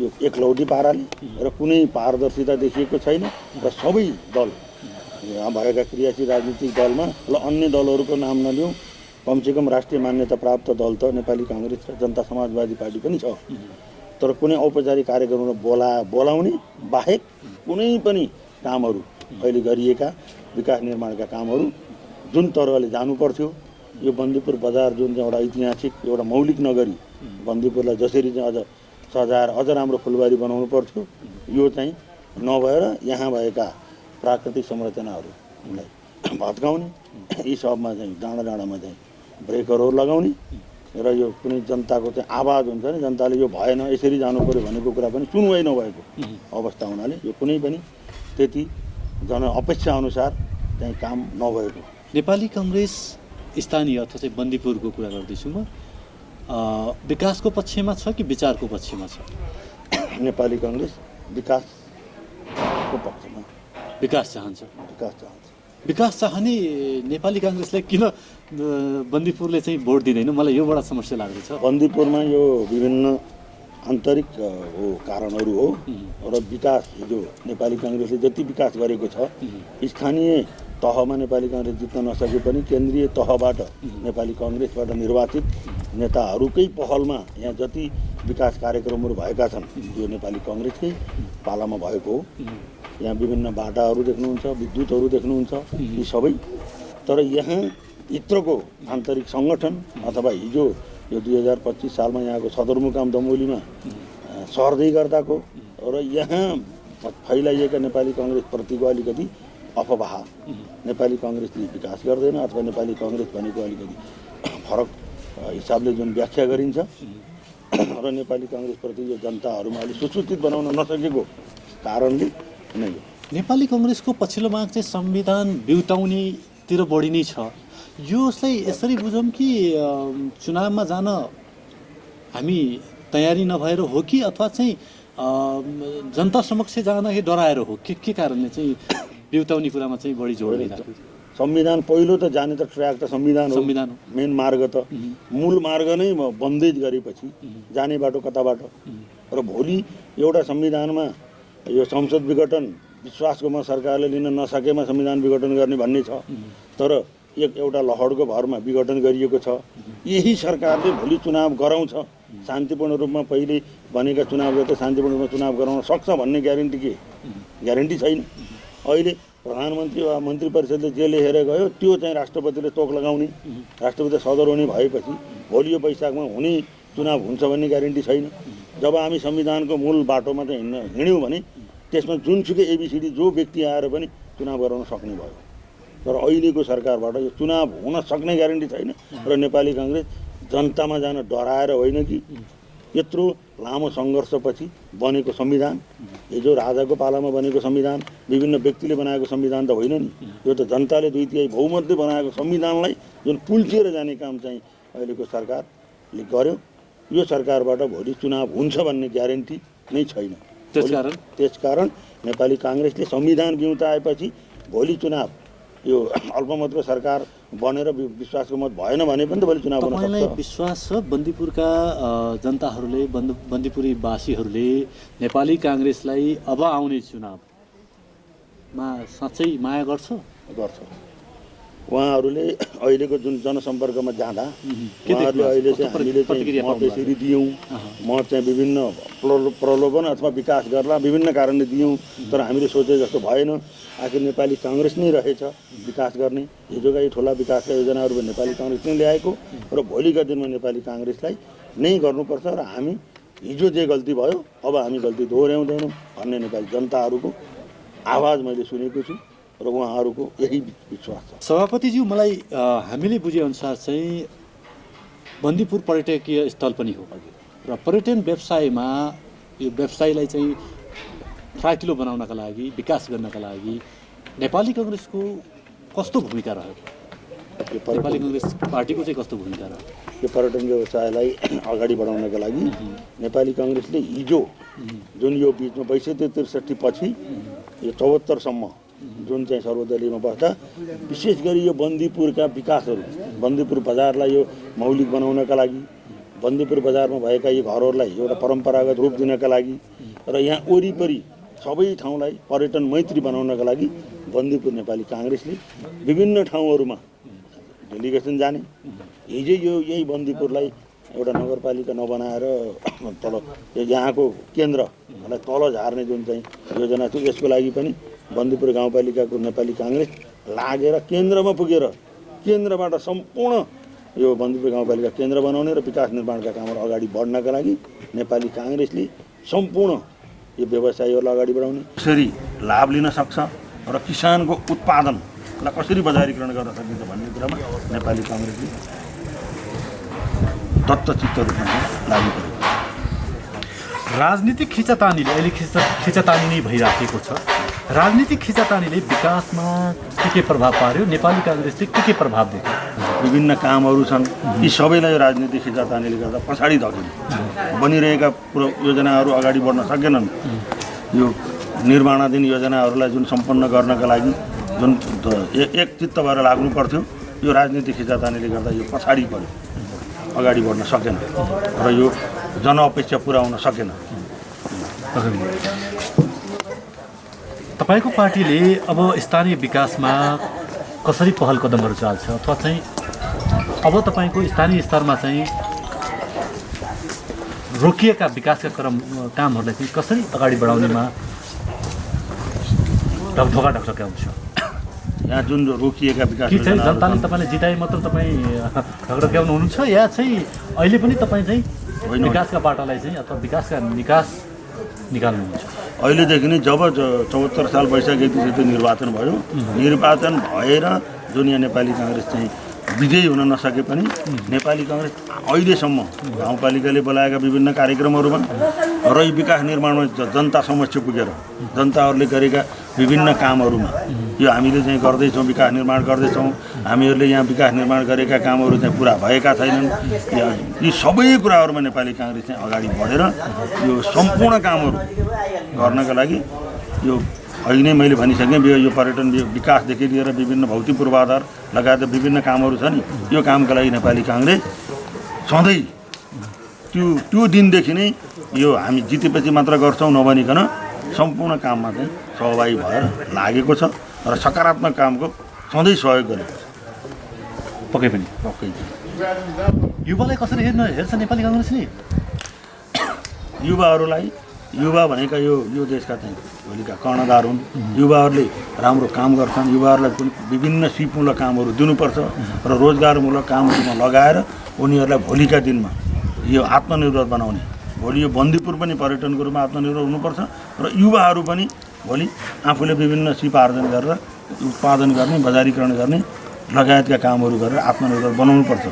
यो एकलौटी पाराले र कुनै पारदर्शिता देखिएको छैन र सबै दल यहाँ भएका क्रियाशील राजनीतिक दलमा ल अन्य दलहरूको नाम नलिउँ, कमसेकम राष्ट्रिय मान्यता प्राप्त दल त नेपाली काङ्ग्रेस र जनता समाजवादी पार्टी पनि छ, तर कुनै औपचारिक कार्यक्रममा बोलाउने बाहेक कुनै पनि कामहरू अहिले गरिएका विकास निर्माणका कामहरू जुन तरिकाले जानुपर्थ्यो, यो बन्दीपुर बजार जुन चाहिँ एउटा ऐतिहासिक एउटा मौलिक नगरी बन्दीपुरलाई जसरी चाहिँ अझ सजाएर अझ राम्रो फुलबारी बनाउनु पर्थ्यो, यो चाहिँ नभएर यहाँ भएका प्राकृतिक संरचनाहरूलाई भत्काउने, यी सबमा चाहिँ डाँडामा चाहिँ ब्रेकरहरू लगाउने र यो कुनै जनताको चाहिँ आवाज हुन्छ नि, जनताले यो भएन यसरी जानु पर्यो भनेको कुरा पनि सुनवाई नभएको अवस्था हुनाले यो कुनै पनि त्यति अपेक्षा अनुसार चाहिँ काम नभएको।
नेपाली काङ्ग्रेस स्थानीय अथवा चाहिँ बन्दीपुरको कुरा गर्दैछु म, विकासको पक्षमा छ कि विचारको पक्षमा छ?
नेपाली काङ्ग्रेस विकासको पक्षमा।
विकास चाहन्छ।
विकास
चाहने नेपाली काङ्ग्रेसलाई किन बन्दीपुरले चाहिँ भोट दिँदैन? मलाई यो बडा समस्या लाग्दैछ।
बन्दीपुरमा यो विभिन्न आन्तरिक कारणहरू हो र विकास जो नेपाली काङ्ग्रेसले जति विकास गरेको छ स्थानीय तहमा नेपाली काङ्ग्रेस जित्न नसके पनि केन्द्रीय तहबाट नेपाली काङ्ग्रेसबाट निर्वाचित नेताहरूकै पहलमा यहाँ जति विकास कार्यक्रमहरू भएका छन् यो नेपाली काङ्ग्रेसकै पालामा भएको हो। यहाँ विभिन्न बाटाहरू देख्नुहुन्छ, विद्युतहरू देख्नुहुन्छ, यी सबै। तर यहाँ भित्रको आन्तरिक सङ्गठन अथवा हिजो यो 2025 सालमा यहाँको सदरमुकाम दमौलीमा सर्दै गर्दाको र यहाँ फैलाइएका नेपाली काङ्ग्रेसप्रतिको अलिकति अफवाह, नेपाली काङ्ग्रेसले विकास गर्दैन अथवा नेपाली काङ्ग्रेस भनेको अलिकति फरक हिसाबले जुन व्याख्या गरिन्छ र नेपाली काङ्ग्रेसप्रति यो जनताहरूमा अलिक सुसूचित बनाउन नसकेको कारणले नै हो।
नेपाली काङ्ग्रेसको पछिल्लो माग चाहिँ संविधान बिउताउनेतिर बढी नै छ। यसलाई यसरी बुझौँ कि चुनावमा जान हामी तयारी नभएर हो कि अथवा चाहिँ जनता समक्ष जाँदाखेरि डराएर हो के कारणले चाहिँ बिउताउने कुरामा चाहिँ बढी जोड दिइरहेको?
संविधान पहिलो त जाने त ट्र्याक त संविधान हो, मेन मार्ग त मूल मार्ग नै बन्देज गरेपछि जाने बाटो कताबाट? र भोलि एउटा संविधानमा यो संसद विघटन विश्वासको सरकारले लिन नसकेमा संविधान विघटन गर्ने भन्ने छ, तर एउटा लहरको भरमा विघटन गरिएको छ। यही सरकारले भोलि चुनाव गराउँछ, शान्तिपूर्ण रूपमा पहिले भनेका चुनाव जस्तै शान्तिपूर्ण रूपमा चुनाव गराउन सक्छ भन्ने ग्यारेन्टी के? ग्यारेन्टी छैन। अहिले प्रधानमन्त्री वा मन्त्री परिषदले जे लेखेर गयो त्यो चाहिँ राष्ट्रपतिले तोक लगाउने, राष्ट्रपति सदर हुने भएपछि भोलि यो वैशाखमा हुने चुनाव हुन्छ भन्ने ग्यारेन्टी छैन। जब हामी संविधानको मूल बाटोमा चाहिँ हिँड्यौँ भने त्यसमा जुनसुकै एबिसिडी जो व्यक्ति आएर पनि चुनाव गराउन सक्ने भयो। तर अहिलेको सरकारबाट यो चुनाव हुन सक्ने ग्यारेन्टी छैन र नेपाली काङ्ग्रेस जनतामा जान डराएर होइन कि यत्रो लामो सङ्घर्षपछि बनेको संविधान, हिजो राजाको पालामा बनेको संविधान, विभिन्न व्यक्तिले बनाएको संविधान त होइन नि। यो त जनताले 2/3 बहुमतले बनाएको संविधानलाई जुन पुल्चिएर जाने काम चाहिँ अहिलेको सरकारले गर्यो। यो सरकारबाट भोलि चुनाव हुन्छ भन्ने ग्यारेन्टी नै छैन। त्यसकारण नेपाली काङ्ग्रेसले संविधान बिउताएपछि भोलि चुनाव यो अल्पमतको सरकार बनेर विश्वासको मत भएन भने पनि त भोलि चुनाव हुन सक्छ।
विश्वास छ बन्दीपुरका जनताहरूले, बन्दीपुरी वासीहरूले नेपाली काङ्ग्रेसलाई अब आउने चुनावमा साँच्चै माया गर्छ?
उहाँहरूले अहिलेको जुन जनसम्पर्कमा जाँदा उहाँहरूले अहिले चाहिँ हामीले चाहिँ मत यसरी दियौँ, मत चाहिँ विभिन्न प्रलोभन अथवा विकास गर्ला विभिन्न कारणले दियौँ, तर हामीले सोचे जस्तो भएन। आखिर नेपाली काङ्ग्रेस नै रहेछ विकास गर्ने। हिजोका यी ठुला विकासका योजनाहरू नेपाली काङ्ग्रेस नै ल्याएको र भोलिका दिनमा नेपाली काङ्ग्रेसलाई नै गर्नुपर्छ र हामी हिजो जे गल्ती भयो अब हामी गल्ती दोहोऱ्याउँदैनौँ भन्ने नेपाली जनताहरूको आवाज मैले सुनेको छु र उहाँहरूको यही विश्वास छ।
सभापतिज्यू, मलाई हामीले बुझेअनुसार चाहिँ बन्दीपुर पर्यटकीय स्थल पनि हो र पर्यटन व्यवसायमा यो व्यवसायलाई चाहिँ फ्राकिलो बनाउनका लागि, विकास गर्नका लागि नेपाली काङ्ग्रेसको कस्तो भूमिका रह्यो? नेपाली काङ्ग्रेस पार्टीको चाहिँ कस्तो भूमिका रह्यो?
यो पर्यटन व्यवसायलाई अगाडि बढाउनका लागि नेपाली काङ्ग्रेसले हिजो जुन यो बिचमा 62-63 पछि यो 74सम्म जुन चाहिँ सर्वदलीयमा बस्दा विशेष गरी यो बन्दीपुरका विकासहरू, बन्दीपुर बजारलाई यो मौलिक बनाउनका लागि, बन्दीपुर बजारमा भएका यी घरहरूलाई एउटा परम्परागत रूप दिनका लागि र यहाँ वरिपरि सबै ठाउँलाई पर्यटन मैत्री बनाउनका लागि बन्दीपुर नेपाली काङ्ग्रेसले विभिन्न ठाउँहरूमा डेलिगेसन जाने। हिजो यही बन्दीपुरलाई एउटा नगरपालिका नबनाएर तल यहाँको केन्द्रलाई तल झार्ने जुन चाहिँ योजना थियो, यसको लागि पनि बन्दीपुर गाउँपालिकाको नेपाली काङ्ग्रेस लागेर केन्द्रमा पुगेर केन्द्रबाट सम्पूर्ण यो बन्दीपुर गाउँपालिका केन्द्र बनाउने र विकास निर्माणका कामहरू अगाडि बढ्नका लागि नेपाली काङ्ग्रेसले सम्पूर्ण यो व्यवसायहरूलाई अगाडि बढाउने, कसरी लाभ लिन सक्छ र किसानको उत्पादनलाई कसरी बजारीकरण गर्न सकिन्छ भन्ने कुरामा नेपाली काङ्ग्रेसले तत्त्वचित्त रूपमा लागू गर्यो।
राजनीतिक खिचातानीले अहिले खिचातानी नै भइराखेको छ। राजनीतिक खिचातानीले विकासमा के प्रभाव पार्यो? नेपाली काङ्ग्रेसले के प्रभाव देख्यो?
विभिन्न कामहरू छन्, यी सबैलाई राजनीतिक खिचातानीले गर्दा पछाडि धकिन्। बनिरहेका योजनाहरू अगाडि बढ्न सकेनन्। यो निर्माणाधीन योजनाहरूलाई जुन सम्पन्न गर्नका लागि जुन एक चित्त भएर लाग्नु पर्थ्यो, यो राजनीतिक खिचातानीले गर्दा यो पछाडि पऱ्यो, अगाडि बढ्न सकेन र यो जनअपेक्षा पुर्याउन सकेन।
तपाईँको पार्टीले अब स्थानीय विकासमा कसरी पहल कदमहरू चाल्छ अथवा चाहिँ अब तपाईँको स्थानीय स्तरमा चाहिँ रोकिएका विकासका कामहरूलाई चाहिँ कसरी अगाडि बढाउनेमा ढोका ढकढक्याउँछ?
यहाँ जुन रोकिएका विकास
कि चाहिँ जनताले तपाईँले जिताए मात्र तपाईँ ढकढक्याउनु हुनुहुन्छ या चाहिँ अहिले पनि तपाईँ चाहिँ विकासका बाटालाई चाहिँ अथवा विकासका निकास निकाल्नुहुन्छ?
अहिलेदेखि नै जब 74 साल वैशाख 31 निर्वाचन भयो, निर्वाचन भएर जुन यहाँ नेपाली काङ्ग्रेस चाहिँ विजयी हुन नसके पनि नेपाली काङ्ग्रेस अहिलेसम्म गाउँपालिकाले बोलाएका विभिन्न कार्यक्रमहरूमा र विकास निर्माणमा जनता समक्ष पुगेर जनताहरूले गरेका विभिन्न कामहरूमा यो हामीले चाहिँ गर्दैछौँ, विकास निर्माण गर्दैछौँ, हामीहरूले यहाँ विकास निर्माण गरेका कामहरू चाहिँ पुरा भएका छैनन्। यी सबै कुराहरूमा नेपाली काङ्ग्रेस चाहिँ अगाडि बढेर यो सम्पूर्ण कामहरू गर्नका लागि यो अघि नै मैले भनिसकेँ, यो पर्यटन विकासदेखि लिएर विभिन्न भौतिक पूर्वाधार लगायत विभिन्न कामहरू छ नि, यो कामका लागि नेपाली काङ्ग्रेस सधैँ त्यो दिनदेखि नै यो हामी जितेपछि मात्र गर्छौँ नभनिकन सम्पूर्ण काममा चाहिँ सहभागी भएर लागेको छ र सकारात्मक कामको सधैँ सहयोग गरेको छ।
पक्कै पनि युवालाई कसरी हेर्छ नेपाली काङ्ग्रेसले?
युवा भनेका यो देशका चाहिँ भोलिका कर्णधार हुन्। युवाहरूले राम्रो काम गर्छन्, युवाहरूलाई पनि विभिन्न सिपमूलक कामहरू दिनुपर्छ र रोजगारमूलक कामहरूमा लगाएर उनीहरूलाई भोलिका दिनमा यो आत्मनिर्भर बनाउने, भोलि यो बन्दीपुर पनि पर्यटनको रूपमा आत्मनिर्भर हुनुपर्छ र युवाहरू पनि भोलि आफूले विभिन्न सिप आर्जन गरेर उत्पादन गर्ने, बजारीकरण गर्ने लगायतका कामहरू गरेर आत्मनिर्भर बनाउनुपर्छ।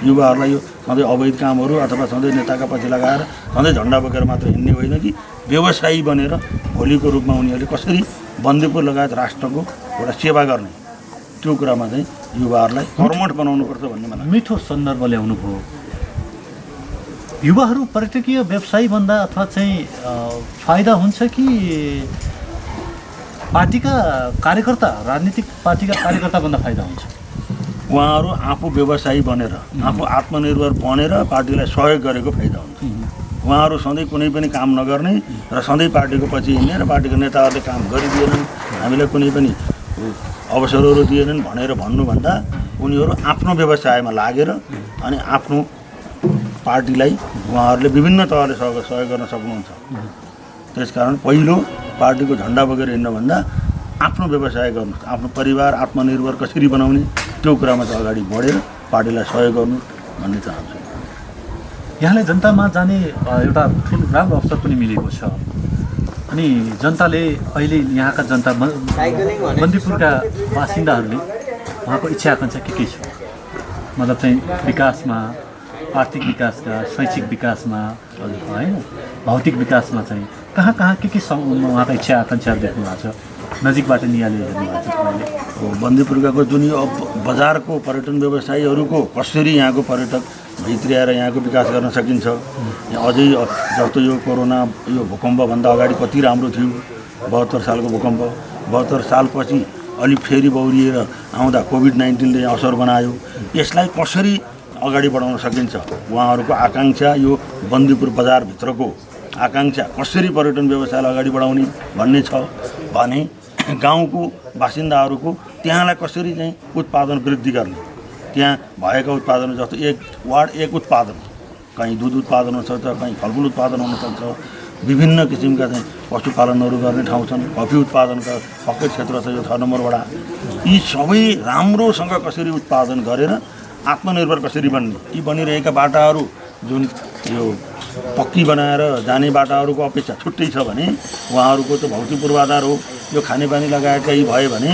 युवाहरूलाई यो सधैँ अवैध कामहरू अथवा सधैँ नेताका पछि लगाएर सधैँ झन्डा बोकेर मात्र हिँड्ने होइन कि व्यवसायी बनेर भोलिको रूपमा उनीहरूले कसरी बन्दीपुर लगायत राष्ट्रको एउटा सेवा गर्ने त्यो कुरामा चाहिँ युवाहरूलाई कर्मठ बनाउनुपर्छ भन्ने मलाई
मिठो सन्दर्भ ल्याउनु भयो। युवाहरू पर्यटकीय व्यवसायी भन्दा अथवा चाहिँ फाइदा हुन्छ कि पार्टीका कार्यकर्ता, राजनीतिक पार्टीका कार्यकर्ता भन्दा फाइदा हुन्छ?
उहाँहरू आफू व्यवसायी बनेर आफू आत्मनिर्भर बनेर पार्टीलाई सहयोग गरेको फाइदा हुन्छ। उहाँहरू सधैँ कुनै पनि काम नगर्ने र सधैँ पार्टीको पछि हिँड्ने र पार्टीको नेताहरूले काम गरिदिएनन्, हामीलाई कुनै पनि अवसरहरू दिएनन् भनेर भन्नुभन्दा उनीहरू आफ्नो व्यवसायमा लागेर अनि आफ्नो पार्टीलाई उहाँहरूले विभिन्न तहले सहयोग गर्न सक्नुहुन्छ। त्यसकारण पहिलो पार्टीको झन्डा बोकेर हिँड्नुभन्दा आफ्नो व्यवसाय गर्नुहोस्, आफ्नो परिवार आत्मनिर्भर कसरी बनाउने त्यो कुरामा चाहिँ अगाडि बढेर पार्टीलाई सहयोग गर्नु भन्ने चाहन्छु।
यहाँले जनतामा जाने एउटा ठुलो राम्रो अवसर पनि मिलेको छ अनि जनताले अहिले यहाँका जनता बन्दीपुरका बासिन्दाहरूले उहाँको इच्छा आकाङ्क्षा के छ? मतलब चाहिँ विकासमा, आर्थिक विकासका, शैक्षिक विकासमा होइन, भौतिक विकासमा चाहिँ कहाँ के उहाँका इच्छा आकाङ्क्षाहरू देख्नु भएको छ? नजिकबाट नियाले हेर्नु भएको छ तपाईँले?
बन्दीपुरको जुन यो बजारको पर्यटन व्यवसायीहरूको कसरी यहाँको पर्यटक भित्रिएर यहाँको विकास गर्न सकिन्छ। अझै जस्तो यो कोरोना यो भूकम्पभन्दा अगाडि कति राम्रो थियो, 72 सालको भूकम्प, 72 सालपछि अलिक फेरि बौरिएर आउँदा कोभिड-19ले असर बनायो। यसलाई कसरी अगाडि बढाउन सकिन्छ, उहाँहरूको आकाङ्क्षा यो बन्दीपुर बजारभित्रको आकाङ्क्षा कसरी पर्यटन व्यवसायलाई अगाडि बढाउने भन्ने छ भने गाउँको बासिन्दाहरूको त्यहाँलाई कसरी चाहिँ उत्पादन वृद्धि गर्ने, त्यहाँ भएका उत्पादन जस्तो एक वार्ड एक उत्पादन, कहीँ दुध उत्पादन हुनसक्छ, कहीँ फलफुल उत्पादन हुनसक्छ, विभिन्न किसिमका चाहिँ पशुपालनहरू गर्ने ठाउँ छन्, कफी उत्पादनका पक्कै क्षेत्र छ यो 6 नम्बर वडा। यी सबै राम्रोसँग कसरी उत्पादन गरेर आत्मनिर्भर कसरी बन्ने, यी बनिरहेका बाटाहरू जुन यो पक्की बनाएर जाने बाटाहरूको अपेक्षा छुट्टै छ भने उहाँहरूको त भौतिक पूर्वाधार हो, यो खानेपानी लगायतका यी भयो भने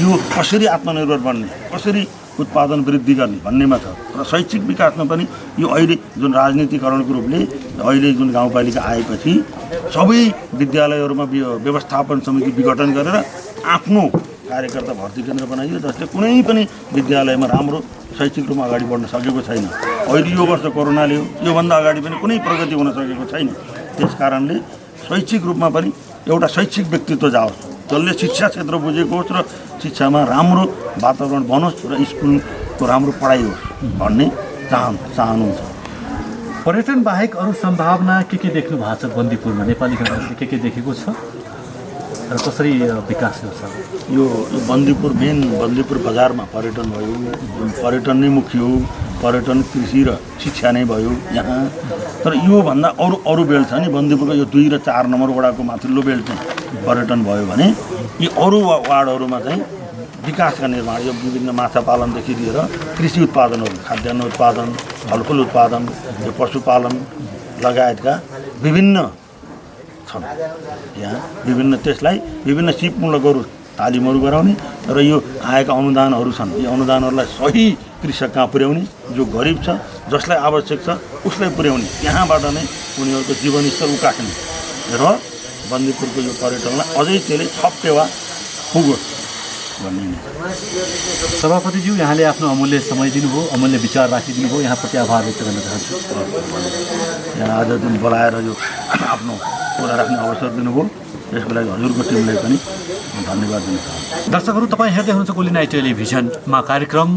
यो कसरी आत्मनिर्भर बन्ने, कसरी उत्पादन वृद्धि गर्ने भन्नेमा छ। र शैक्षिक विकासमा पनि यो अहिले जुन राजनीतिकरणको रूपले अहिले जुन गाउँपालिका आएपछि सबै विद्यालयहरूमा व्यवस्थापन समिति विघटन गरेर आफ्नो कार्यकर्ता भर्ती केन्द्र बनाइयो, जसले कुनै पनि विद्यालयमा राम्रो शैक्षिक रूपमा अगाडि बढ्न सकेको छैन। अहिले यो वर्ष कोरोनाले योभन्दा अगाडि पनि कुनै प्रगति हुन सकेको छैन। त्यस कारणले शैक्षिक रूपमा पनि एउटा शैक्षिक व्यक्तित्व जाओस्, जसले शिक्षा क्षेत्र बुझेको होस् र शिक्षामा राम्रो वातावरण बनोस् र स्कुलको राम्रो पढाइ होस् भन्ने चाहनुहुन्छ।
पर्यटन बाहेक अरू सम्भावना के देख्नु भएको छ बन्दीपुरमा? नेपाली काङ्ग्रेसले के देखेको छ? र कसरी विकास गर्छ?
यो बन्दीपुर बन्दीपुर बजारमा पर्यटन भयो, पर्यटन नै मुख्य हो, पर्यटन कृषि र शिक्षा नै भयो यहाँ। तर योभन्दा अरू बेल्ट छ नि, बन्दीपुरको यो 2 र 4 नम्बर वडाको माथिल्लो बेल्ट चाहिँ पर्यटन भयो भने यी अरू वार्डहरूमा चाहिँ विकासका निर्माण, यो विभिन्न माछा पालनदेखि लिएर कृषि उत्पादनहरू, खाद्यान्न उत्पादन, फलफुल उत्पादन, यो पशुपालन लगायतका विभिन्न छन् यहाँ। त्यसलाई विभिन्न सिपमूलकहरू तालिमहरू गराउने र यो आएका अनुदानहरू छन्, यी अनुदानहरूलाई सही कृषक कहाँ पुर्याउने, जो गरिब छ, जसलाई आवश्यक छ उसलाई पुर्याउने, त्यहाँबाट नै उनीहरूको जीवनस्तर उकास्ने र बन्दीपुरको यो पर्यटनलाई अझै त्यसले थप टेवा पुगोस् भन्ने।
सभापतिज्यू, यहाँले आफ्नो अमूल्य समय दिनुभयो, अमूल्य विचार राखिदिनु भयो, यहाँप्रति आभार व्यक्त गर्न चाहन्छु।
यहाँ आज दिन बोलाएर यो आफ्नो कुरा राख्ने अवसर दिनुभयो, यसको लागि हजुरको टिमलाई पनि धन्यवाद दिन चाहन्छु।
दर्शकहरू, तपाईँ हेर्दै हुनुहुन्छ गोलिनाई टेलिभिजनमा कार्यक्रम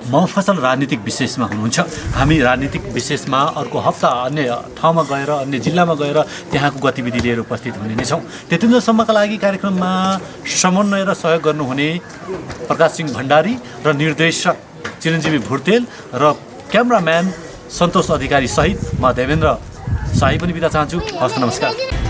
मफसल राजनीतिक विशेषमा हुनुहुन्छ। हामी राजनीतिक विशेषमा अर्को हप्ता अन्य ठाउँमा गएर, अन्य जिल्लामा गएर त्यहाँको गतिविधि लिएर उपस्थित हुने नै छौँ। त्यतिन्जेलसम्मका लागि कार्यक्रममा समन्वय र सहयोग गर्नुहुने प्रकाश सिंह भण्डारी र निर्देशक चिरञ्जीवी भुर्तेल र क्यामराम्यान सन्तोष अधिकारी सहित म देवेन्द्र शाही पनि बिदा चाहन्छु। हस्त नमस्कार।